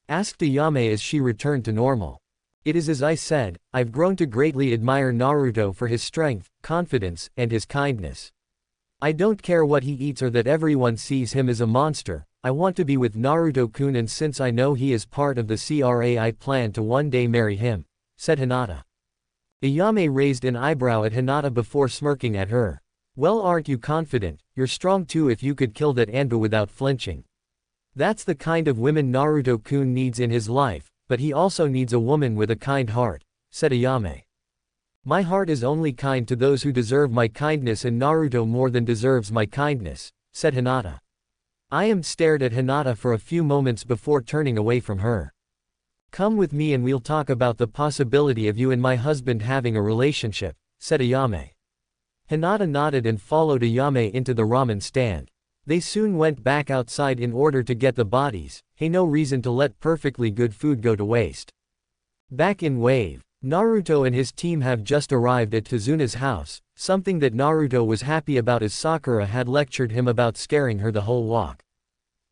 asked Ayame as she returned to normal. "It is as I said, I've grown to greatly admire Naruto for his strength, confidence, and his kindness. I don't care what he eats or that everyone sees him as a monster. I want to be with Naruto-kun, and since I know he is part of the CRA I plan to one day marry him," said Hinata. Ayame raised an eyebrow at Hinata before smirking at her. "Well, aren't you confident? You're strong too if you could kill that Anbu without flinching. That's the kind of women Naruto-kun needs in his life, but he also needs a woman with a kind heart," said Ayame. "My heart is only kind to those who deserve my kindness, and Naruto more than deserves my kindness," said Hinata. Ayame stared at Hinata for a few moments before turning away from her. "Come with me and we'll talk about the possibility of you and my husband having a relationship," said Ayame. Hinata nodded and followed Ayame into the ramen stand. They soon went back outside in order to get the bodies. Hey, no reason to let perfectly good food go to waste. Back in Wave, Naruto and his team have just arrived at Tazuna's house, something that Naruto was happy about as Sakura had lectured him about scaring her the whole walk.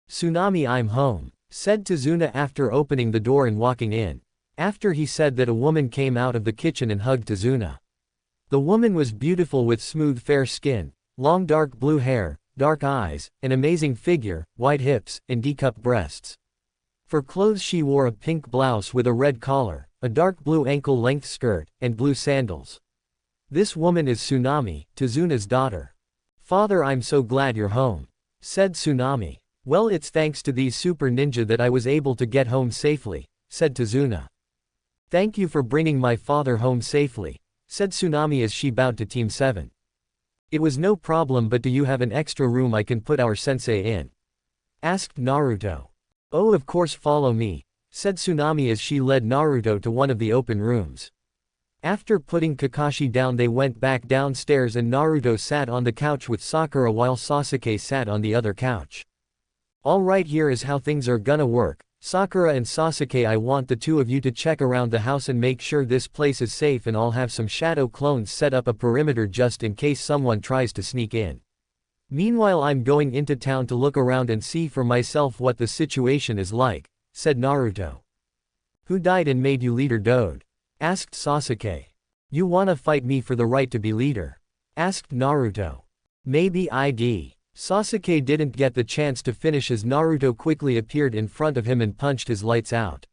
"Tsunami, I'm home," said Tazuna after opening the door and walking in. After he said that, a woman came out of the kitchen and hugged Tazuna. The woman was beautiful with smooth fair skin, long dark blue hair, dark eyes, an amazing figure, wide hips, and D-cup breasts. For clothes she wore a pink blouse with a red collar, a dark blue ankle-length skirt, and blue sandals. "This woman is Tsunami, Tazuna's daughter." "Father, I'm so glad you're home," said Tsunami. "Well, it's thanks to these super ninja that I was able to get home safely," said Tazuna. "Thank you for bringing my father home safely," said Tsunami as she bowed to Team 7. "It was no problem, but do you have an extra room I can put our sensei in?" asked Naruto. "Oh, of course, follow me," said Tsunami as she led Naruto to one of the open rooms. After putting Kakashi down, they went back downstairs and Naruto sat on the couch with Sakura while Sasuke sat on the other couch. "Alright, here is how things are gonna work. Sakura and Sasuke, I want the two of you to check around the house and make sure this place is safe, and I'll have some shadow clones set up a perimeter just in case someone tries to sneak in. Meanwhile, I'm going into town to look around and see for myself what the situation is like, said Naruto. Who died and made you leader, Dode? Asked Sasuke. You wanna fight me for the right to be leader? Asked Naruto. Maybe ID. Sasuke didn't get the chance to finish as Naruto quickly appeared in front of him and punched his lights out.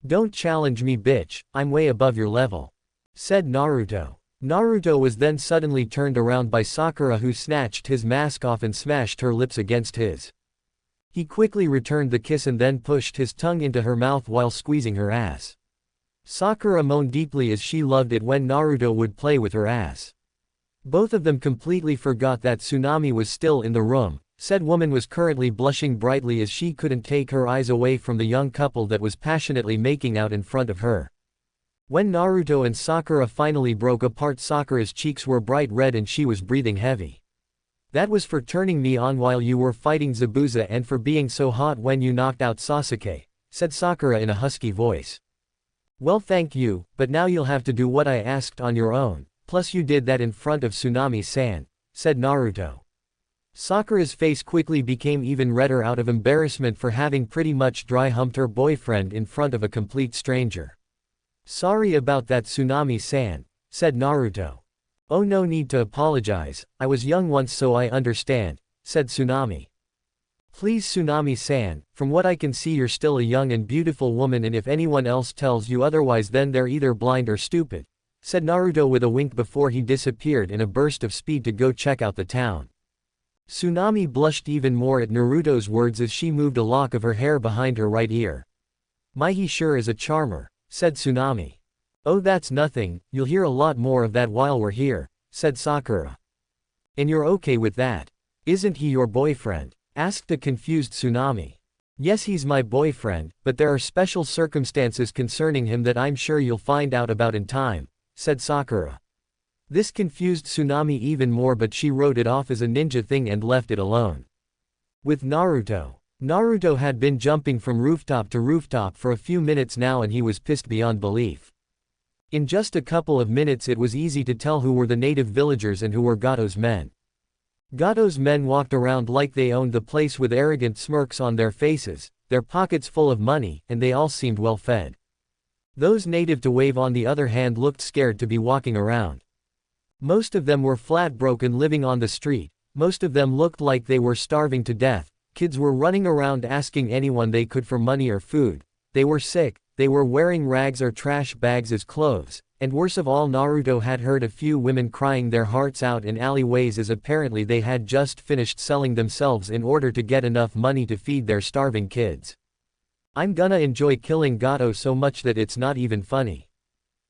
Don't challenge me, bitch, I'm way above your level, said Naruto. Naruto was then suddenly turned around by Sakura, who snatched his mask off and smashed her lips against his. He quickly returned the kiss and then pushed his tongue into her mouth while squeezing her ass. Sakura moaned deeply as she loved it when Naruto would play with her ass. Both of them completely forgot that Tsunami was still in the room. Said woman was currently blushing brightly as she couldn't take her eyes away from the young couple that was passionately making out in front of her. When Naruto and Sakura finally broke apart, Sakura's cheeks were bright red and she was breathing heavy. That was for turning me on while you were fighting Zabuza and for being so hot when you knocked out Sasuke, said Sakura in a husky voice. Well, thank you, but now you'll have to do what I asked on your own. Plus you did that in front of Tsunami-san, said Naruto. Sakura's face quickly became even redder out of embarrassment for having pretty much dry-humped her boyfriend in front of a complete stranger. Sorry about that, Tsunami-san, said Naruto. Oh, no need to apologize, I was young once so I understand, said Tsunami. Please, Tsunami-san, from what I can see you're still a young and beautiful woman, and if anyone else tells you otherwise then they're either blind or stupid, said Naruto with a wink before he disappeared in a burst of speed to go check out the town. Tsunami blushed even more at Naruto's words as she moved a lock of her hair behind her right ear. My, he sure is a charmer, said Tsunami. Oh, that's nothing, you'll hear a lot more of that while we're here, said Sakura. And you're okay with that? Isn't he your boyfriend? Asked a confused Tsunami. Yes, he's my boyfriend, but there are special circumstances concerning him that I'm sure you'll find out about in time, said Sakura. This confused Tsunami even more, but she wrote it off as a ninja thing and left it alone. With Naruto. Naruto had been jumping from rooftop to rooftop for a few minutes now and he was pissed beyond belief. In just a couple of minutes it was easy to tell who were the native villagers and who were Gato's men. Gato's men walked around like they owned the place with arrogant smirks on their faces, their pockets full of money, and they all seemed well fed. Those native to Wave on the other hand looked scared to be walking around. Most of them were flat broke and living on the street, most of them looked like they were starving to death, kids were running around asking anyone they could for money or food, they were sick, they were wearing rags or trash bags as clothes, and worst of all, Naruto had heard a few women crying their hearts out in alleyways as apparently they had just finished selling themselves in order to get enough money to feed their starving kids. I'm gonna enjoy killing Gato so much that it's not even funny,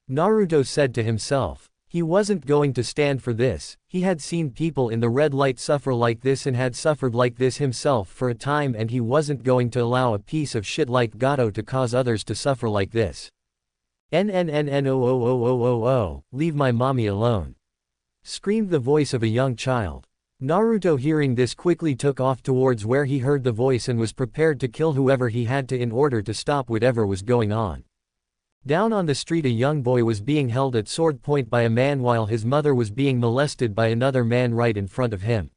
Naruto said to himself. He wasn't going to stand for this. He had seen people in the red light suffer like this and had suffered like this himself for a time, and he wasn't going to allow a piece of shit like Gato to cause others to suffer like this. NNNNOOOOOOO, leave my mommy alone, screamed the voice of a young child. Naruto, hearing this, quickly took off towards where he heard the voice and was prepared to kill whoever he had to in order to stop whatever was going on. Down on the street, a young boy was being held at sword point by a man while his mother was being molested by another man right in front of him.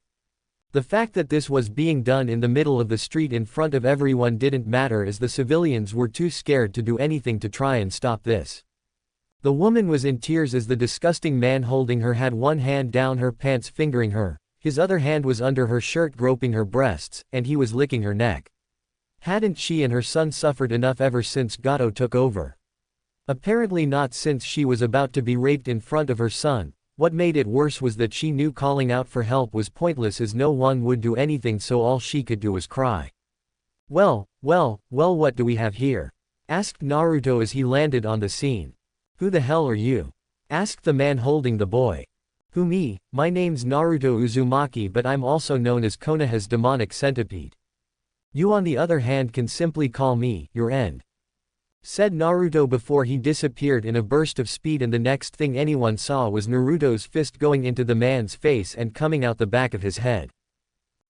The fact that this was being done in the middle of the street in front of everyone didn't matter, as the civilians were too scared to do anything to try and stop this. The woman was in tears as the disgusting man holding her had one hand down her pants fingering her, his other hand was under her shirt groping her breasts, and he was licking her neck. Hadn't she and her son suffered enough ever since Gato took over? Apparently not, since she was about to be raped in front of her son. What made it worse was that she knew calling out for help was pointless as no one would do anything, so all she could do was cry. Well, what do we have here? Asked Naruto as he landed on the scene. Who the hell are you? Asked the man holding the boy. Who, me? My name's Naruto Uzumaki, but I'm also known as Konoha's demonic centipede. You on the other hand can simply call me, your end, said Naruto before he disappeared in a burst of speed, and the next thing anyone saw was Naruto's fist going into the man's face and coming out the back of his head.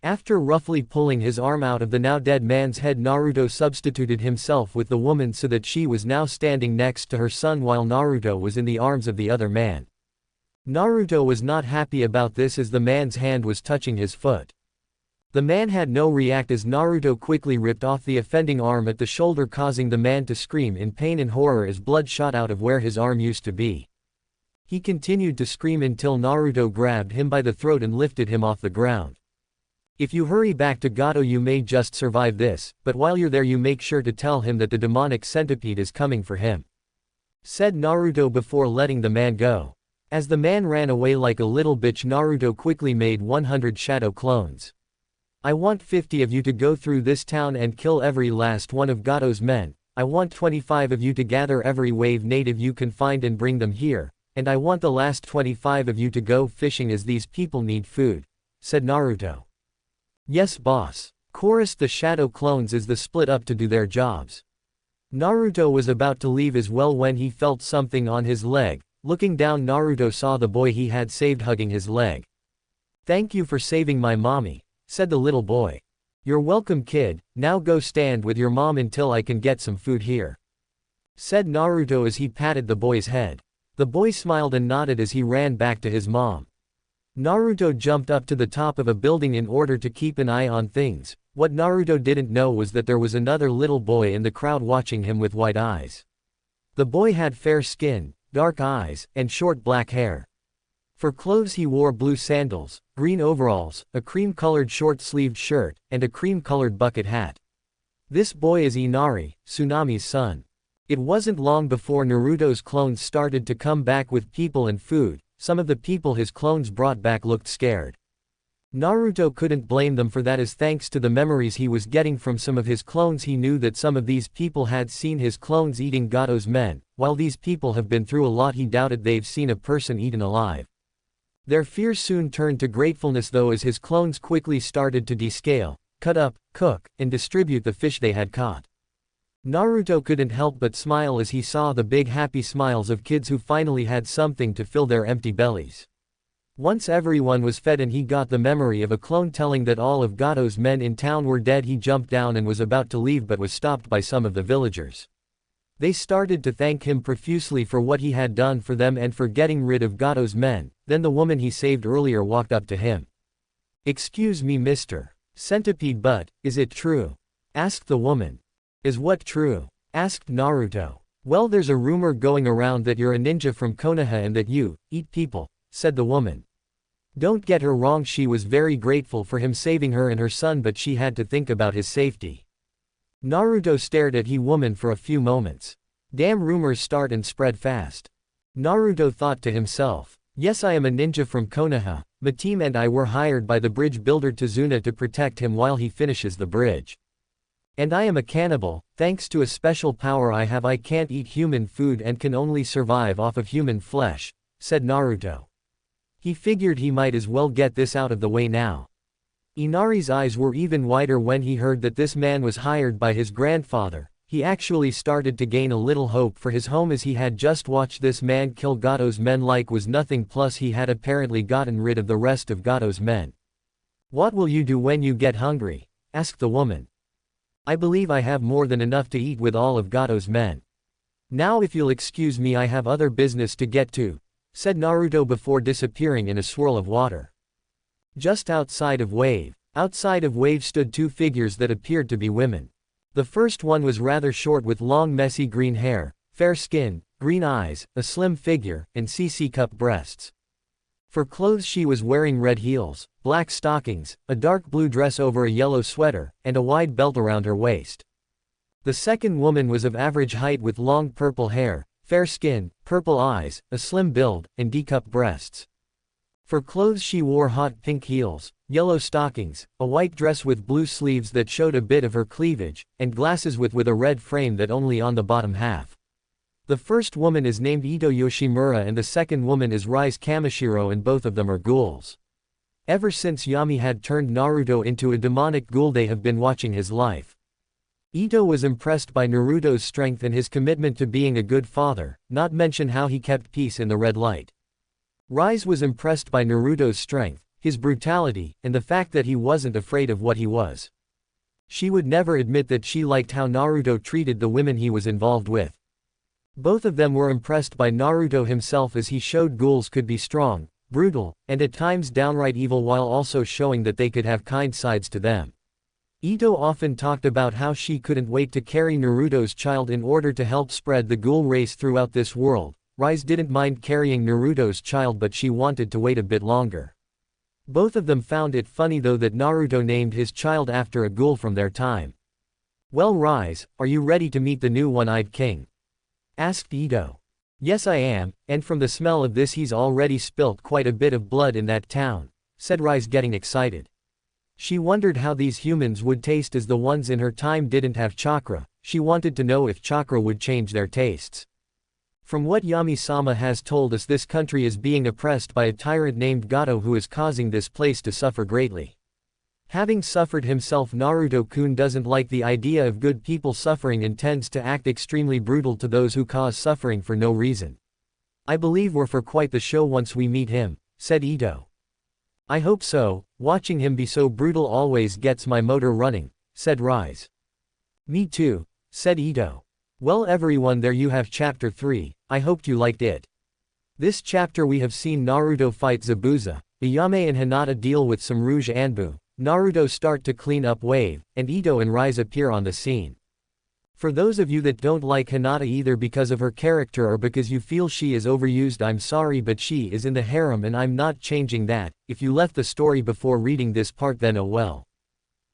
After roughly pulling his arm out of the now dead man's head, Naruto substituted himself with the woman so that she was now standing next to her son while Naruto was in the arms of the other man. Naruto was not happy about this as the man's hand was touching his foot. The man had no react as Naruto quickly ripped off the offending arm at the shoulder, causing the man to scream in pain and horror as blood shot out of where his arm used to be. He continued to scream until Naruto grabbed him by the throat and lifted him off the ground. If you hurry back to Gato you may just survive this, but while you're there you make sure to tell him that the demonic centipede is coming for him," said Naruto before letting the man go. As the man ran away like a little bitch, Naruto quickly made 100 shadow clones. "I want 50 of you to go through this town and kill every last one of Gato's men. I want 25 of you to gather every wave native you can find and bring them here, and I want the last 25 of you to go fishing as these people need food," said Naruto. "Yes boss," chorused the shadow clones as they split up to do their jobs. Naruto was about to leave as well when he felt something on his leg. Looking down, Naruto saw the boy he had saved hugging his leg. "Thank you for saving my mommy," said the little boy. "You're welcome kid, now go stand with your mom until I can get some food here," said Naruto as he patted the boy's head. The boy smiled and nodded as he ran back to his mom. Naruto jumped up to the top of a building in order to keep an eye on things. What Naruto didn't know was that there was another little boy in the crowd watching him with wide eyes. The boy had fair skin, dark eyes, and short black hair. For clothes he wore blue sandals, green overalls, a cream-colored short-sleeved shirt, and a cream-colored bucket hat. This boy is Inari, Tsunami's son. It wasn't long before Naruto's clones started to come back with people and food. Some of the people his clones brought back looked scared. Naruto couldn't blame them for that, as thanks to the memories he was getting from some of his clones he knew that some of these people had seen his clones eating Gato's men. While these people have been through a lot, he doubted they've seen a person eaten alive. Their fear soon turned to gratefulness though, as his clones quickly started to descale, cut up, cook, and distribute the fish they had caught. Naruto couldn't help but smile as he saw the big happy smiles of kids who finally had something to fill their empty bellies. Once everyone was fed and he got the memory of a clone telling that all of Gato's men in town were dead, he jumped down and was about to leave but was stopped by some of the villagers. They started to thank him profusely for what he had done for them and for getting rid of Gato's men. Then the woman he saved earlier walked up to him. "Excuse me Mr. Centipede, but, is it true?" asked the woman. "Is what true?" asked Naruto. "Well, there's a rumor going around that you're a ninja from Konoha and that you eat people," said the woman. Don't get her wrong, she was very grateful for him saving her and her son, but she had to think about his safety. Naruto stared at the woman for a few moments. Damn, rumors start and spread fast. Naruto thought to himself. Yes, I am a ninja from Konoha. My team and I were hired by the bridge builder Tazuna to protect him while he finishes the bridge. And I am a cannibal. Thanks to a special power I have, I can't eat human food and can only survive off of human flesh, said Naruto. He figured he might as well get this out of the way now. Inari's eyes were even wider when he heard that this man was hired by his grandfather. He actually started to gain a little hope for his home, as he had just watched this man kill Gato's men like was nothing, plus he had apparently gotten rid of the rest of Gato's men. What will you do when you get hungry? Asked the woman. I believe I have more than enough to eat with all of Gato's men. Now if you'll excuse me, I have other business to get to, said Naruto before disappearing in a swirl of water. Just outside of Wave stood two figures that appeared to be women. The first one was rather short with long messy green hair, fair skin, green eyes, a slim figure, and CC-cup breasts. For clothes she was wearing red heels, black stockings, a dark blue dress over a yellow sweater, and a wide belt around her waist. The second woman was of average height with long purple hair, fair skin, purple eyes, a slim build, and D-cup breasts. For clothes she wore hot pink heels, yellow stockings, a white dress with blue sleeves that showed a bit of her cleavage, and glasses with a red frame that only on the bottom half. The first woman is named Ito Yoshimura and the second woman is Rise Kamishiro, and both of them are ghouls. Ever since Yami had turned Naruto into a demonic ghoul, they have been watching his life. Ito was impressed by Naruto's strength and his commitment to being a good father, not mention how he kept peace in the red light. Rise was impressed by Naruto's strength, his brutality, and the fact that he wasn't afraid of what he was. She would never admit that she liked how Naruto treated the women he was involved with. Both of them were impressed by Naruto himself as he showed ghouls could be strong, brutal, and at times downright evil while also showing that they could have kind sides to them. Ito often talked about how she couldn't wait to carry Naruto's child in order to help spread the ghoul race throughout this world. Rise didn't mind carrying Naruto's child, but she wanted to wait a bit longer. Both of them found it funny though that Naruto named his child after a ghoul from their time. "Well Rise, are you ready to meet the new one-eyed king?" asked Ito. "Yes I am, and from the smell of this he's already spilt quite a bit of blood in that town," said Rise, getting excited. She wondered how these humans would taste as the ones in her time didn't have chakra. She wanted to know if chakra would change their tastes. From what Yami-sama has told us, this country is being oppressed by a tyrant named Gato who is causing this place to suffer greatly. Having suffered himself, Naruto-kun doesn't like the idea of good people suffering and tends to act extremely brutal to those who cause suffering for no reason. "I believe we're for quite the show once we meet him," said Ito. "I hope so, watching him be so brutal always gets my motor running," said Rise. "Me too," said Ito. Well everyone, there you have chapter 3, I hoped you liked it. This chapter we have seen Naruto fight Zabuza, Ayame and Hinata deal with some Rouge Anbu, Naruto start to clean up Wave, and Ito and Rise appear on the scene. For those of you that don't like Hinata either because of her character or because you feel she is overused, I'm sorry, but she is in the harem and I'm not changing that. If you left the story before reading this part, then oh well.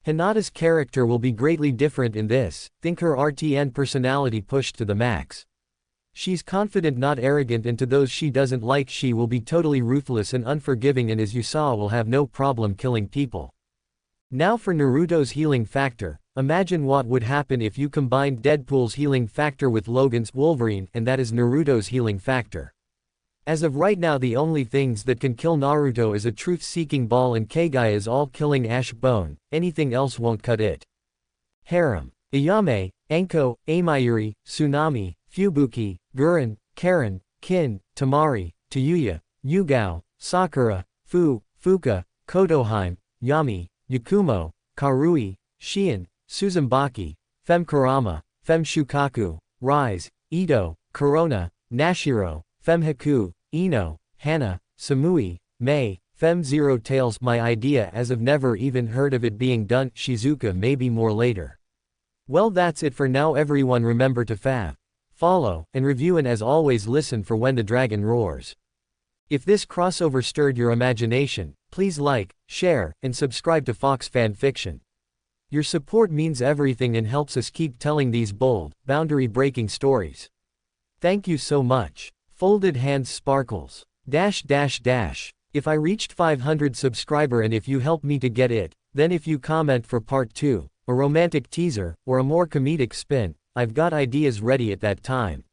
Hinata's character will be greatly different in this. Think her RTN personality pushed to the max. She's confident, not arrogant, and to those she doesn't like she will be totally ruthless and unforgiving, and as you saw will have no problem killing people. Now for Naruto's healing factor. Imagine what would happen if you combined Deadpool's healing factor with Logan's Wolverine, and that is Naruto's healing factor. As of right now, the only things that can kill Naruto is a truth-seeking ball and Kagaya is all-killing ash bone, anything else won't cut it. Harem. Ayame, Anko, Amayuri, Tsunami, Fubuki, Guren, Karen, Kin, Tamari, Tayuya, Yugao, Sakura, Fuka, Kotoheim, Yami, Yakumo, Karui, Shien, Suzumaki, Fem Kurama, Fem Shukaku, Rise, Ito, Corona, Nashiro, Fem Haku, Ino, Hana, Samui, Mei, Fem Zero Tails. My idea, as of never even heard of it being done. Shizuka, maybe more later. Well, that's it for now everyone. Remember to follow, and review, and as always listen for When the Dragon Roars. If this crossover stirred your imagination, please like, share, and subscribe to Fox Fanfiction. Your support means everything and helps us keep telling these bold, boundary-breaking stories. Thank you so much. Folded hands sparkles. If I reached 500 subscriber and if you help me to get it, then if you comment for part 2, a romantic teaser, or a more comedic spin, I've got ideas ready at that time.